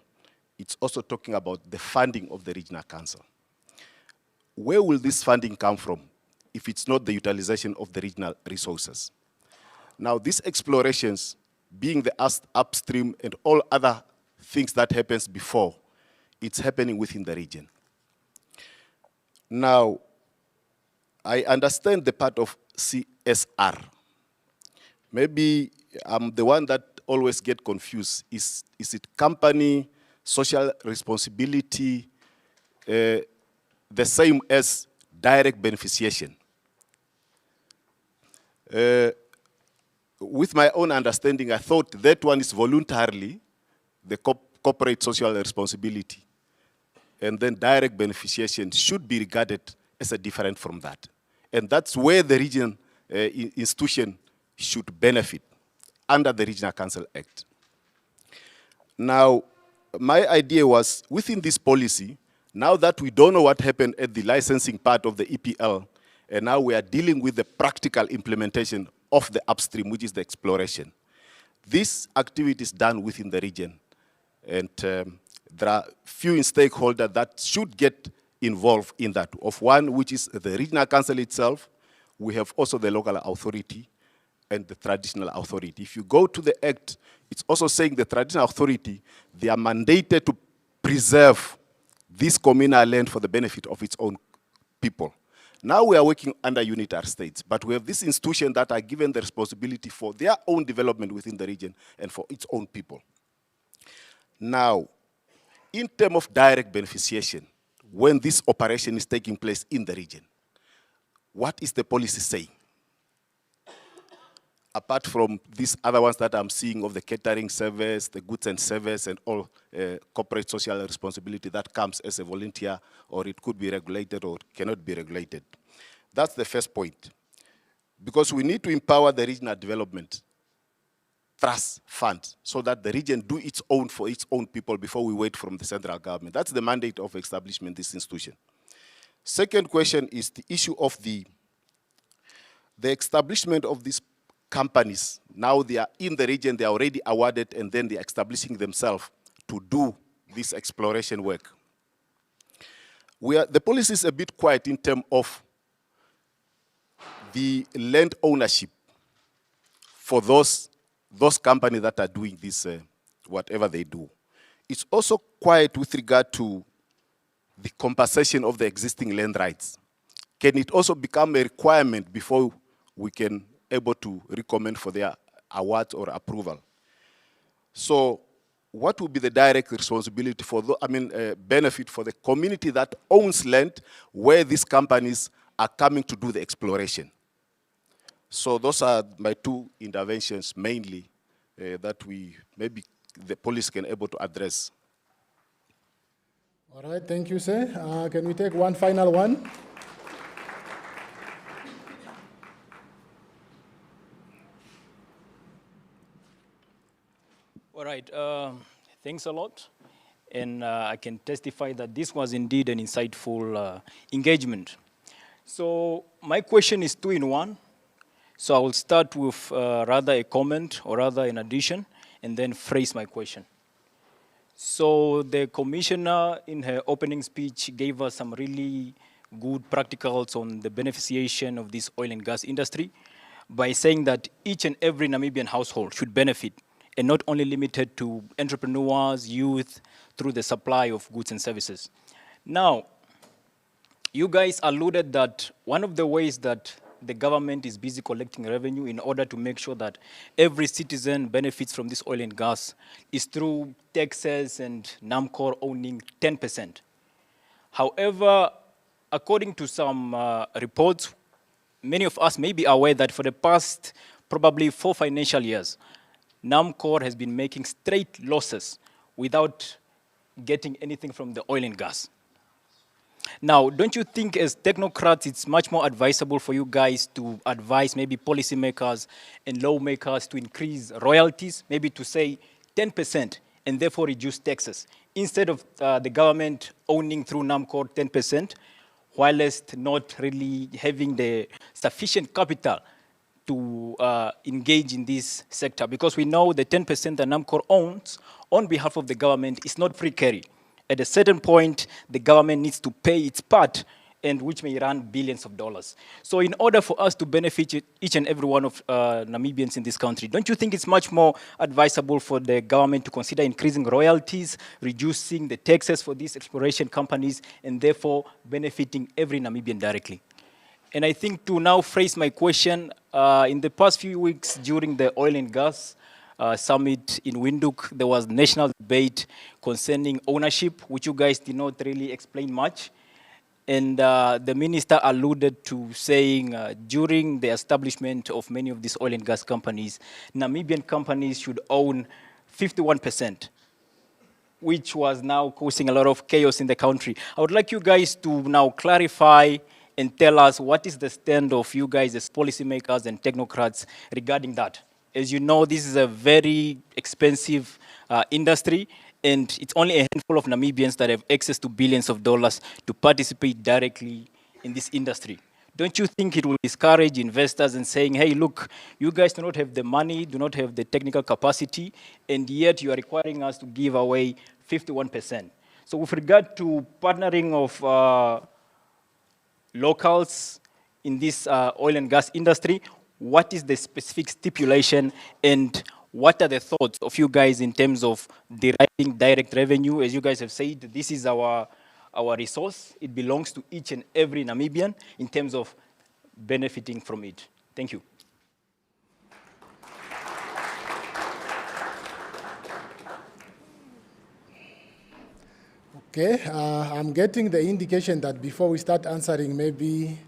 it's also talking about the funding of the Regional Council. Where will this funding come from if it's not the utilization of the regional resources? Now, these explorations, being the upstream and all other things that happens before, it's happening within the region. Now, I understand the part of CSR. Maybe I'm the one that always get confused. Is it company, social responsibility, the same as direct beneficiation? With my own understanding, I thought that one is voluntarily the corporate social responsibility. And then direct beneficiation should be regarded as a different from that. And that's where the region institution should benefit under the Regional Council Act. Now, my idea was within this policy, now that we don't know what happened at the licensing part of the EPL, and now we are dealing with the practical implementation of the upstream, which is the exploration. This activity is done within the region, and there are few stakeholders that should get involved in that. Of one, which is the Regional Council itself. We have also the local authority and the traditional authority. If you go to the Act, it's also saying the traditional authority, they are mandated to preserve this communal land for the benefit of its own people. Now we are working under unitary states, but we have this institution that are given the responsibility for their own development within the region and for its own people. Now, in terms of direct beneficiation, when this operation is taking place in the region, what is the policy saying? Apart from these other ones that I'm seeing of the catering service, the goods and service, and all corporate social responsibility that comes as a volunteer, or it could be regulated or cannot be regulated. That's the first point. Because we need to empower the regional development trust fund so that the region do its own for its own people before we wait from the central government. That's the mandate of establishment of this institution. Second question is the issue of the establishment of these companies. Now they are in the region, they are already awarded, and then they are establishing themselves to do this exploration work. The policy is a bit quiet in terms of the land ownership for those companies that are doing this, whatever they do. It's also quiet with regard to the compensation of the existing land rights. Can it also become a requirement before we can able to recommend for their award or approval? So what will be the direct responsibility for benefit for the community that owns land where these companies are coming to do the exploration? So those are my two interventions mainly that maybe the police can able to address. All right, thank you, sir. Can we take one final one? All right, thanks a lot. And I can testify that this was indeed an insightful engagement. So my question is two in one. So I will start with rather a comment or rather an addition and then phrase my question. So the commissioner in her opening speech gave us some really good practicals on the beneficiation of this oil and gas industry by saying that each and every Namibian household should benefit and not only limited to entrepreneurs, youth, through the supply of goods and services. Now, you guys alluded that one of the ways that the government is busy collecting revenue in order to make sure that every citizen benefits from this oil and gas is through taxes and NAMCOR owning 10%. However, according to some reports, many of us may be aware that for the past probably 4 financial years, NAMCOR has been making straight losses without getting anything from the oil and gas. Now, don't you think as technocrats it's much more advisable for you guys to advise maybe policymakers and lawmakers to increase royalties, maybe to say 10% and therefore reduce taxes, instead of the government owning through NAMCOR 10%, whilst not really having the sufficient capital to engage in this sector? Because we know the 10% that NAMCOR owns on behalf of the government is not free carry. At a certain point, the government needs to pay its part, and which may run billions of dollars. So in order for us to benefit each and every one of Namibians in this country, don't you think it's much more advisable for the government to consider increasing royalties, reducing the taxes for these exploration companies, and therefore benefiting every Namibian directly? And I think to now phrase my question, in the past few weeks during the oil and gas summit in Windhoek, there was national debate concerning ownership, which you guys did not really explain much. And the minister alluded to saying during the establishment of many of these oil and gas companies, Namibian companies should own 51%, which was now causing a lot of chaos in the country. I would like you guys to now clarify and tell us what is the stand of you guys as policymakers and technocrats regarding that. As you know, this is a very expensive industry, and it's only a handful of Namibians that have access to billions of dollars to participate directly in this industry. Don't you think it will discourage investors and saying, hey, look, you guys do not have the money, do not have the technical capacity, and yet you are requiring us to give away 51%. So with regard to partnering of locals in this oil and gas industry, what is the specific stipulation and what are the thoughts of you guys in terms of deriving direct revenue? As you guys have said, this is our resource. It belongs to each and every Namibian in terms of benefiting from it. Thank you. Okay, I'm getting the indication that before we start answering, maybe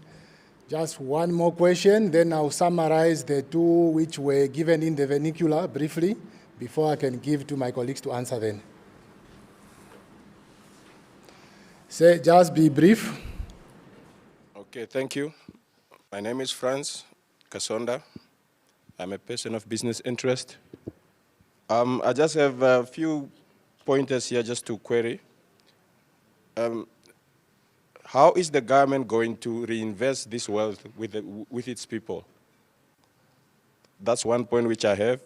just one more question, then I'll summarize the two which were given in the vernacular briefly before I can give to my colleagues to answer them. So just be brief. Okay, thank you. My name is Franz Kasonda. I'm a person of business interest. I just have a few pointers here just to query. How is the government going to reinvest this wealth with its people? That's one point which I have.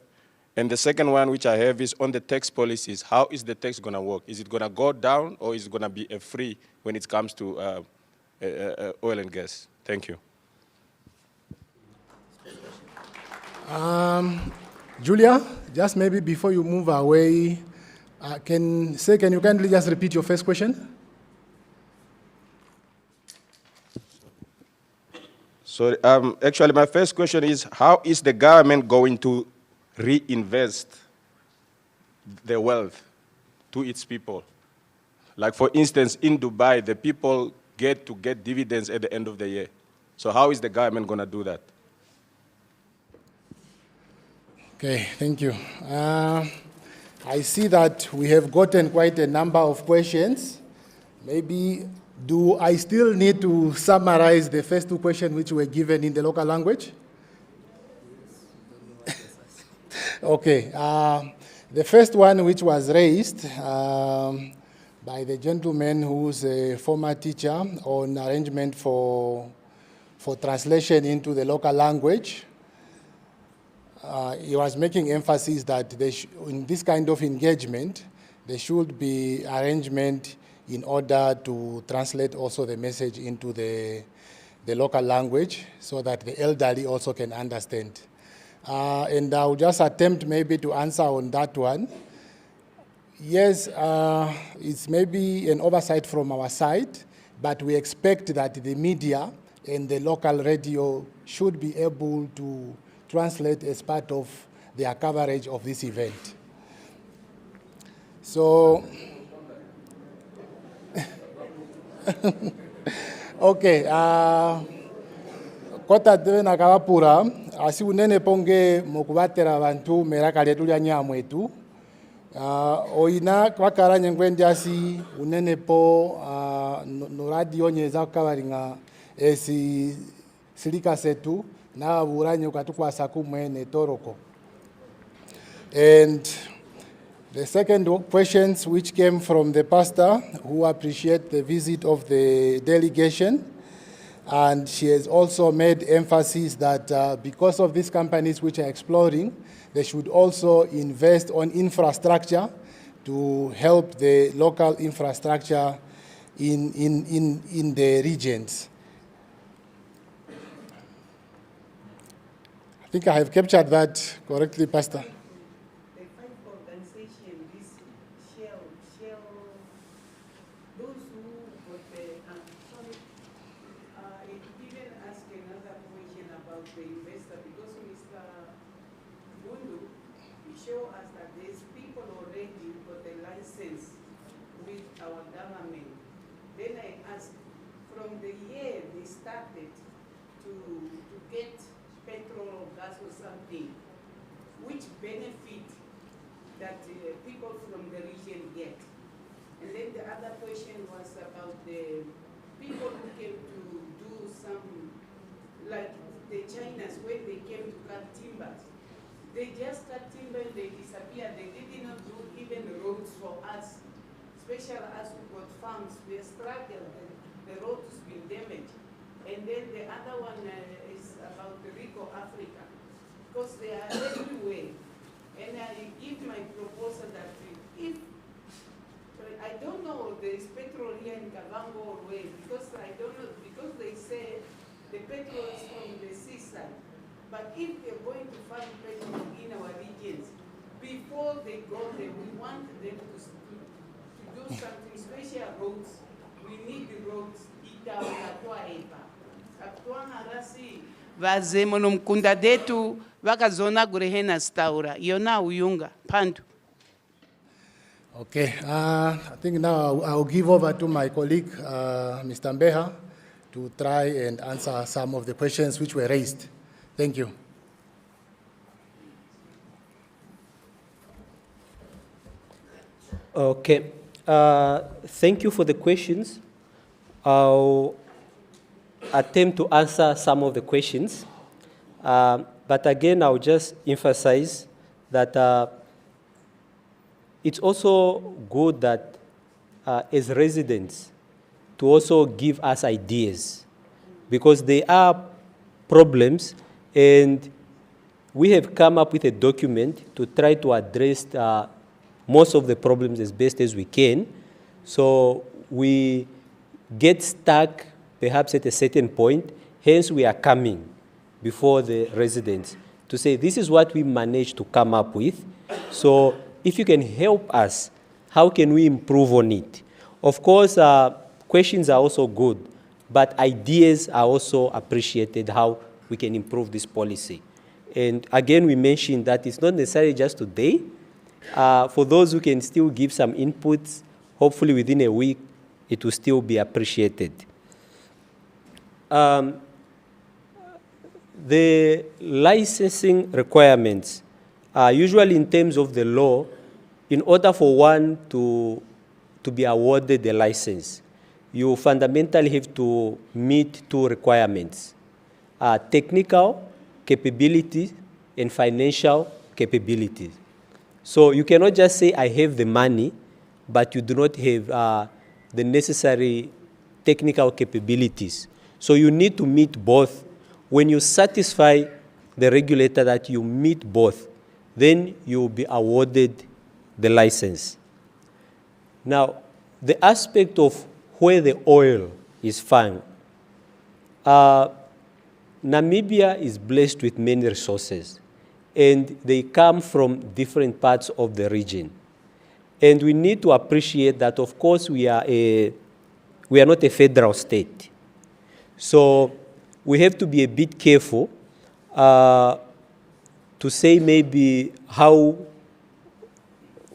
And the second one which I have is on the tax policies. How is the tax going to work? Is it going to go down or is it going to be a free when it comes to oil and gas? Thank you. Julia, just maybe before you move away, Can you kindly just repeat your first question? So actually, my first question is, how is the government going to reinvest the wealth to its people? Like, for instance, in Dubai, the people get dividends at the end of the year. So how is the government going to do that? Okay, thank you. I see that we have gotten quite a number of questions. Maybe, do I still need to summarize the first two questions which were given in the local language? Okay. The first one which was raised by the gentleman who's a former teacher on arrangement for translation into the local language. He was making emphasis that in this kind of engagement, there should be arrangement in order to translate also the message into the local language so that the elderly also can understand. And I'll just attempt maybe to answer on that one. Yes, it's maybe an oversight from our side, but we expect that the media and the local radio should be able to translate as part of their coverage of this event. So, okay, kota tebe nakawapura, asi unene ponge mokubatera bantu meraka letu lya nyamwetu. Oina kwakara nyengwendi asi unene po no radio nyeza kukabaringa esi silika setu na buranyo katukwasa kumwene toroko. And the second questions which came from the pastor who appreciate the visit of the delegation, and she has also made emphasis that because of these companies which are exploring, they should also invest on infrastructure to help the local infrastructure in the regions. I think I have captured that correctly, Pastor. Which benefit that people from the region get. And then the other question was about the people who came to do some, like the Chinas, when they came to cut timber. They just cut timber and they disappeared. They did not do even roads for us, especially us who got farms. We struggled, the road has been damaged. And then the other one is about the Rico Africa, because they are everywhere. And I give my proposal that if, I don't know, there is petrol here in Kavango or where, because I don't know, because they say the petrol is from the seaside. But if they're going to find petrol in our regions, before they go there, we want them to do something, special roads. We need the roads. Vazemo mkunda detu vakazona gurehena staura yona uyunga pandu. Okay, I think now I'll give over to my colleague, Mr. Mbeha, to try and answer some of the questions which were raised. Thank you. Okay, thank you for the questions. I'll attempt to answer some of the questions. But again, I'll just emphasize that it's also good that as residents to also give us ideas, because there are problems and we have come up with a document to try to address most of the problems as best as we can. So we get stuck perhaps at a certain point, hence we are coming before the residents to say, this is what we managed to come up with. So if you can help us how can we improve on it? Of course, questions are also good, but ideas are also appreciated, how we can improve this policy. And again, we mentioned that it's not necessarily just today. For those who can still give some inputs, hopefully within a week, it will still be appreciated. The licensing requirements, usually in terms of the law, in order for one to be awarded the license, you fundamentally have to meet two requirements: technical capabilities and financial capabilities. So you cannot just say, I have the money, but you do not have the necessary technical capabilities. So you need to meet both. When you satisfy the regulator that you meet both, then you will be awarded the license. Now, the aspect of where the oil is found, Namibia is blessed with many resources, and they come from different parts of the region. And we need to appreciate that, of course, we are not a federal state. So we have to be a bit careful to say maybe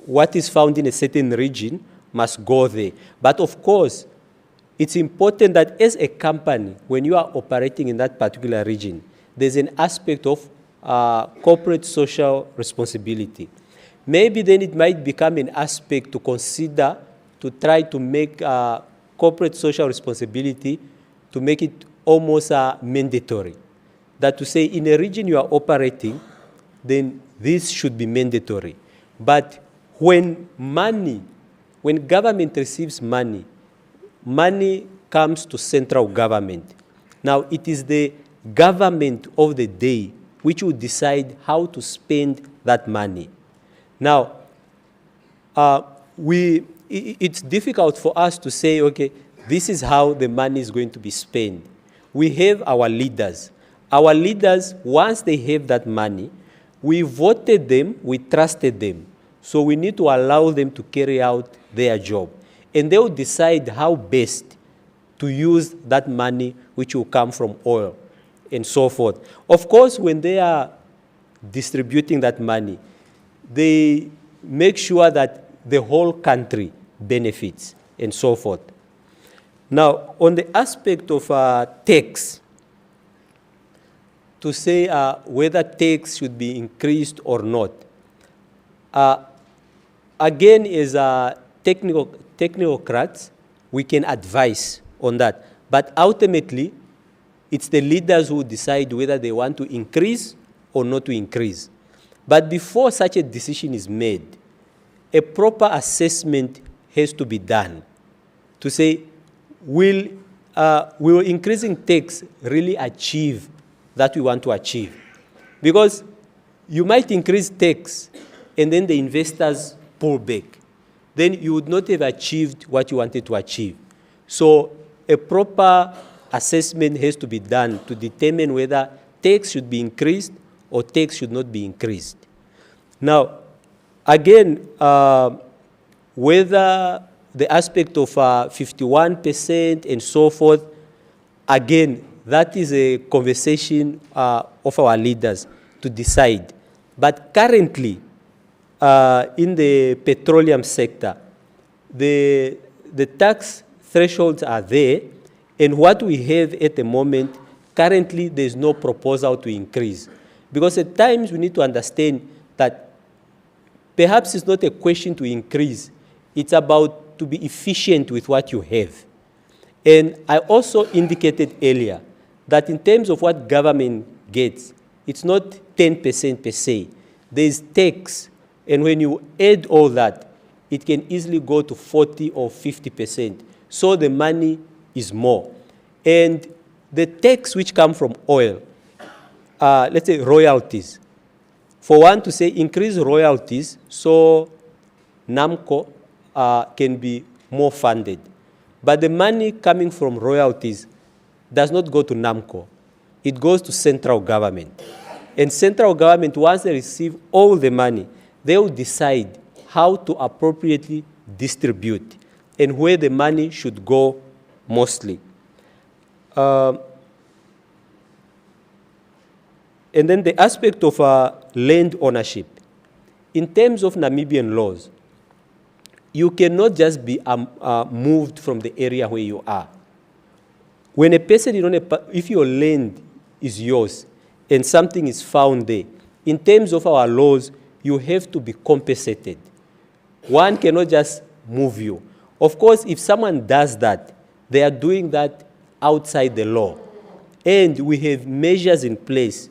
what is found in a certain region must go there. But of course, it's important that as a company, when you are operating in that particular region, there's an aspect of corporate social responsibility. Maybe then it might become an aspect to consider to try to make corporate social responsibility, to make it almost mandatory. That to say in a region you are operating, then this should be mandatory. But when government receives money, money comes to central government. Now, it is the government of the day which will decide how to spend that money. Now, it's difficult for us to say, okay, this is how the money is going to be spent. We have our leaders. Our leaders, once they have that money, we voted them, we trusted them. So we need to allow them to carry out their job. And they will decide how best to use that money which will come from oil and so forth. Of course, when they are distributing that money, they make sure that the whole country benefits and so forth. Now, on the aspect of tax, to say whether tax should be increased or not, again, as technocrats, we can advise on that. But ultimately, it's the leaders who decide whether they want to increase or not to increase. But before such a decision is made, a proper assessment has to be done to say, will increasing tax really achieve that we want to achieve? Because you might increase tax and then the investors pull back. Then you would not have achieved what you wanted to achieve. So a proper assessment has to be done to determine whether tax should be increased or tax should not be increased. Now, again, whether the aspect of 51% and so forth, again, that is a conversation of our leaders to decide. But currently, in the petroleum sector, the tax thresholds are there, and what we have at the moment, currently there's no proposal to increase. Because at times we need to understand that perhaps it's not a question to increase, it's about to be efficient with what you have. And I also indicated earlier that in terms of what government gets, it's not 10% per se. There's tax, and when you add all that, it can easily go to 40 or 50%. So the money is more. And the tax which come from oil, let's say royalties, for one to say increase royalties so NAMCO can be more funded. But the money coming from royalties does not go to NAMCO. It goes to central government. And central government, once they receive all the money, they will decide how to appropriately distribute and where the money should go mostly. And then the aspect of land ownership. In terms of Namibian laws, you cannot just be moved from the area where you are. When a person is on if your land is yours and something is found there, in terms of our laws, you have to be compensated. One cannot just move you. Of course, if someone does that, they are doing that outside the law. And we have measures in place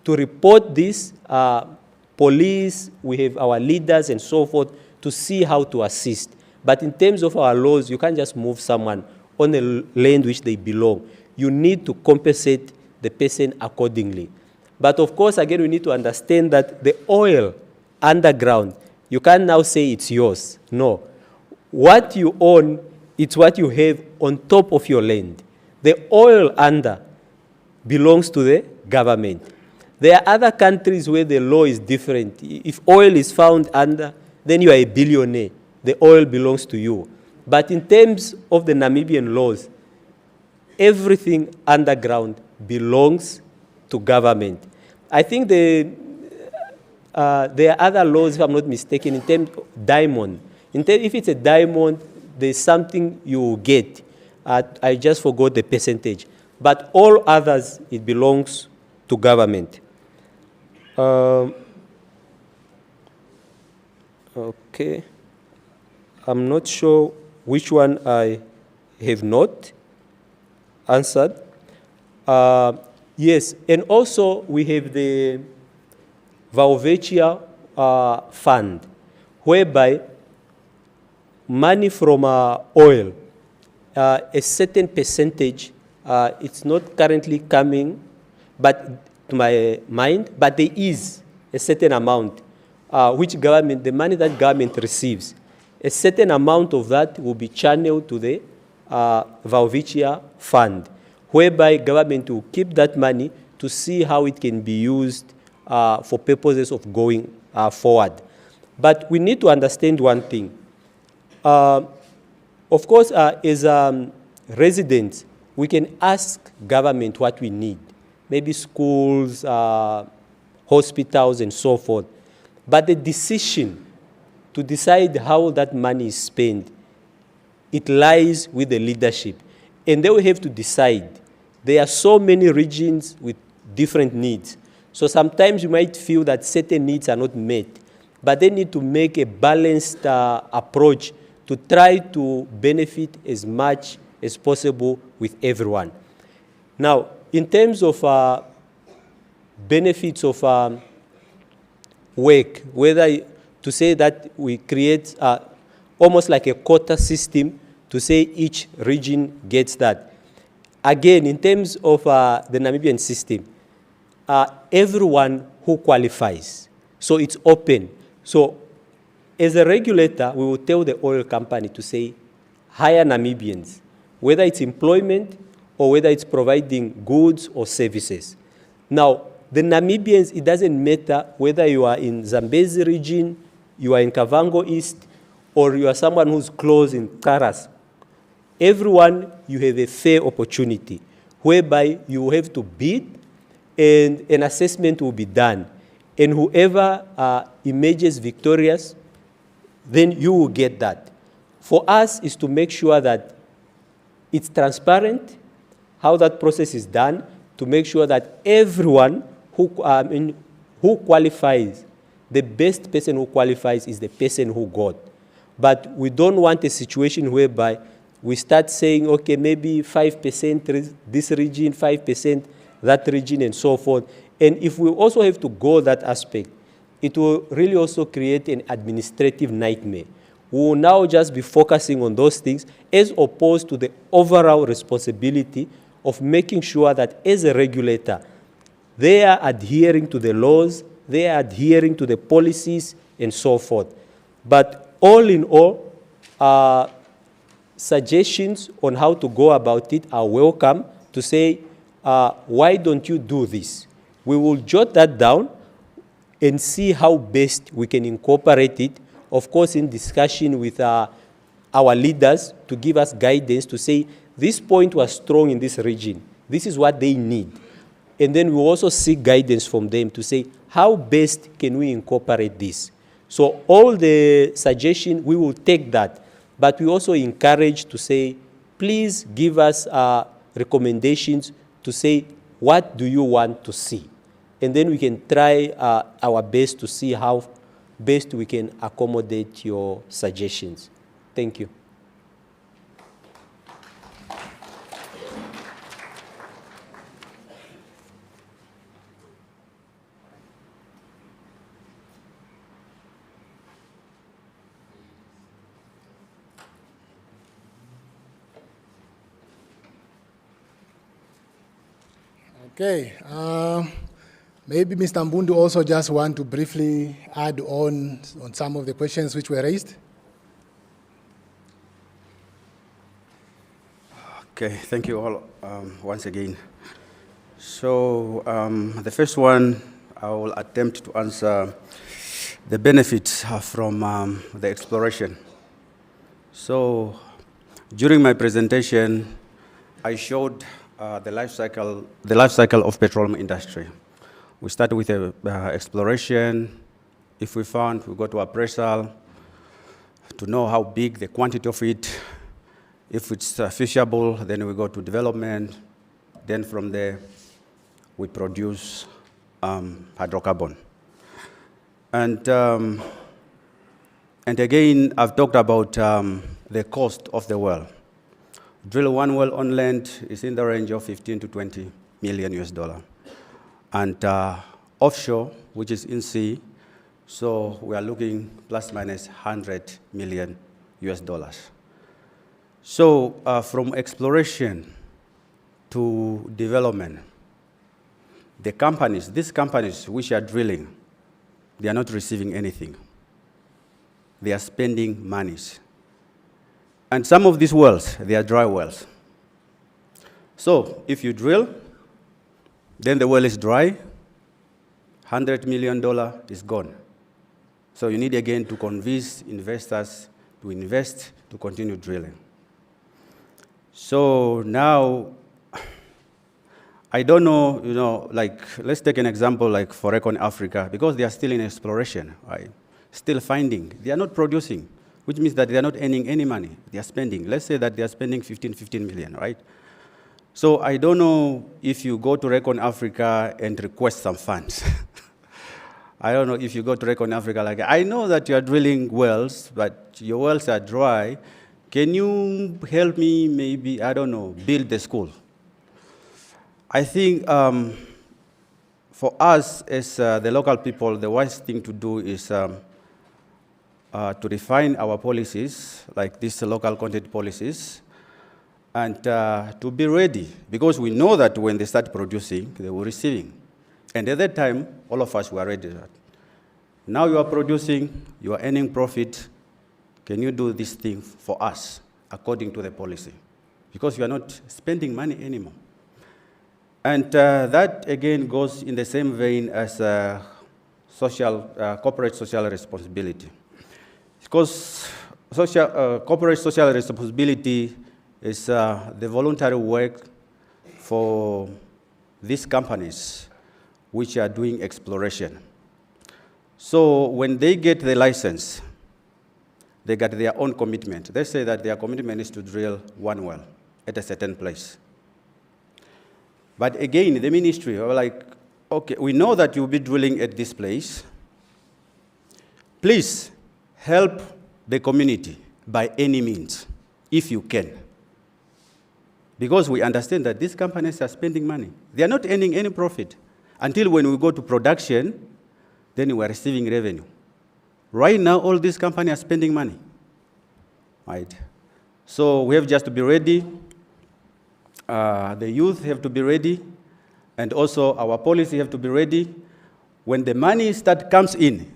to report this. Police, we have our leaders and so forth to see how to assist. But in terms of our laws, you can't just move someone on a land which they belong. You need to compensate the person accordingly. But of course, again, we need to understand that the oil underground, you can't now say it's yours. No. What you own, it's what you have on top of your land. The oil under belongs to the government. There are other countries where the law is different. If oil is found under, then you are a billionaire. The oil belongs to you. But in terms of the Namibian laws, everything underground belongs to government. I think there are other laws, if I'm not mistaken, in terms of diamond. If it's a diamond, there's something you get. I just forgot the percentage. But all others, it belongs to government. Okay. I'm not sure which one I have not answered. Yes, and also we have the Valvetia fund, whereby money from oil, a certain percentage, it's not currently coming, but to my mind, but there is a certain amount which government, the money that government receives, a certain amount of that will be channeled to the Valvetia fund, whereby government will keep that money to see how it can be used for purposes of going forward. But we need to understand one thing. Of course, as residents, we can ask government what we need, maybe schools, hospitals, and so forth. But the decision to decide how that money is spent, it lies with the leadership. And they will have to decide. There are so many regions with different needs. So sometimes you might feel that certain needs are not met, but they need to make a balanced approach to try to benefit as much as possible with everyone. Now, in terms of benefits of work, whether to say that we create almost like a quota system to say each region gets that. Again, in terms of the Namibian system, everyone who qualifies, so it's open. So as a regulator, we will tell the oil company to say, hire Namibians, whether it's employment or whether it's providing goods or services. Now, the Namibians, it doesn't matter whether you are in Zambezi region, you are in Kavango East, or you are someone who's close in Karas. Everyone, you have a fair opportunity, whereby you have to bid and an assessment will be done. And whoever emerges victorious, then you will get that. For us is to make sure that it's transparent, how that process is done, to make sure that everyone who qualifies, the best person who qualifies is the person who got. But we don't want a situation whereby we start saying, okay, maybe 5% this region, 5% that region, and so forth. And if we also have to go that aspect, it will really also create an administrative nightmare. We will now just be focusing on those things as opposed to the overall responsibility of making sure that as a regulator, they are adhering to the laws, they are adhering to the policies, and so forth. But all in all, suggestions on how to go about it are welcome to say, why don't you do this? We will jot that down and see how best we can incorporate it. of course, in discussion with our leaders to give us guidance to say, this point was strong in this region. This is what they need. And then we also seek guidance from them to say, how best can we incorporate this? So all the suggestions, we will take that. But we also encourage to say, please give us recommendations to say, what do you want to see? And then we can try our best to see how best we can accommodate your suggestions. Thank you. Okay, maybe Mr. Mbundu also just want to briefly add on some of the questions which were raised. Okay, thank you all once again. So the first one, I will attempt to answer the benefits from the exploration. So during my presentation, I showed the life cycle of petroleum industry. We start with exploration. If we found, we go to appraisal to know how big the quantity of it. If it's fishable, then we go to development. Then from there, we produce hydrocarbon. And again, I've talked about the cost of the well. Drill one well on land is in the range of 15 to 20 million US dollar. And offshore, which is in sea, so we are looking plus minus 100 million US dollars. So from exploration to development, these companies which are drilling, they are not receiving anything. They are spending monies. And some of these wells, they are dry wells. So if you drill, then the well is dry, $100 million is gone. So you need again to convince investors to invest to continue drilling. So now, I don't know, like, let's take an example like Forecon Africa, because they are still in exploration, right? Still finding. They are not producing, which means that they are not earning any money. They are spending. Let's say that they are spending 15 million, right? So I don't know if you go to Recon Africa and request some funds. I don't know if you go to Recon Africa, like, I know that you are drilling wells, but your wells are dry. Can you help me maybe, I don't know, build the school? I think for us as the local people, the wise thing to do is to refine our policies, like these local content policies, and to be ready, because we know that when they start producing, they were receiving. And at that time, all of us were ready. Now you are producing, you are earning profit. Can you do this thing for us according to the policy? Because you are not spending money anymore. And that, again, goes in the same vein as corporate social responsibility. Because corporate social responsibility is the voluntary work for these companies which are doing exploration. So when they get the license, they got their own commitment. They say that their commitment is to drill one well at a certain place. But again, the ministry are like, okay, we know that you'll be drilling at this place. Please help the community by any means, if you can. Because we understand that these companies are spending money. They are not earning any profit. Until when we go to production, then we are receiving revenue. Right now, all these companies are spending money, right? So we have just to be ready. The youth have to be ready, and also our policy have to be ready. When the money comes in,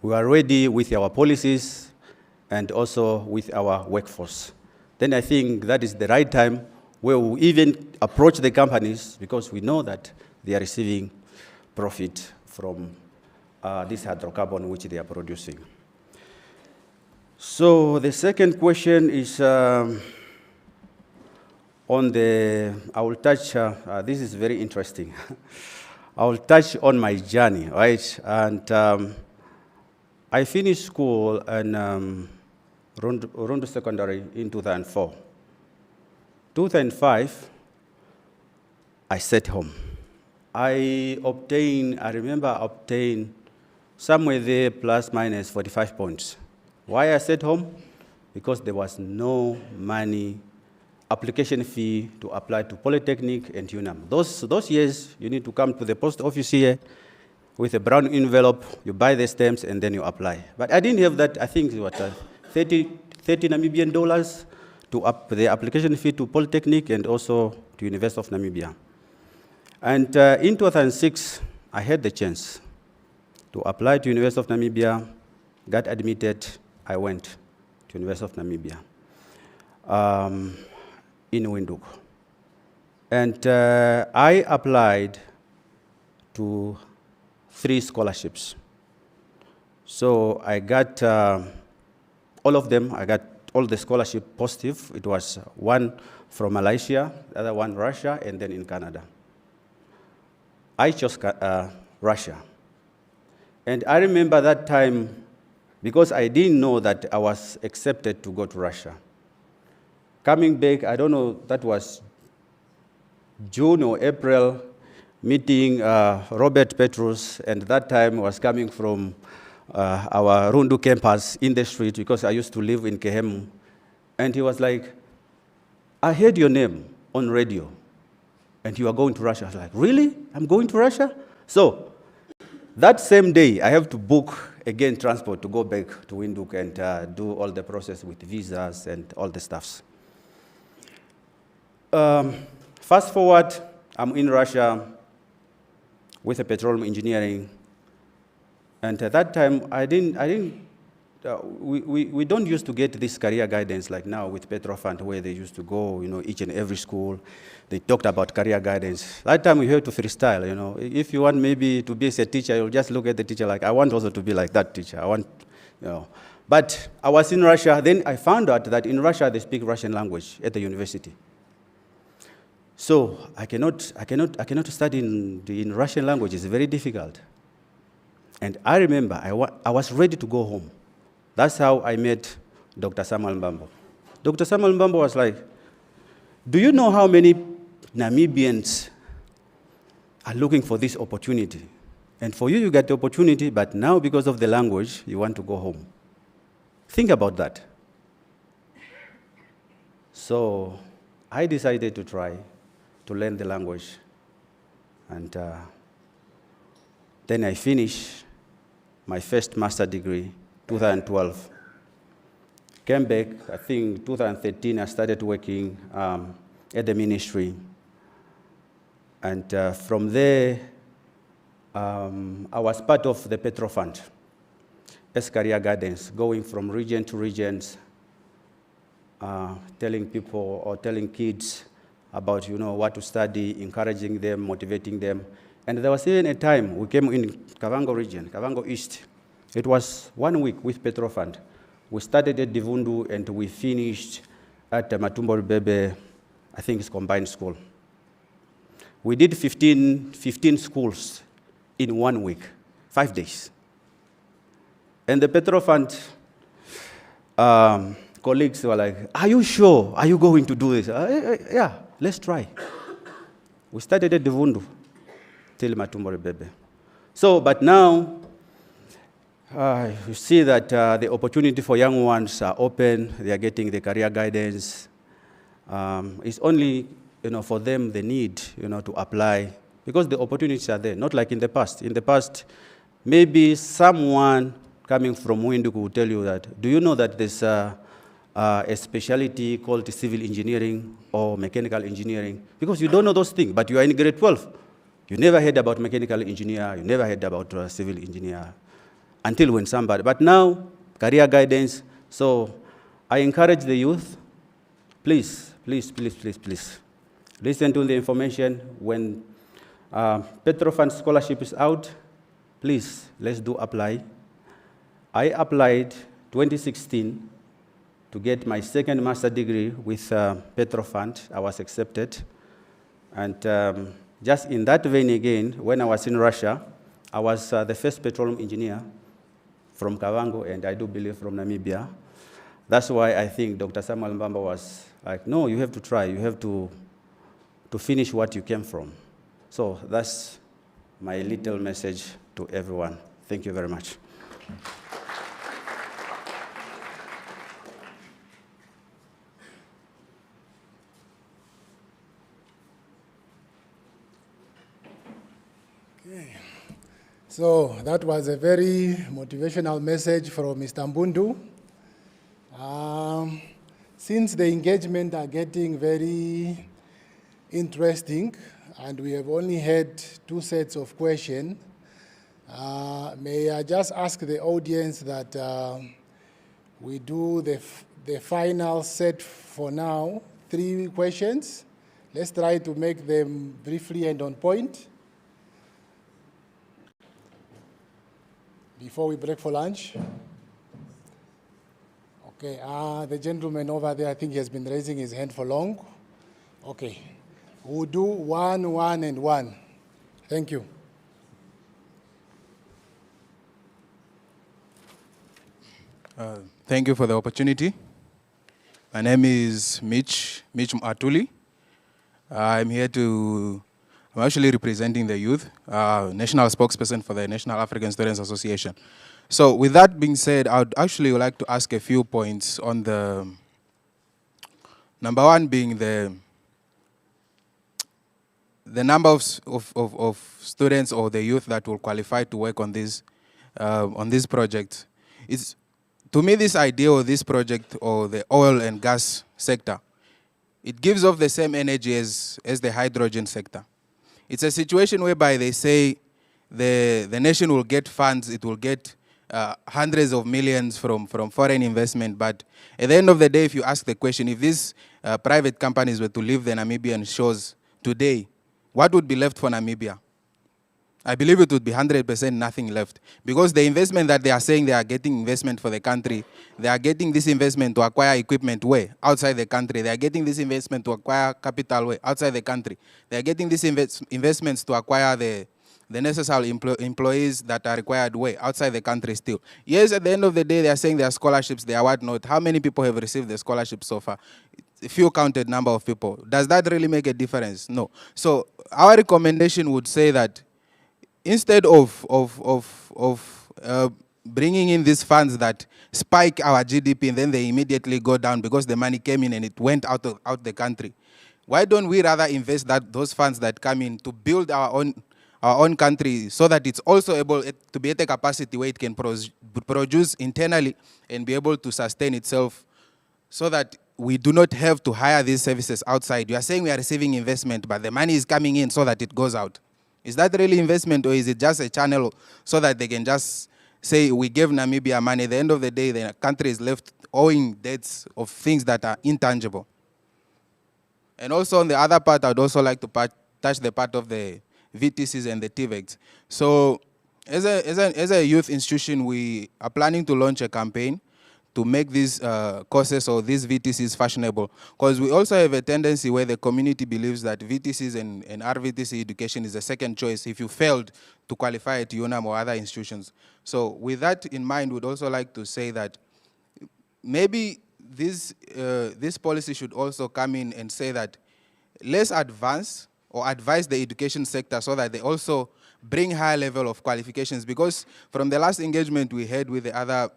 we are ready with our policies and also with our workforce. Then I think that is the right time where we even approach the companies, because we know that they are receiving profit from this hydrocarbon which they are producing. So the second question is on the, I will touch, this is very interesting. I will touch on my journey, right? And I finished school in Rundu Secondary in 2004. 2005, I set home. I remember I obtained somewhere there plus minus 45 points. Why I set home? Because there was no money, application fee to apply to Polytechnic and UNAM. Those years, you need to come to the post office here with a brown envelope, you buy the stamps, and then you apply. But I didn't have that, I think it was 30 Namibian dollars to up the application fee to Polytechnic and also to University of Namibia. And in 2006, I had the chance to apply to University of Namibia, got admitted, I went to University of Namibia in Windhoek. And I applied to 3 scholarships. So I got all of them, I got all the scholarship positive. It was one from Malaysia, the other one Russia, and then in Canada. I chose Russia. And I remember that time, because I didn't know that I was accepted to go to Russia. Coming back, I don't know, that was June or April, meeting Robert Petrus, and that time was coming from our Rundu campus in the street, because I used to live in Kehemu. And he was like, I heard your name on radio, and you are going to Russia. I was like, really? I'm going to Russia? So that same day, I have to book again transport to go back to Windhoek and do all the process with visas and all the stuffs. Fast forward, I'm in Russia with a petroleum engineering. And at that time, we don't used to get this career guidance like now with Petrofund, where they used to go, each and every school. They talked about career guidance. That time we had to freestyle, If you want maybe to be a teacher, you'll just look at the teacher like, I want also to be like that teacher. I want, But I was in Russia, then I found out that in Russia they speak Russian language at the university. So I cannot study in Russian language, it's very difficult. And I remember I was ready to go home. That's how I met Dr. Samuel Mbambo. Dr. Samuel Mbambo was like, do you know how many Namibians are looking for this opportunity? And for you, you get the opportunity, but now because of the language, you want to go home. Think about that. So I decided to try to learn the language. And then I finished my first master's degree, 2012. Came back, I think 2013, I started working at the ministry. And from there, I was part of the Petrofund as career guidance, going from region to regions, telling people or telling kids about what to study, encouraging them, motivating them. And there was even a time we came in Kavango region, Kavango East. It was 1 week with Petrofund. We started at Divundu and we finished at Matumbo Bebe, I think it's combined school. We did 15 schools in 1 week, 5 days. And the Petrofund colleagues were like, are you sure? Are you going to do this? Yeah, let's try. We started at Divundu till Matumbo Bebe. So, but now, you see that the opportunity for young ones are open. They are getting the career guidance. It's only, for them the need, to apply because the opportunities are there. Not like in the past. In the past, maybe someone coming from Windhoek will tell you that. Do you know that there's a specialty called civil engineering or mechanical engineering? Because you don't know those things, but you are in grade 12. You never heard about mechanical engineer. You never heard about civil engineer. Until when somebody, but now, career guidance. So I encourage the youth, please, listen to the information. When Petrofund scholarship is out, please, let's do apply. I applied 2016 to get my second master degree with Petro Fund. I was accepted. And just in that vein again, when I was in Russia, I was the first petroleum engineer from Kavango, and I do believe from Namibia. That's why I think Dr. Samuel Mbamba was like, no, you have to try. You have to finish what you came from. So that's my little message to everyone. Thank you very much. Okay. So that was a very motivational message from Mr. Mbundu. Since the engagement are getting very interesting, and we have only had 2 sets of questions, may I just ask the audience that we do the final set for now, 3 questions. Let's try to make them briefly and on point before we break for lunch. Okay, the gentleman over there, I think he has been raising his hand for long. Okay, we'll do 1, 1, and 1. Thank you. Thank you for the opportunity. My name is Mitch Atuli. I'm actually representing the youth, national spokesperson for the National African Students Association. So with that being said, I would actually like to ask a few points on the, number 1 being the number of students or the youth that will qualify to work on this project. To me, this idea or this project or the oil and gas sector, it gives off the same energy as the hydrogen sector. It's a situation whereby they say the nation will get funds, it will get hundreds of millions from foreign investment, but at the end of the day, if you ask the question, if these private companies were to leave the Namibian shores today, what would be left for Namibia? I believe it would be 100% nothing left. Because the investment that they are saying they are getting investment for the country, they are getting this investment to acquire equipment where? Outside the country. They are getting this investment to acquire capital where? Outside the country. They are getting these investments to acquire the necessary employees that are required where? Outside the country still. Yes, at the end of the day, they are saying there are scholarships, they are whatnot. How many people have received the scholarships so far? A few counted number of people. Does that really make a difference? No. So our recommendation would say that instead of bringing in these funds that spike our GDP and then they immediately go down because the money came in and it went out the country, why don't we rather invest those funds that come in to build our own country so that it's also able to be at a capacity where it can produce internally and be able to sustain itself, so that we do not have to hire these services outside. You are saying we are receiving investment, but the money is coming in so that it goes out. Is that really investment, or is it just a channel so that they can just say we gave Namibia money? At the end of the day, the country is left owing debts of things that are intangible. And also on the other part, I'd also like to touch the part of the VTCs and the TVECs. So as a youth institution, we are planning to launch a campaign to make these courses or these VTCs fashionable. Because we also have a tendency where the community believes that VTCs and RVTC education is a second choice if you failed to qualify at UNAM or other institutions. So with that in mind, we'd also like to say that maybe this policy should also come in and say that let's advance or advise the education sector so that they also bring higher level of qualifications, because from the last engagement we had with the other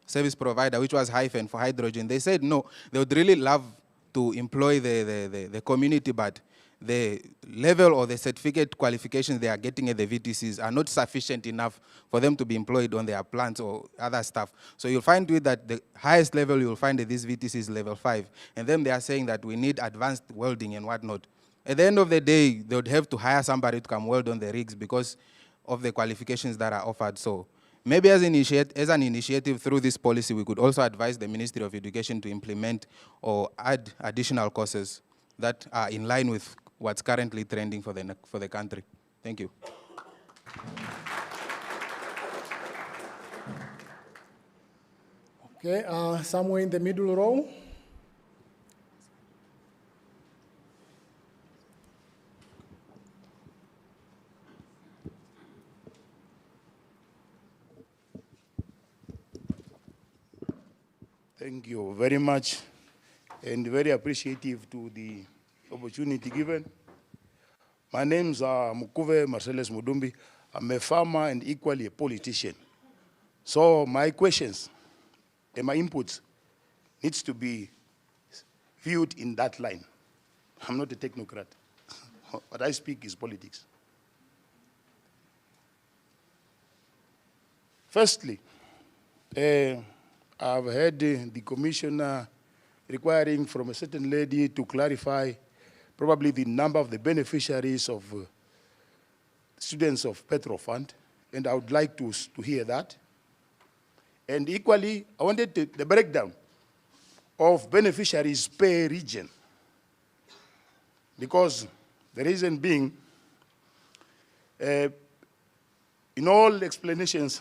service provider, which was Hyphen for hydrogen, they said no, they would really love to employ the community, but the level or the certificate qualifications they are getting at the VTCs are not sufficient enough for them to be employed on their plants or other stuff. So you'll find with that the highest level you'll find at these VTCs level 5, and then they are saying that we need advanced welding and whatnot. At the end of the day, they would have to hire somebody to come weld on the rigs because of the qualifications that are offered. So maybe as an initiative through this policy, we could also advise the Ministry of Education to implement or add additional courses that are in line with what's currently trending for the country. Thank you. Okay, somewhere in the middle row. Thank you very much, and very appreciative to the opportunity given. My name's Mukuve Marcellus Mudumbi. I'm a farmer and equally a politician. So my questions and my inputs needs to be viewed in that line. I'm not a technocrat. What I speak is politics. Firstly, I've heard the commissioner requiring from a certain lady to clarify probably the number of the beneficiaries of students of Petro Fund, and I would like to hear that. And equally, I wanted the breakdown of beneficiaries per region, because the reason being, in all explanations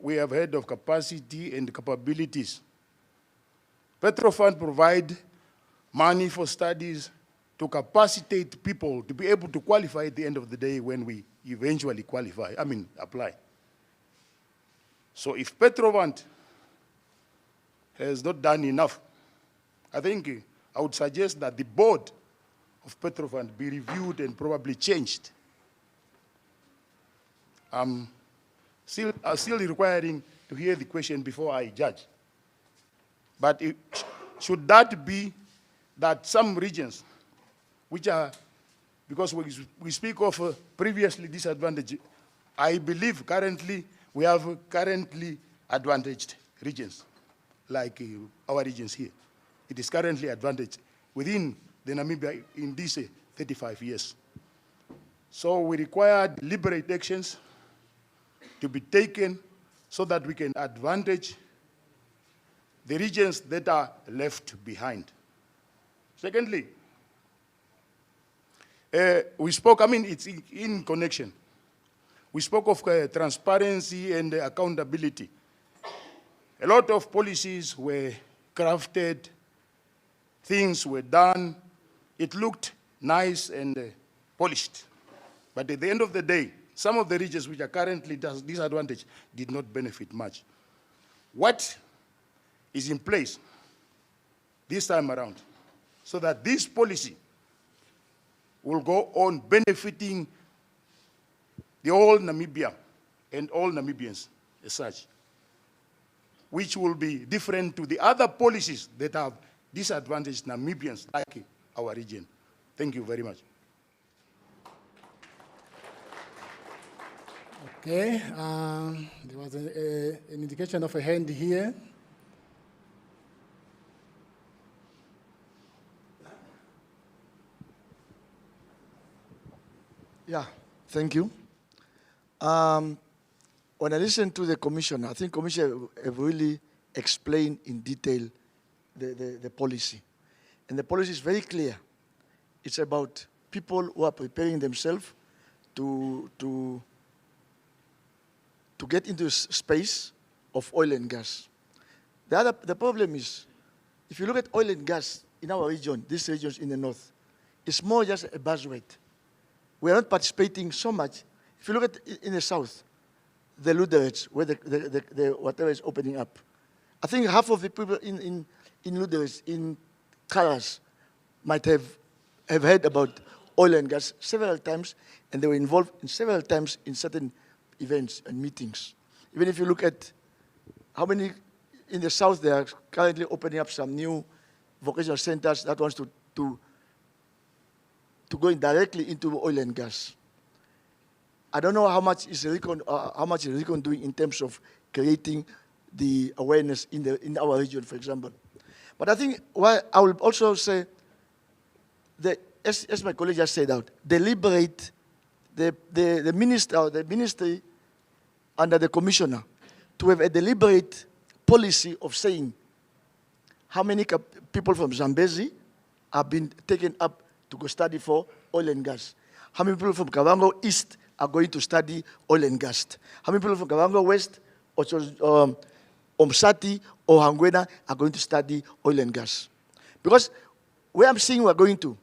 we have heard of capacity and capabilities. Petro Fund provide money for studies to capacitate people to be able to qualify at the end of the day when we eventually apply. So if Petro Fund has not done enough, I think I would suggest that the board of Petro Fund be reviewed and probably changed. I'm still requiring to hear the question before I judge. But should that be that some regions, which are, because we speak of previously disadvantaged, I believe currently we have currently advantaged regions, like our regions here. It is currently advantaged within the Namibia in these 35 years. So we require deliberate actions to be taken so that we can advantage the regions that are left behind. Secondly, we spoke, it's in connection. We spoke of transparency and accountability. A lot of policies were crafted, things were done, it looked nice and polished. But at the end of the day, some of the regions which are currently disadvantaged did not benefit much. What is in place this time around so that this policy will go on benefiting the whole Namibia and all Namibians as such, which will be different to the other policies that have disadvantaged Namibians like our region. Thank you very much. Okay, there was an indication of a hand here. Yeah, thank you. When I listened to the commissioner, I think commissioner have really explained in detail the policy. And the policy is very clear. It's about people who are preparing themselves to get into space of oil and gas. The problem is, if you look at oil and gas in our region, these regions in the north, it's more just a buzzword. We are not participating so much. If you look at in the south, the Luderets, where the whatever is opening up, I think half of the people in Luderets, in Karas, might have heard about oil and gas several times, and they were involved in several times in certain events and meetings. Even if you look at how many in the south, they are currently opening up some new vocational centers that wants to go in directly into oil and gas. I don't know how much is Recon doing in terms of creating the awareness in our region, for example. But I think I will also say that, as my colleague just said out, deliberate the minister or the ministry under the commissioner to have a deliberate policy of saying how many people from Zambezi have been taken up to go study for oil and gas. How many people from Kavango East are going to study oil and gas? How many people from Kavango West, Omsati or Hangwena are going to study oil and gas. Because where I'm seeing we're going to,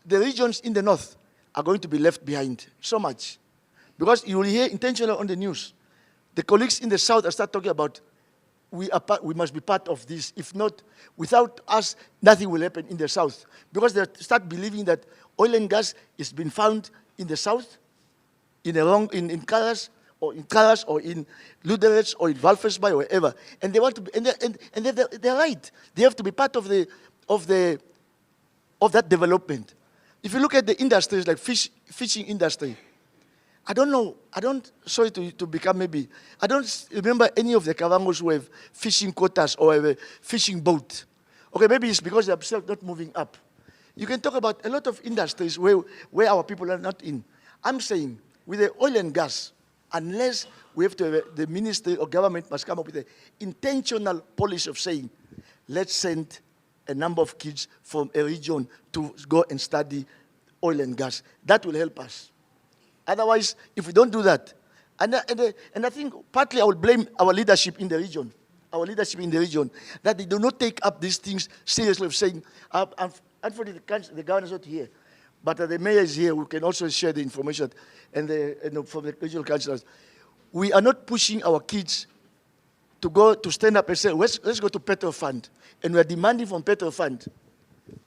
the regions in the north are going to be left behind so much. Because you will hear intentionally on the news, the colleagues in the south are start talking about we must be part of this. If not, without us, nothing will happen in the south. Because they start believing that oil and gas is being found in the south, in Kalas, or in Luderitz, or in Walvisbay, or wherever. And they want to be, and they're right. They have to be part of that development. If you look at the industries like fishing industry, I don't, sorry to become maybe, I don't remember any of the Kavangos who have fishing quotas or have a fishing boat. Okay, maybe it's because they're not moving up. You can talk about a lot of industries where our people are not in. I'm saying, with the oil and gas, unless we have to have the ministry or government must come up with an intentional policy of saying, let's send a number of kids from a region to go and study oil and gas. That will help us. Otherwise, if we don't do that, and I think partly I will blame our leadership in the region, that they do not take up these things seriously of saying, unfortunately the governor is not here, but the mayor is here, we can also share the information, and from the regional councillors. We are not pushing our kids to go to stand up and say, let's go to Petro Fund, and we are demanding from Petro Fund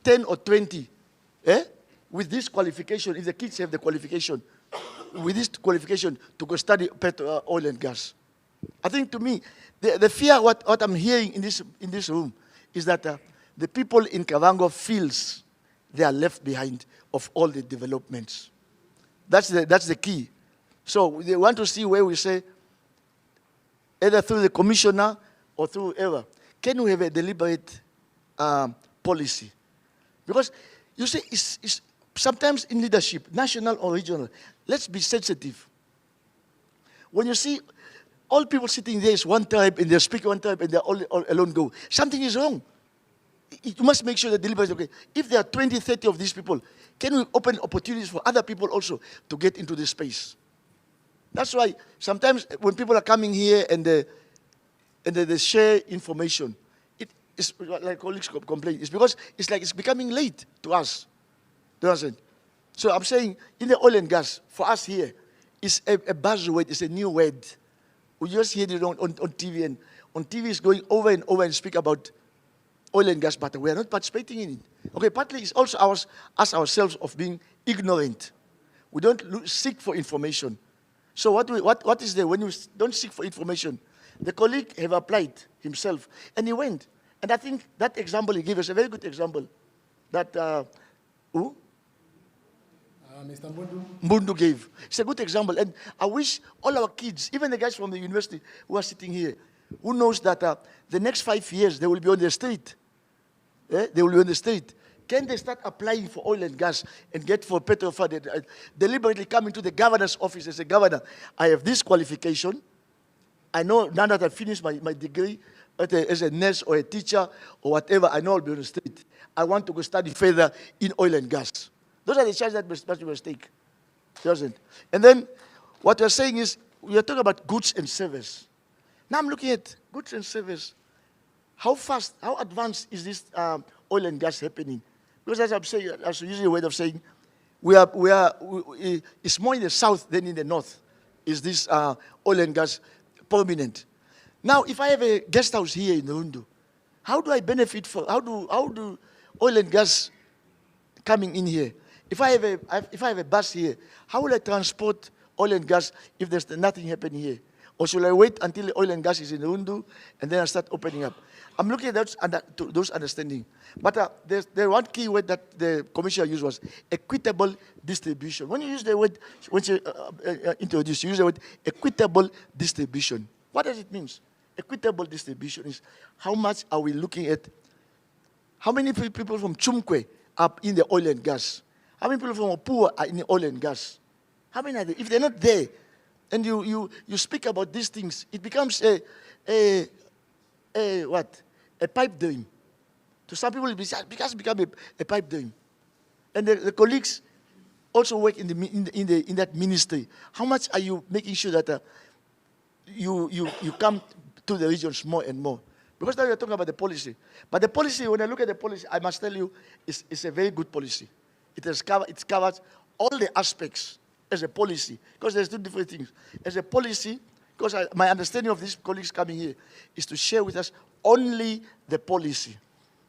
10 or 20, with this qualification, if the kids have the qualification, with this qualification to go study oil and gas. I think to me, the fear what I'm hearing in this room is that the people in Kavango feels they are left behind of all the developments. That's the key. So they want to see where we say, either through the commissioner or through whoever, can we have a deliberate policy? Because you say it's sometimes in leadership, national or regional, let's be sensitive. When you see all people sitting there is one tribe and they're speaking one tribe and they're all alone go, something is wrong. You must make sure that deliberate is okay. If there are 20, 30 of these people, can we open opportunities for other people also to get into this space? That's why sometimes when people are coming here and they share information, it's like colleagues complain, it's because it's like it's becoming late to us. Do you understand? So I'm saying, in the oil and gas, for us here, it's a buzzword, it's a new word. We just hear it on TV, and on TV it's going over and over and speak about oil and gas, but we are not participating in it. Okay, partly it's also us ourselves of being ignorant. We don't seek for information. So what is there when you don't seek for information? The colleague have applied himself, and he went. And I think that example he gave us a very good example. That, who? Mr. Mbundu gave. It's a good example. And I wish all our kids, even the guys from the university who are sitting here, who knows that the next 5 years they will be on the street. They will be on the street. Can they start applying for oil and gas and get for Petro Fund? Deliberately come into the governor's office and say, Governor, I have this qualification. I know now that I finished my degree as a nurse or a teacher or whatever, I know I'll be on the street. I want to go study further in oil and gas. Those are the charges that we must take. Doesn't? And then what we're saying is, we are talking about goods and service. Now I'm looking at goods and service. How fast, how advanced is this oil and gas happening? Because as I'm saying, as usually a way of saying, it's more in the south than in the north. Is this oil and gas prominent? Now, if I have a guest house here in Rundu, how do I benefit from? How do oil and gas coming in here? If I have a bus here, how will I transport oil and gas if there's nothing happening here? Or should I wait until the oil and gas is in Rundu and then I start opening up? I'm looking at those understanding. But there's one key word that the commissioner used was equitable distribution. When you use the word, when you introduce, you use the word equitable distribution. What does it mean? Equitable distribution is how much are we looking at? How many people from Chumkwe are in the oil and gas? How many people from Opua are in the oil and gas? How many are there? If they're not there, and you speak about these things, it becomes a pipe dream. To some people, it has become a pipe dream. And the colleagues also work in that ministry. How much are you making sure that you come to the regions more and more. Because now you're talking about the policy. But the policy, when I look at the policy, I must tell you, it's a very good policy. It's covered all the aspects as a policy, because there's two different things. As a policy, because my understanding of these colleagues coming here is to share with us only the policy,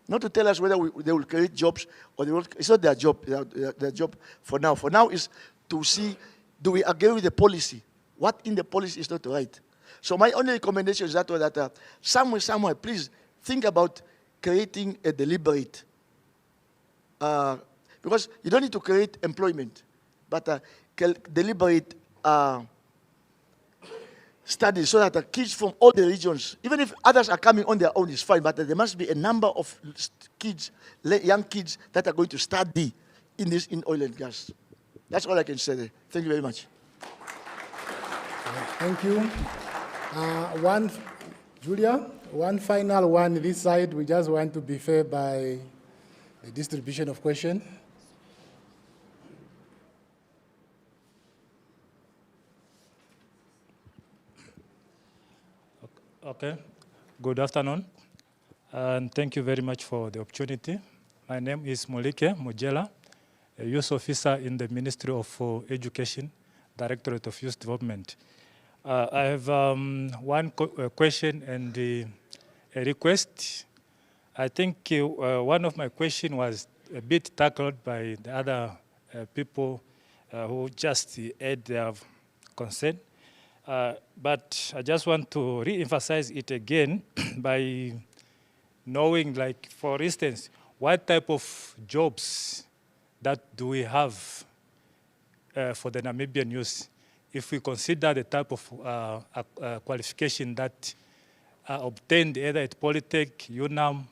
not to tell us whether they will create jobs or they will. It's not their job. Their job for now. For now is to see, do we agree with the policy? What in the policy is not right? So my only recommendation is that somewhere, please think about creating a deliberate, because you don't need to create employment, but deliberate studies so that the kids from all the regions, even if others are coming on their own, is fine, but there must be a number of kids, young kids, that are going to study in oil and gas. That's all I can say there. Thank you very much. Thank you. Julia, one final one this side. We just want to be fair by the distribution of questions. Okay. Good afternoon, and thank you very much for the opportunity. My name is Molike Mujela, a youth officer in the Ministry of Education, Directorate of Youth Development. I have one question and a request. I think one of my questions was a bit tackled by the other people who just add their concern. But I just want to re-emphasize it again by knowing, like, for instance, what type of jobs that do we have for the Namibian youth, if we consider the type of qualification that are obtained either at Polytech, UNAM,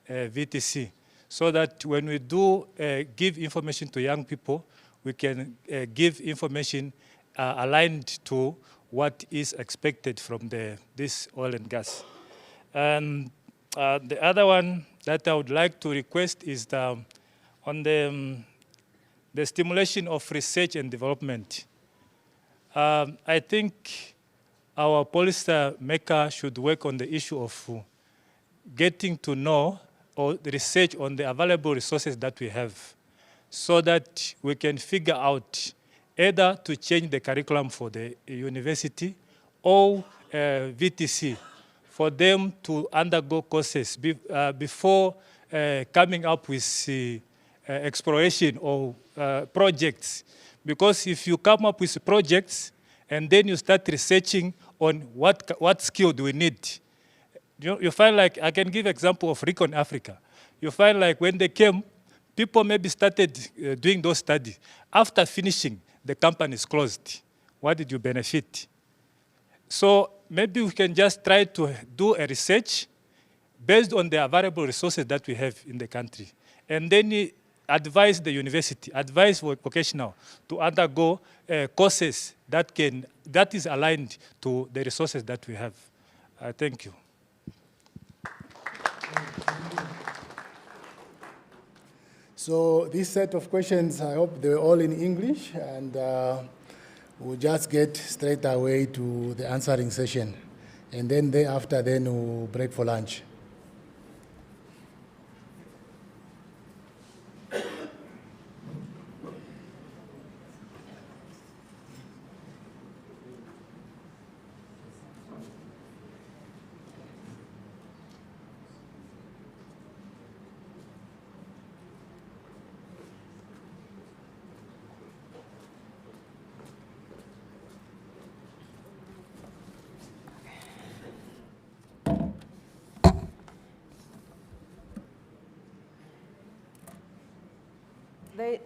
VTC, so that when we do give information to young people, we can give information aligned to what is expected from this oil and gas. And the other one that I would like to request is on the stimulation of research and development. I think our policy maker should work on the issue of getting to know or the research on the available resources that we have, so that we can figure out either to change the curriculum for the university or VTC, for them to undergo courses before coming up with exploration or projects. Because if you come up with projects and then you start researching on what skill do we need, you find, like, I can give example of Recon Africa. You find, like, when they came, people maybe started doing those studies. After finishing, the company is closed. What did you benefit? So maybe we can just try to do a research based on the available resources that we have in the country. And then advise the university, advise vocational to undergo courses that is aligned to the resources that we have. Thank you. So this set of questions, I hope they're all in English, and we'll just get straight away to the answering session. And then thereafter, we'll break for lunch.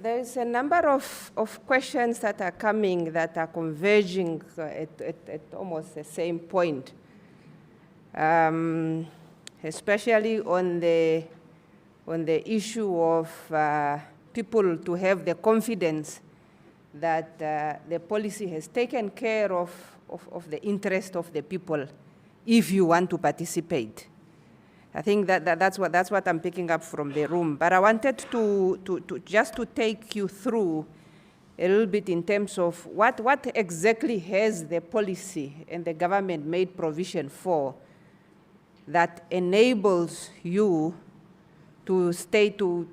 There's a number of questions that are coming that are converging at almost the same point, especially on the issue of people to have the confidence that the policy has taken care of the interest of the people if you want to participate. I think that's what I'm picking up from the room. But I wanted to just take you through a little bit in terms of what exactly has the policy and the government made provision for that enables you to stay to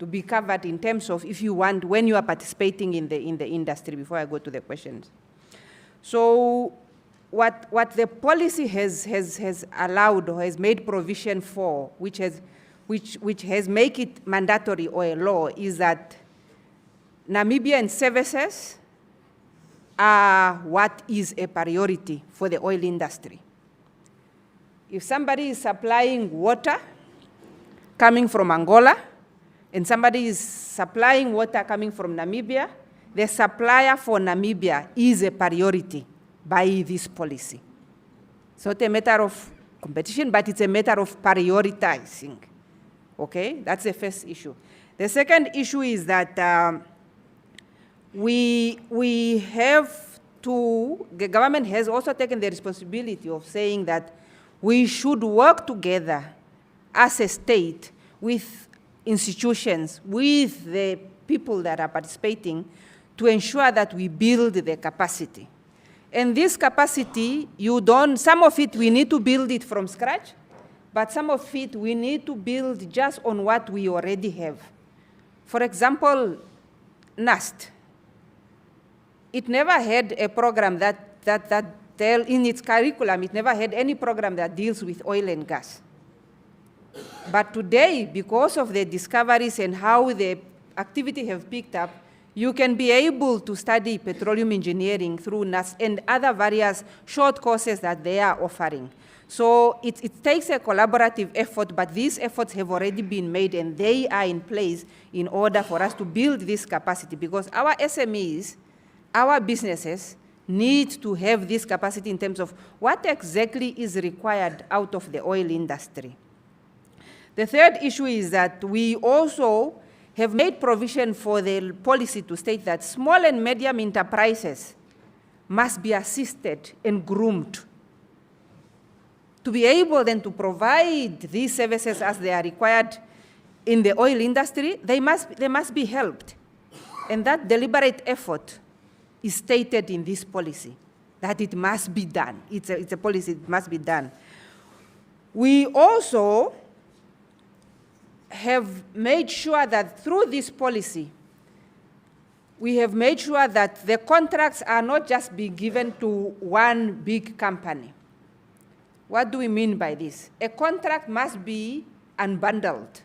be covered in terms of if you want, when you are participating in the industry, before I go to the questions. So what the policy has allowed or has made provision for, which has made it mandatory or a law, is that Namibian services are what is a priority for the oil industry. If somebody is supplying water coming from Angola, and somebody is supplying water coming from Namibia, the supplier for Namibia is a priority by this policy. It's not a matter of competition, but it's a matter of prioritizing. Okay, that's the first issue. The second issue is that we have to, the government has also taken the responsibility of saying that we should work together as a state with institutions, with the people that are participating, to ensure that we build the capacity. And this capacity, some of it we need to build it from scratch, but some of it we need to build just on what we already have. For example, NAST. It never had a program in its curriculum, it never had any program that deals with oil and gas. But today, because of the discoveries and how the activity have picked up, you can be able to study petroleum engineering through NAS and other various short courses that they are offering. So it takes a collaborative effort, but these efforts have already been made and they are in place in order for us to build this capacity, because our SMEs, our businesses, need to have this capacity in terms of what exactly is required out of the oil industry. The third issue is that we also have made provision for the policy to state that small and medium enterprises must be assisted and groomed to be able then to provide these services as they are required in the oil industry. They must be helped. And that deliberate effort is stated in this policy, that it must be done. It's a policy, it must be done. We also have made sure that through this policy, we have made sure that the contracts are not just being given to one big company. What do we mean by this? A contract must be unbundled.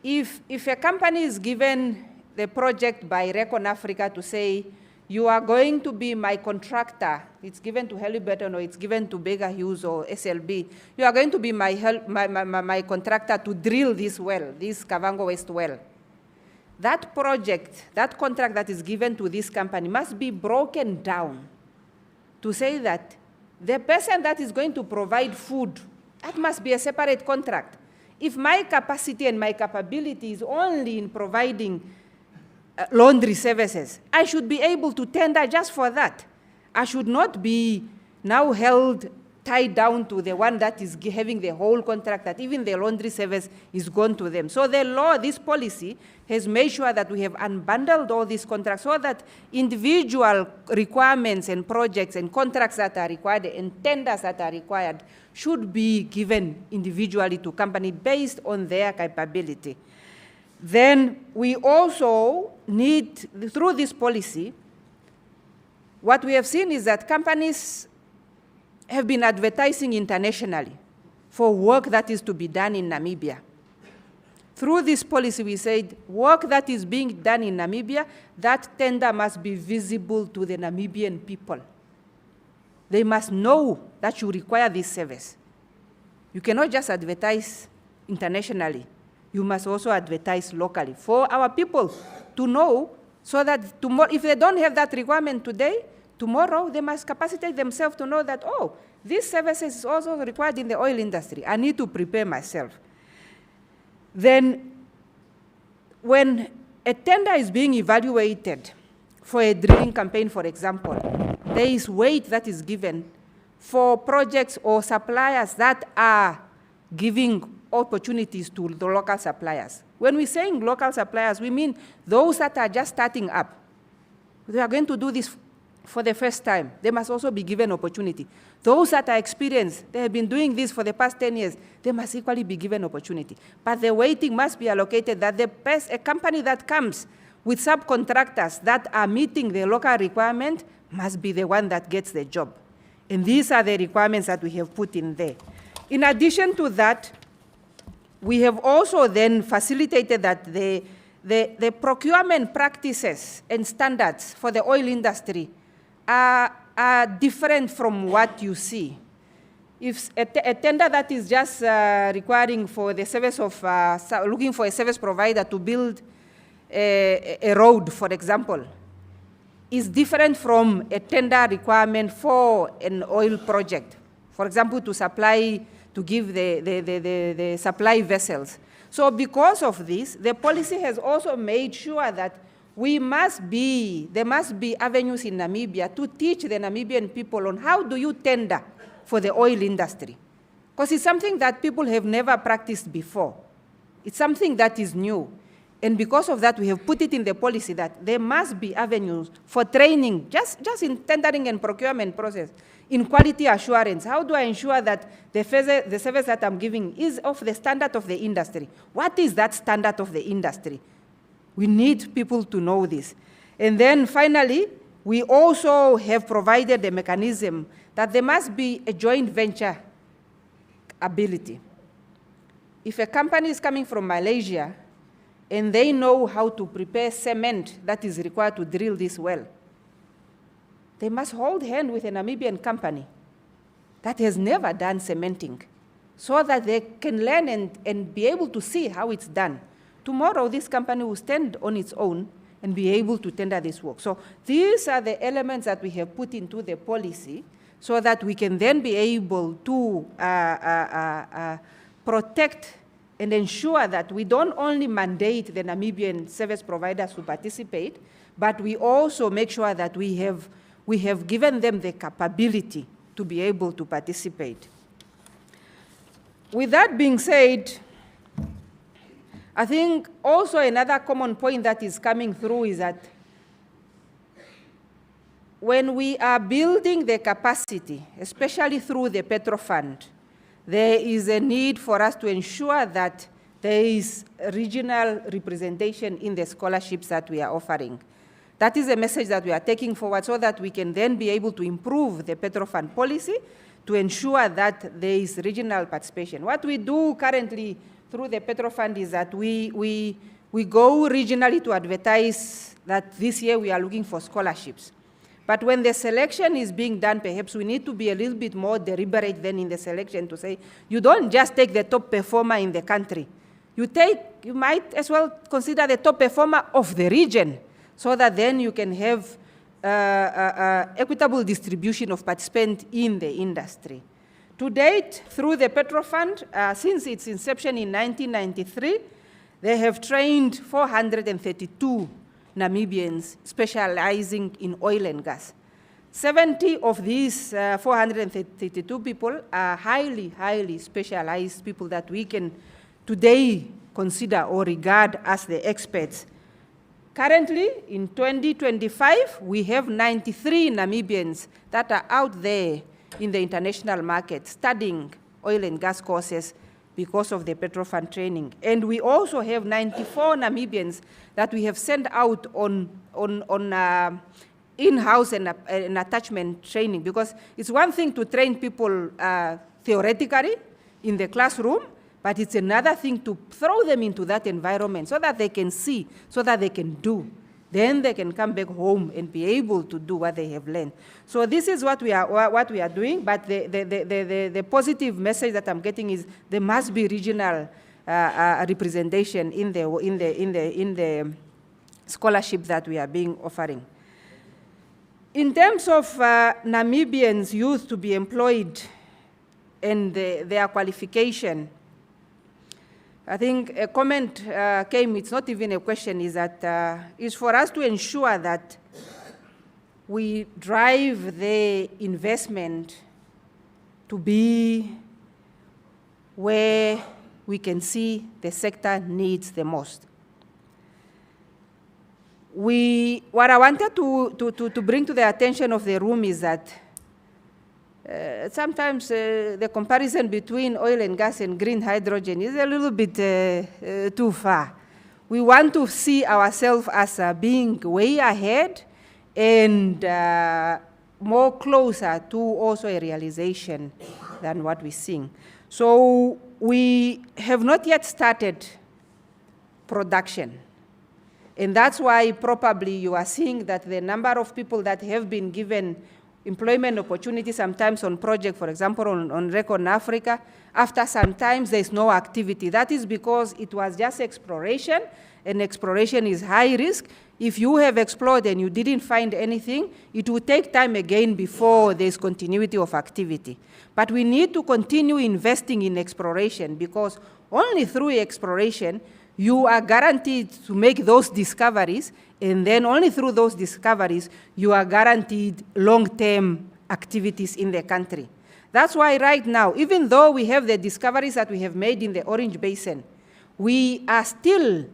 If a company is given the project by Recon Africa to say, you are going to be my contractor, it's given to Halliburton or it's given to Baker Hughes or SLB, you are going to be my contractor to drill this well, this Kavango West well. That project, that contract that is given to this company must be broken down to say that the person that is going to provide food, that must be a separate contract. If my capacity and my capability is only in providing laundry services, I should be able to tender just for that. I should not be now tied down to the one that is having the whole contract, that even the laundry service is gone to them. So the law, this policy, has made sure that we have unbundled all these contracts so that individual requirements and projects and contracts that are required and tenders that are required should be given individually to company based on their capability. Then we also need, through this policy, what we have seen is that companies have been advertising internationally for work that is to be done in Namibia. Through this policy, we said work that is being done in Namibia, that tender must be visible to the Namibian people. They must know that you require this service. You cannot just advertise internationally. You must also advertise locally for our people to know, so that tomorrow, if they don't have that requirement today, tomorrow they must capacitate themselves to know that, oh, this service is also required in the oil industry. I need to prepare myself. Then when a tender is being evaluated for a drilling campaign, for example, there is weight that is given for projects or suppliers that are giving opportunities to the local suppliers. When we're saying local suppliers, we mean those that are just starting up. They are going to do this for the first time, they must also be given opportunity. Those that are experienced, they have been doing this for the past 10 years, they must equally be given opportunity. But the weighting must be allocated that a company that comes with subcontractors that are meeting the local requirement must be the one that gets the job. And these are the requirements that we have put in there. In addition to that, we have also then facilitated that the procurement practices and standards for the oil industry are different from what you see. If a tender that is just requiring for the service of, looking for a service provider to build a road, for example, is different from a tender requirement for an oil project. For example, to give the supply vessels. So because of this, the policy has also made sure that there must be avenues in Namibia to teach the Namibian people on how do you tender for the oil industry. Because it's something that people have never practiced before. It's something that is new. And because of that, we have put it in the policy that there must be avenues for training, just in tendering and procurement process, in quality assurance. How do I ensure that the service that I'm giving is of the standard of the industry? What is that standard of the industry? We need people to know this. And then finally, we also have provided a mechanism that there must be a joint venture ability. If a company is coming from Malaysia, and they know how to prepare cement that is required to drill this well, they must hold hand with a Namibian company that has never done cementing so that they can learn and be able to see how it's done. Tomorrow, this company will stand on its own and be able to tender this work. So these are the elements that we have put into the policy so that we can then be able to protect and ensure that we don't only mandate the Namibian service providers to participate, but we also make sure that we have given them the capability to be able to participate. With that being said, I think also another common point that is coming through is that when we are building the capacity, especially through the Petro Fund, there is a need for us to ensure that there is regional representation in the scholarships that we are offering. That is a message that we are taking forward so that we can then be able to improve the Petro Fund policy to ensure that there is regional participation. What we do currently through the Petro Fund is that we go regionally to advertise that this year we are looking for scholarships. But when the selection is being done, perhaps we need to be a little bit more deliberate than in the selection to say, you don't just take the top performer in the country. You might as well consider the top performer of the region so that then you can have equitable distribution of participants in the industry. To date, through the Petro Fund, since its inception in 1993, they have trained 432 Namibians specializing in oil and gas. 70 of these 432 people are highly specialized people that we can today consider or regard as the experts. Currently, in 2025, we have 93 Namibians that are out there in the international market studying oil and gas courses because of the Petro Fund training. And we also have 94 Namibians that we have sent out on in-house and attachment training, because it's one thing to train people theoretically in the classroom, but it's another thing to throw them into that environment so that they can see, so that they can do. Then they can come back home and be able to do what they have learned. So this is what we are doing, but the positive message that I'm getting is there must be regional representation in the scholarship that we are offering. In terms of Namibians youth to be employed and their qualification, I think a comment came, it's not even a question, is that it's for us to ensure that we drive the investment to be where we can see the sector needs the most. what I wanted to bring to the attention of the room is that sometimes the comparison between oil and gas and green hydrogen is a little bit too far. We want to see ourselves as being way ahead and more closer to also a realization than what we're seeing. So we have not yet started production. And that's why probably you are seeing that the number of people that have been given employment opportunities, sometimes on project, for example, on Recon Africa, after sometimes there's no activity. That is because it was just exploration, and exploration is high risk. If you have explored and you didn't find anything, it will take time again before there's continuity of activity. But we need to continue investing in exploration, because only through exploration you are guaranteed to make those discoveries, and then only through those discoveries you are guaranteed long-term activities in the country. That's why right now, even though we have the discoveries that we have made in the Orange Basin, we are still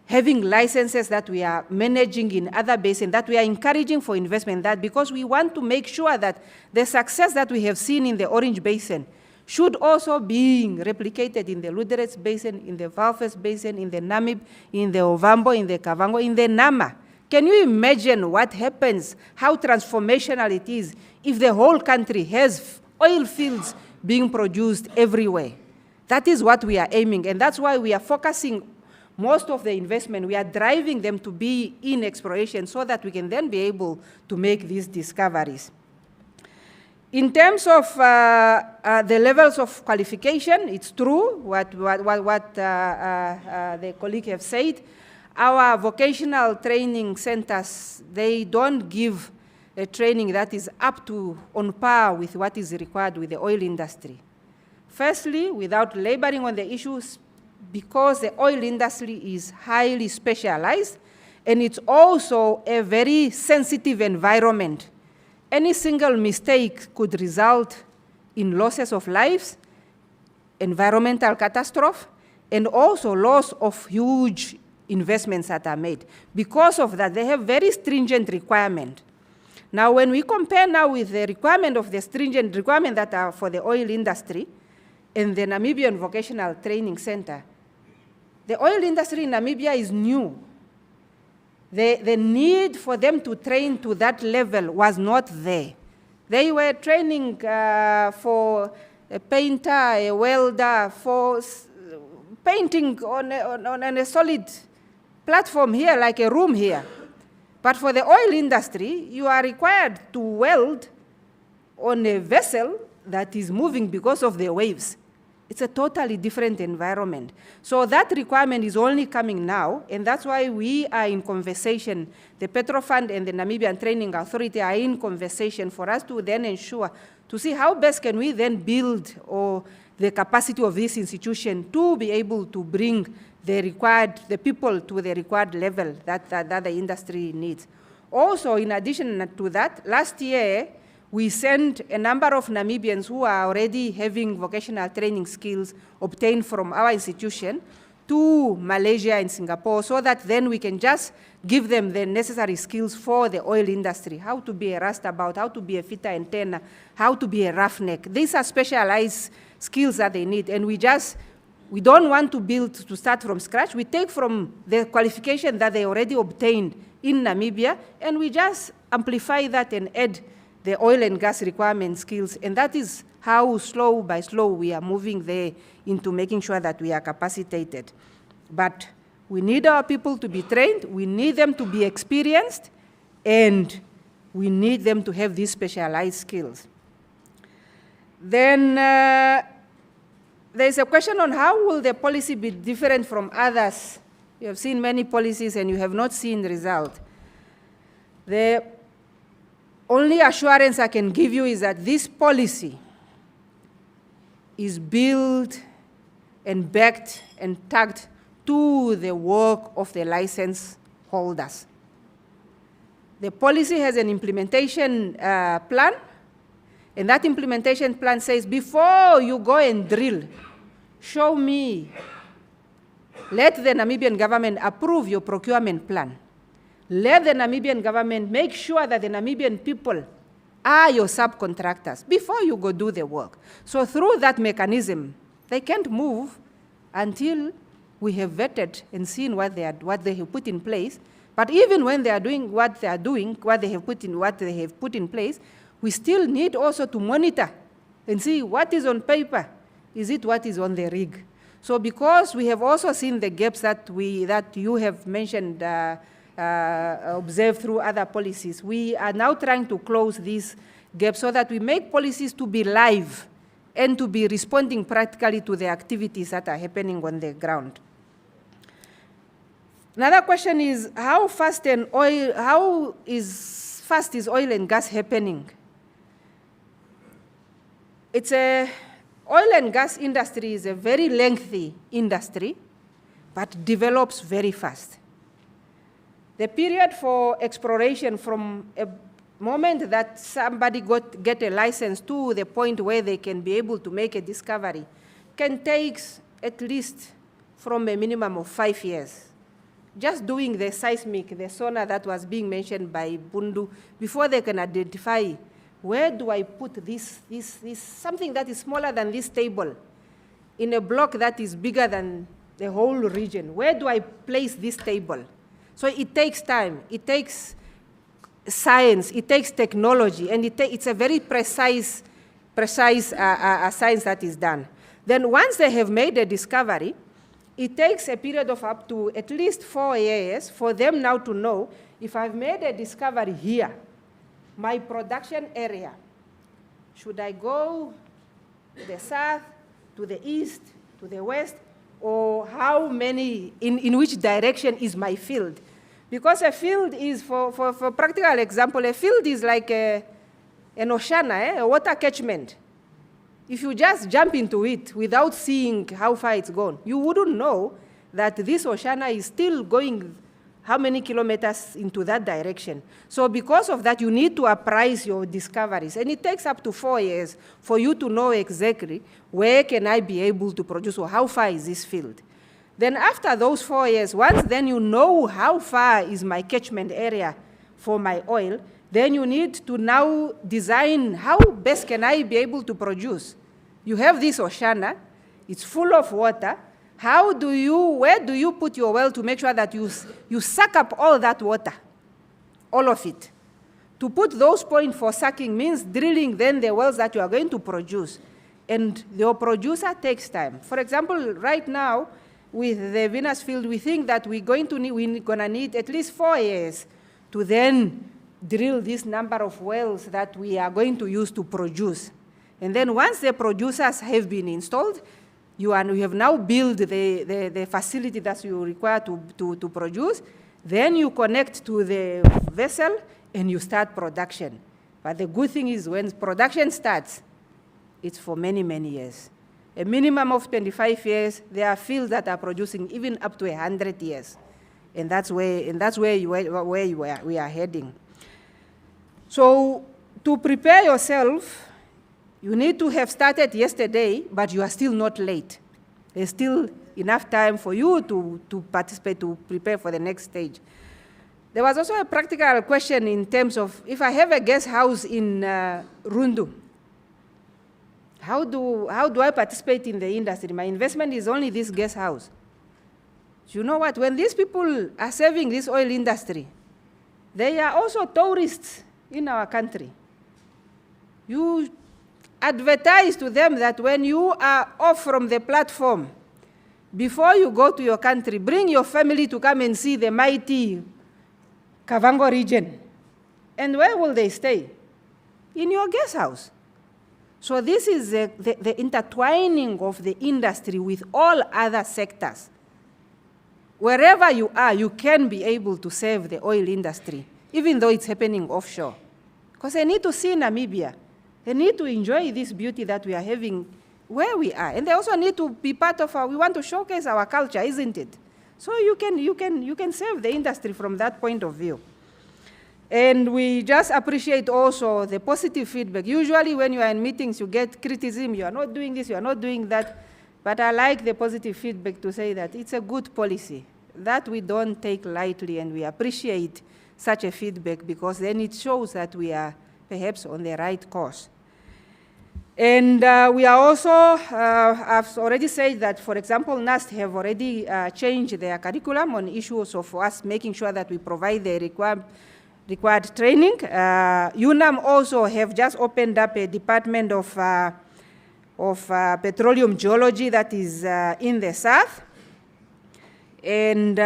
having licenses that we are managing in other basins, that we are encouraging for investment, that because we want to make sure that the success that we have seen in the Orange Basin should also be replicated in the Lüderitz Basin, in the Valfes Basin, in the Namib, in the Ovambo, in the Kavango, in the Nama. Can you imagine what happens, how transformational it is if the whole country has oil fields being produced everywhere? That is what we are aiming, and that's why we are focusing most of the investment, we are driving them to be in exploration so that we can then be able to make these discoveries. In terms of the levels of qualification, it's true what the colleague have said. Our vocational training centers, they don't give a training that is up to, on par with what is required with the oil industry. Firstly, without laboring on the issues, because the oil industry is highly specialized, and it's also a very sensitive environment. Any single mistake could result in losses of lives, environmental catastrophe, and also loss of huge investments that are made. Because of that, they have very stringent requirements. Now, when we compare now with the requirement of the stringent requirements that are for the oil industry and the Namibian Vocational Training Center, the oil industry in Namibia is new. The need for them to train to that level was not there. They were training for a painter, a welder, for painting on a solid platform here, like a room here. But for the oil industry, you are required to weld on a vessel that is moving because of the waves. It's a totally different environment. So that requirement is only coming now, and that's why we are in conversation. The Petro Fund and the Namibian Training Authority are in conversation for us to then ensure, to see how best can we then build the capacity of this institution to be able to bring the people to the required level that the industry needs. Also, in addition to that, last year, we sent a number of Namibians who are already having vocational training skills obtained from our institution to Malaysia and Singapore, so that then we can just give them the necessary skills for the oil industry, how to be a roustabout, how to be a fitter antenna, how to be a roughneck. These are specialized skills that they need, and we don't want to start from scratch. We take from the qualification that they already obtained in Namibia, and we just amplify that and add the oil and gas requirement skills, and that is how slow by slow we are moving there into making sure that we are capacitated. But we need our people to be trained, we need them to be experienced, and we need them to have these specialized skills. Then there's a question on how will the policy be different from others. You have seen many policies and you have not seen the result. The only assurance I can give you is that this policy is built and backed and tagged to the work of the license holders. The policy has an implementation plan, and that implementation plan says, before you go and drill, show me, let the Namibian government approve your procurement plan. let the Namibian government make sure that the Namibian people are your subcontractors before you go do the work. So through that mechanism, they can't move until we have vetted and seen what they have put in place. But even when they are doing what they are doing, what they have put in place, we still need also to monitor and see what is on paper. Is it what is on the rig? So because we have also seen the gaps that you have mentioned, observed through other policies, we are now trying to close these gaps so that we make policies to be live and to be responding practically to the activities that are happening on the ground. Another question is, how fast is oil and gas happening? Oil and gas industry is a very lengthy industry, but develops very fast. The period for exploration from a moment that somebody get a license to the point where they can be able to make a discovery can take at least from a minimum of 5 years. Just doing the seismic, the sonar that was being mentioned by Rundu, before they can identify where do I put this something that is smaller than this table in a block that is bigger than the whole region. Where do I place this table? So it takes time, it takes science, it takes technology, and it's a very precise science that is done. Then once they have made a discovery, it takes a period of up to at least 4 years for them now to know, if I've made a discovery here, my production area, should I go to the south, to the east, to the west, or how many, in which direction is my field? Because a field is, for practical example, a field is like an oceana, a water catchment. If you just jump into it without seeing how far it's gone, you wouldn't know that this oceana is still going how many kilometers into that direction. So because of that, you need to apprise your discoveries. And it takes up to 4 years for you to know exactly where can I be able to produce or how far is this field. Then after those 4 years, once then you know how far is my catchment area for my oil, then you need to now design how best can I be able to produce. You have this oceana, it's full of water. Where do you put your well to make sure that you suck up all that water, all of it? To put those points for sucking means drilling then the wells that you are going to produce. And your producer takes time. For example, right now, with the Venus field, we think that we're going to need at least 4 years to then drill this number of wells that we are going to use to produce. And then once the producers have been installed, you have now built the facility that you require to produce, then you connect to the vessel and you start production. But the good thing is when production starts, it's for many, many years. A minimum of 25 years, there are fields that are producing even up to 100 years. And that's where we are heading. So to prepare yourself, you need to have started yesterday, but you are still not late. There's still enough time for you to participate, to prepare for the next stage. There was also a practical question in terms of, if I have a guest house in Rundu, how do I participate in the industry? My investment is only this guest house. You know what? When these people are serving this oil industry, they are also tourists in our country. You advertise to them that when you are off from the platform, before you go to your country, bring your family to come and see the mighty Kavango region. And where will they stay? In your guest house. So this is the intertwining of the industry with all other sectors. Wherever you are, you can be able to serve the oil industry, even though it's happening offshore. Because they need to see Namibia. They need to enjoy this beauty that we are having where we are. And they also need to be part of we want to showcase our culture, isn't it? So you can serve the industry from that point of view. And we just appreciate also the positive feedback. Usually when you are in meetings, you get criticism, you are not doing this, you are not doing that. But I like the positive feedback to say that it's a good policy that we don't take lightly, and we appreciate such a feedback, because then it shows that we are perhaps on the right course. And we are also, I've already said that, for example, NAST have already changed their curriculum on issues of us making sure that we provide the required training. UNAM also have just opened up a department of petroleum geology that is in the south. And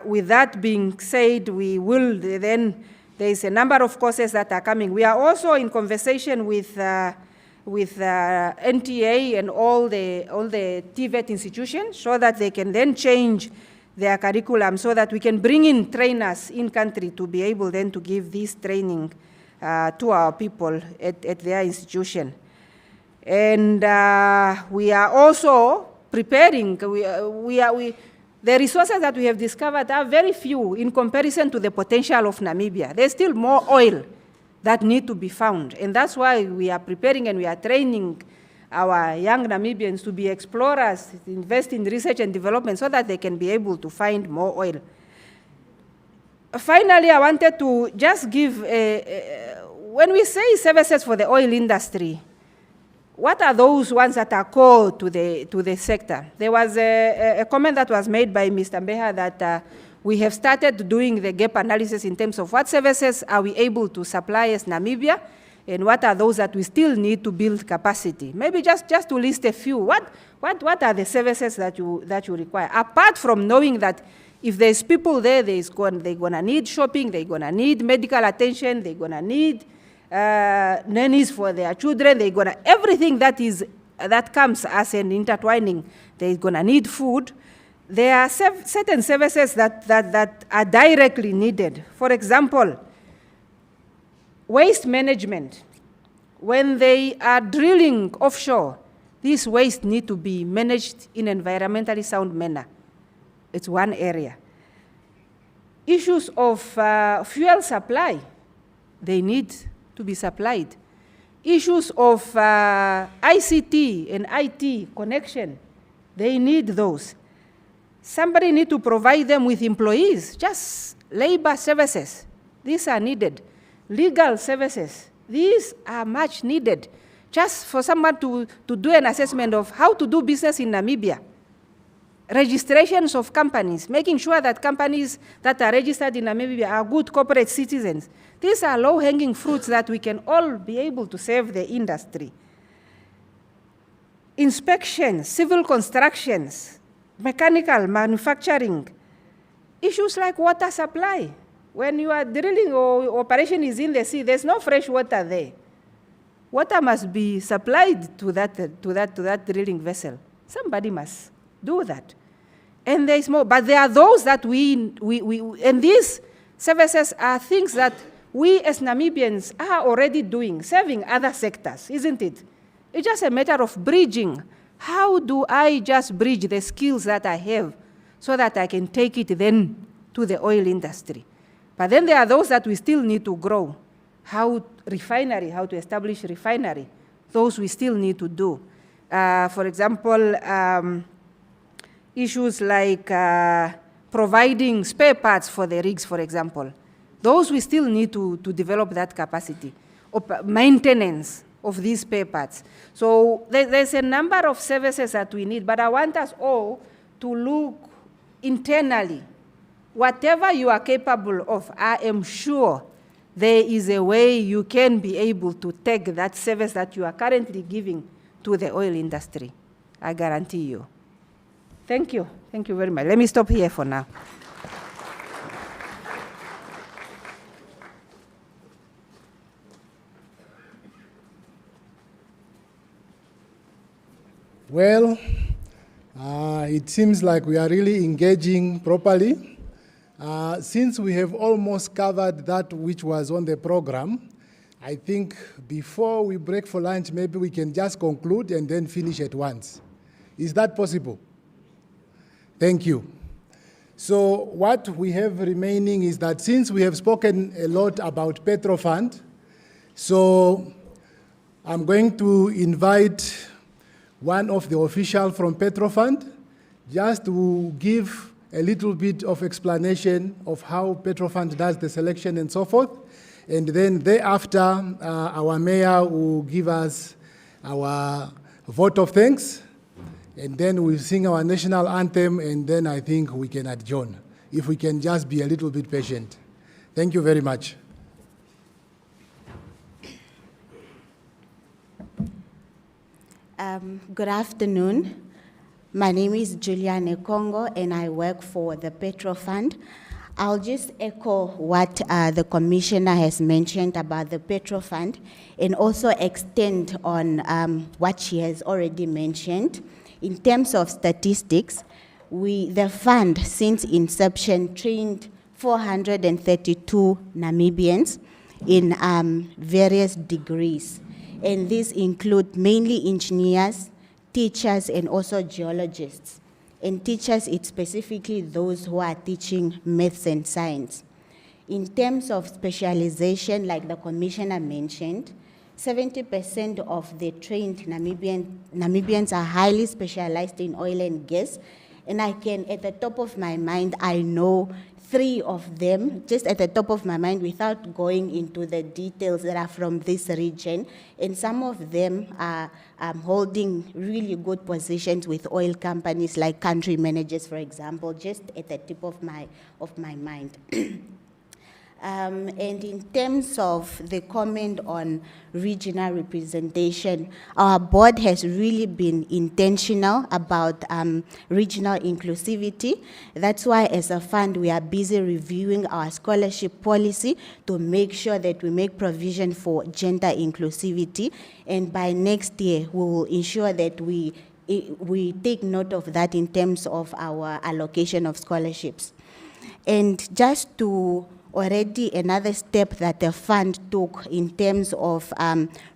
with that being said, we will then, there's a number of courses that are coming. We are also in conversation with NTA and all the TVET institutions so that they can then change their curriculum so that we can bring in trainers in country to be able then to give this training to our people at their institution. And we are also preparing, the resources that we have discovered are very few in comparison to the potential of Namibia. There's still more oil that need to be found. And that's why we are preparing and we are training our young Namibians to be explorers, invest in research and development so that they can be able to find more oil. Finally, I wanted to just give, when we say services for the oil industry, what are those ones that are core to the sector? There was a comment that was made by Mr. Mbeha that we have started doing the gap analysis in terms of what services are we able to supply as Namibia, and what are those that we still need to build capacity. Maybe just to list a few, what are the services that you require? Apart from knowing that if there's people there, they're gonna need shopping, they're gonna need medical attention, they're gonna need nannies for their children, they're gonna, everything that comes as an intertwining, they're gonna need food. There are certain services that are directly needed. For example, waste management. When they are drilling offshore, this waste need to be managed in an environmentally sound manner. It's one area. Issues of fuel supply, they need to be supplied. Issues of ICT and IT connection, they need those. Somebody need to provide them with employees, just labor services. These are needed. Legal services, these are much needed. Just for someone to do an assessment of how to do business in Namibia. Registrations of companies, making sure that companies that are registered in Namibia are good corporate citizens. These are low-hanging fruits that we can all be able to serve the industry. Inspections, civil constructions, mechanical, manufacturing, issues like water supply. When you are drilling or operation is in the sea, there's no fresh water there. Water must be supplied to that drilling vessel. Somebody must do that. And there's more, but there are those that and these services are things that we as Namibians are already doing, serving other sectors, isn't it? It's just a matter of bridging. How do I just bridge the skills that I have so that I can take it then to the oil industry? But then there are those that we still need to grow. How to establish refinery, those we still need to do. For example, issues like providing spare parts for the rigs, for example. Those we still need to develop that capacity. Maintenance of these spare parts. So there's a number of services that we need, but I want us all to look internally. Whatever you are capable of, I am sure there is a way you can be able to take that service that you are currently giving to the oil industry. I guarantee you. Thank you. Thank you very much. Let me stop here for now. Well, it seems like we are really engaging properly. Since we have almost covered that which was on the program, I think before we break for lunch, maybe we can just conclude and then finish at once. Is that possible? Thank you. So what we have remaining is that since we have spoken a lot about Petrofund, so I'm going to invite one of the officials from Petrofund just to give a little bit of explanation of how Petrofund does the selection and so forth. And then thereafter, our mayor will give us our vote of thanks. And then we'll sing our national anthem, and then I think we can adjourn. If we can just be a little bit patient. Thank you very much. Good afternoon. My name is Juliane Congo, and I work for the Petrofund. I'll just echo what the Commissioner has mentioned about the Petrofund, and also extend on what she has already mentioned. In terms of statistics, the fund, since inception, trained 432 Namibians in various degrees. And these include mainly engineers, teachers, and also geologists. And teachers, it's specifically those who are teaching maths and science. In terms of specialization, like the Commissioner mentioned, 70% of the trained Namibians are highly specialized in oil and gas. And I can, at the top of my mind, I know 3 of them, just at the top of my mind, without going into the details that are from this region. And some of them are holding really good positions with oil companies, like country managers, for example, just at the tip of my mind. And in terms of the comment on regional representation, our board has really been intentional about regional inclusivity. That's why as a fund, we are busy reviewing our scholarship policy to make sure that we make provision for gender inclusivity. And by next year, we will ensure that we take note of that in terms of our allocation of scholarships. And just to already another step that the fund took in terms of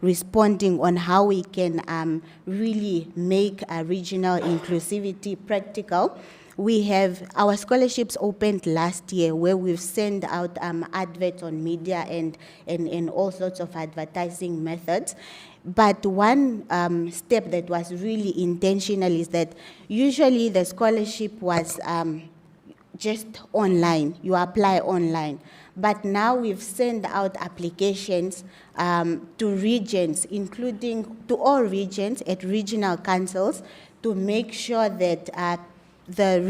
responding on how we can really make regional inclusivity practical. We have our scholarships opened last year, where we've sent out adverts on media and all sorts of advertising methods. But one step that was really intentional is that usually the scholarship was just online, you apply online. But now we've sent out applications to regions, including to all regions at regional councils, to make sure that the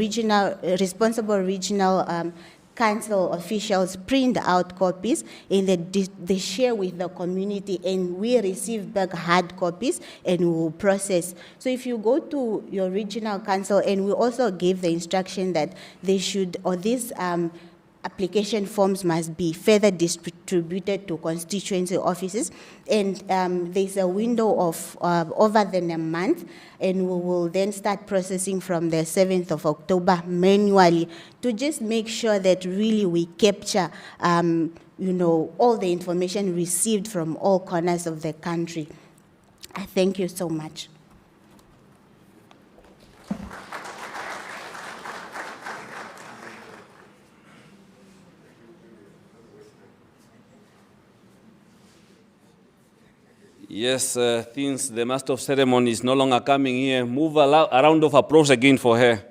responsible regional council officials print out copies and they share with the community, and we receive back hard copies and we will process. So if you go to your regional council, and we also gave the instruction that they should, or these application forms must be further distributed to constituency offices, and there's a window of over than a month, and we will then start processing from the 7th of October manually to just make sure that really we capture all the information received from all corners of the country. I thank you so much. Yes, since the Master of Ceremony is no longer coming here, move a round of applause again for her.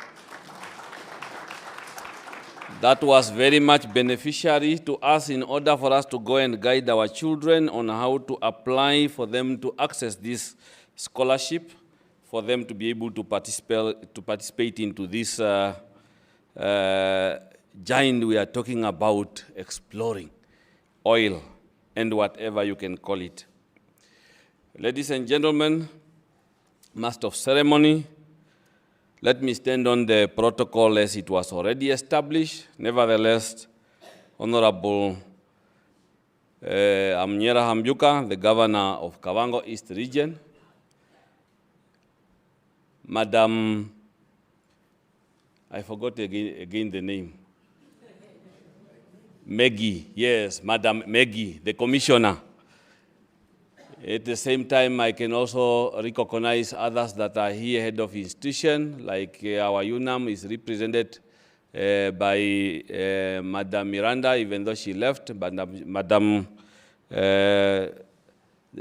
That was very much beneficiary to us in order for us to go and guide our children on how to apply for them to access this scholarship, for them to be able to participate into this giant we are talking about, exploring oil and whatever you can call it. Ladies and gentlemen, Master of Ceremony, let me stand on the protocol as it was already established. Nevertheless, Honorable Amnyera Hambyuka, the Governor of Kavango East Region, Madam, I forgot again the name, Maggie, yes, Madam Maggie, the Commissioner. At the same time, I can also recognize others that are here, head of institution, like our UNAM is represented by Madam Miranda, even though she left, but Madam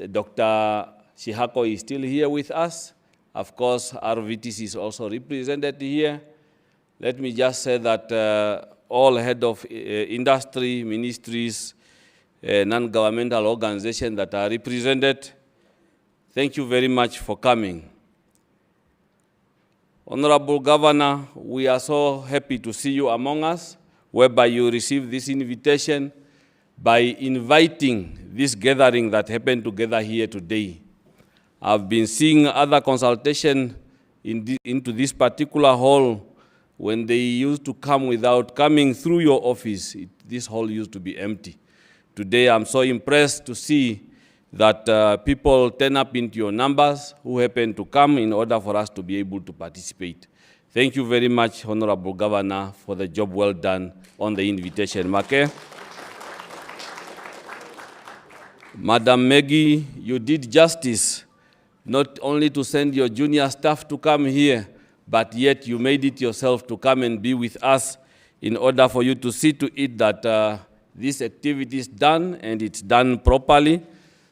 Dr. Shihako is still here with us. Of course, RVTC is also represented here. let me just say that all head of industry, ministries, non-governmental organizations that are represented, thank you very much for coming. Honorable Governor, we are so happy to see you among us, whereby you received this invitation by inviting this gathering that happened to gather here today. I've been seeing other consultation into this particular hall when they used to come without coming through your office. This hall used to be empty. Today I'm so impressed to see that people turn up into your numbers who happen to come in order for us to be able to participate. Thank you very much, Honorable Governor, for the job well done on the invitation. Make. Madam Maggie, you did justice, not only to send your junior staff to come here, but yet you made it yourself to come and be with us in order for you to see to it that this activity is done and it's done properly.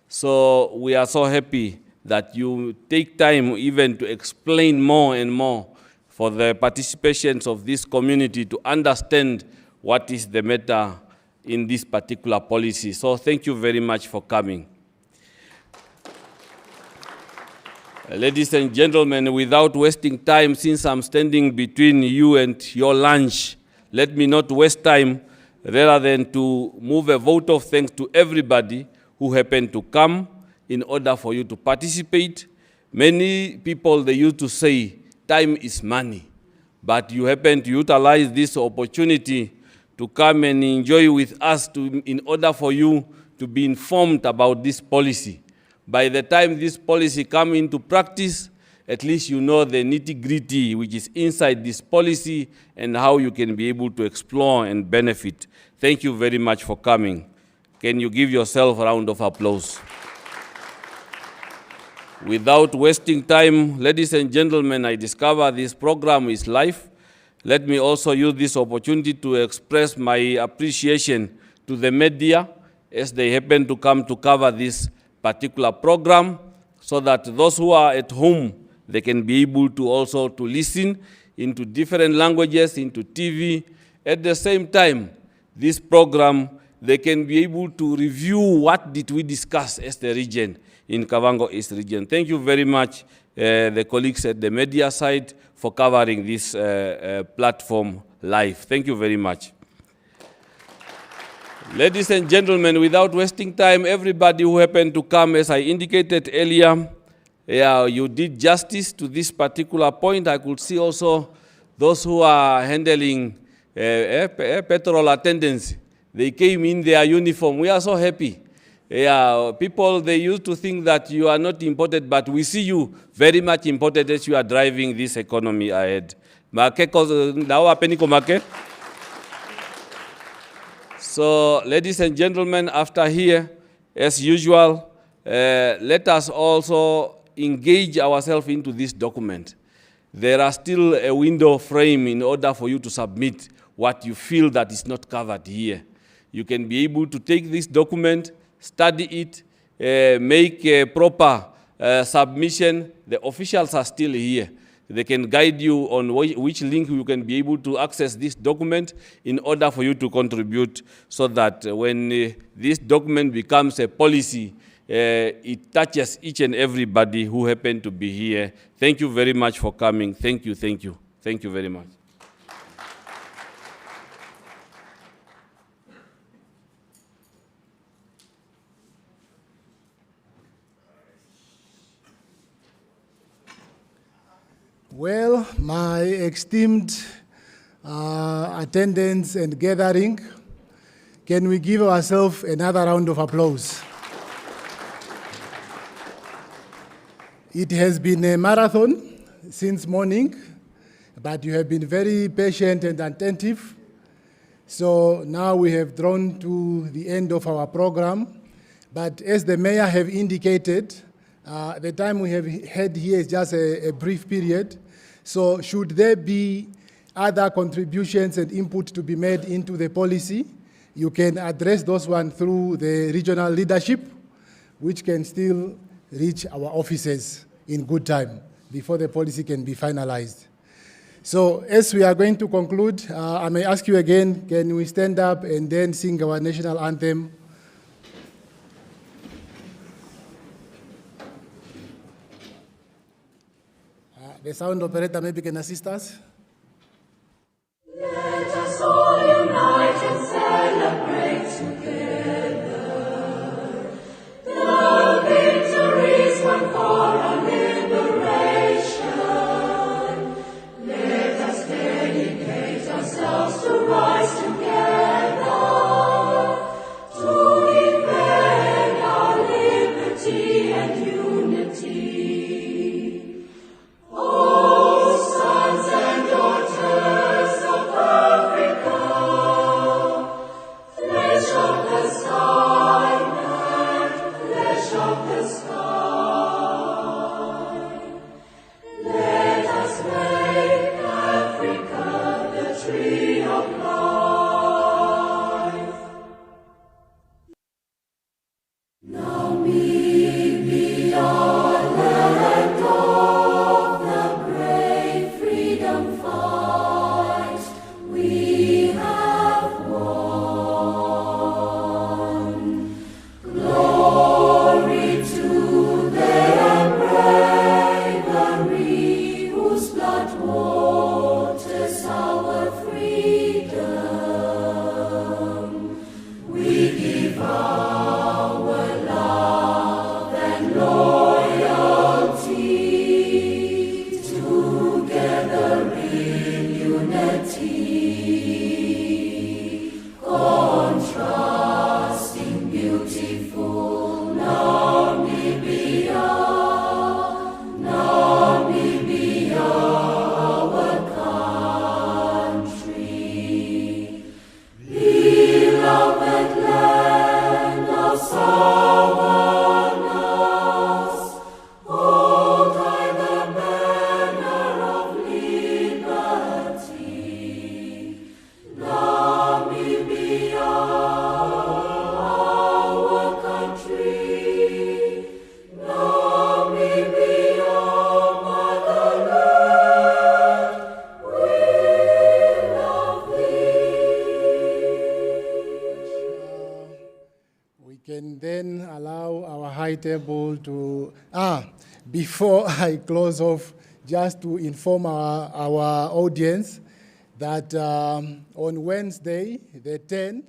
So we are so happy that you take time even to explain more and more for the participations of this community to understand what is the matter in this particular policy. So thank you very much for coming. Ladies and gentlemen, without wasting time, since I'm standing between you and your lunch, let me not waste time rather than to move a vote of thanks to everybody who happened to come in order for you to participate. Many people, they used to say, time is money, but you happen to utilize this opportunity to come and enjoy with us in order for you to be informed about this policy. By the time this policy comes into practice, at least you know the nitty-gritty which is inside this policy and how you can be able to explore and benefit. Thank you very much for coming. Can you give yourself a round of applause? Without wasting time, ladies and gentlemen, I discover this program is live. Let me also use this opportunity to express my appreciation to the media as they happen to come to cover this particular program, so that those who are at home, they can be able to also to listen into different languages, into TV. At the same time, this program, they can be able to review what did we discuss as the region in Kavango East Region. Thank you very much, the colleagues at the media side, for covering this platform live. Thank you very much. Ladies and gentlemen, without wasting time, everybody who happened to come, as I indicated earlier, you did justice to this particular point. I could see also those who are handling petrol attendants. They came in their uniform. We are so happy. People, they used to think that you are not important, but we see you very much important as you are driving this economy ahead. So, ladies and gentlemen, after here, as usual, let us also engage ourselves into this document. There are still a window frame in order for you to submit what you feel that is not covered here. You can be able to take this document, study it, make a proper submission. The officials are still here. They can guide you on which link you can be able to access this document in order for you to contribute, so that when this document becomes a policy, it touches each and everybody who happen to be here. Thank you very much for coming. Thank you, thank you. Thank you very much. Well, my esteemed attendance and gathering, can we give ourselves another round of applause? It has been a marathon since morning, but you have been very patient and attentive. So now we have drawn to the end of our program. But as the mayor have indicated, the time we have had here is just a brief period. So should there be other contributions and input to be made into the policy, you can address those ones through the regional leadership, which can still reach our offices in good time before the policy can be finalized. So as we are going to conclude, I may ask you again, can we stand up and then sing our national anthem? The sound operator maybe can assist us. Let us all unite and celebrate together the victories won for our liberation. Let us dedicate ourselves to rise together to defend our liberty and unity. Oh, sons and daughters of Africa, flesh of the sun and flesh of the sky, let us make Africa the tree of life. Namibia, land of the brave freedom fight, we have won. Glory to their bravery, whose blood waters our freedom. We give our love and loyalty, together in unity, contrasting beautiful Namibia, Namibia, our country, beloved land of Sawanas, hold high the banner of liberty. Namibia, our country, Namibia, motherland, we love We can then allow our high table to, before I close off, just to inform our audience that on Wednesday, the 10th,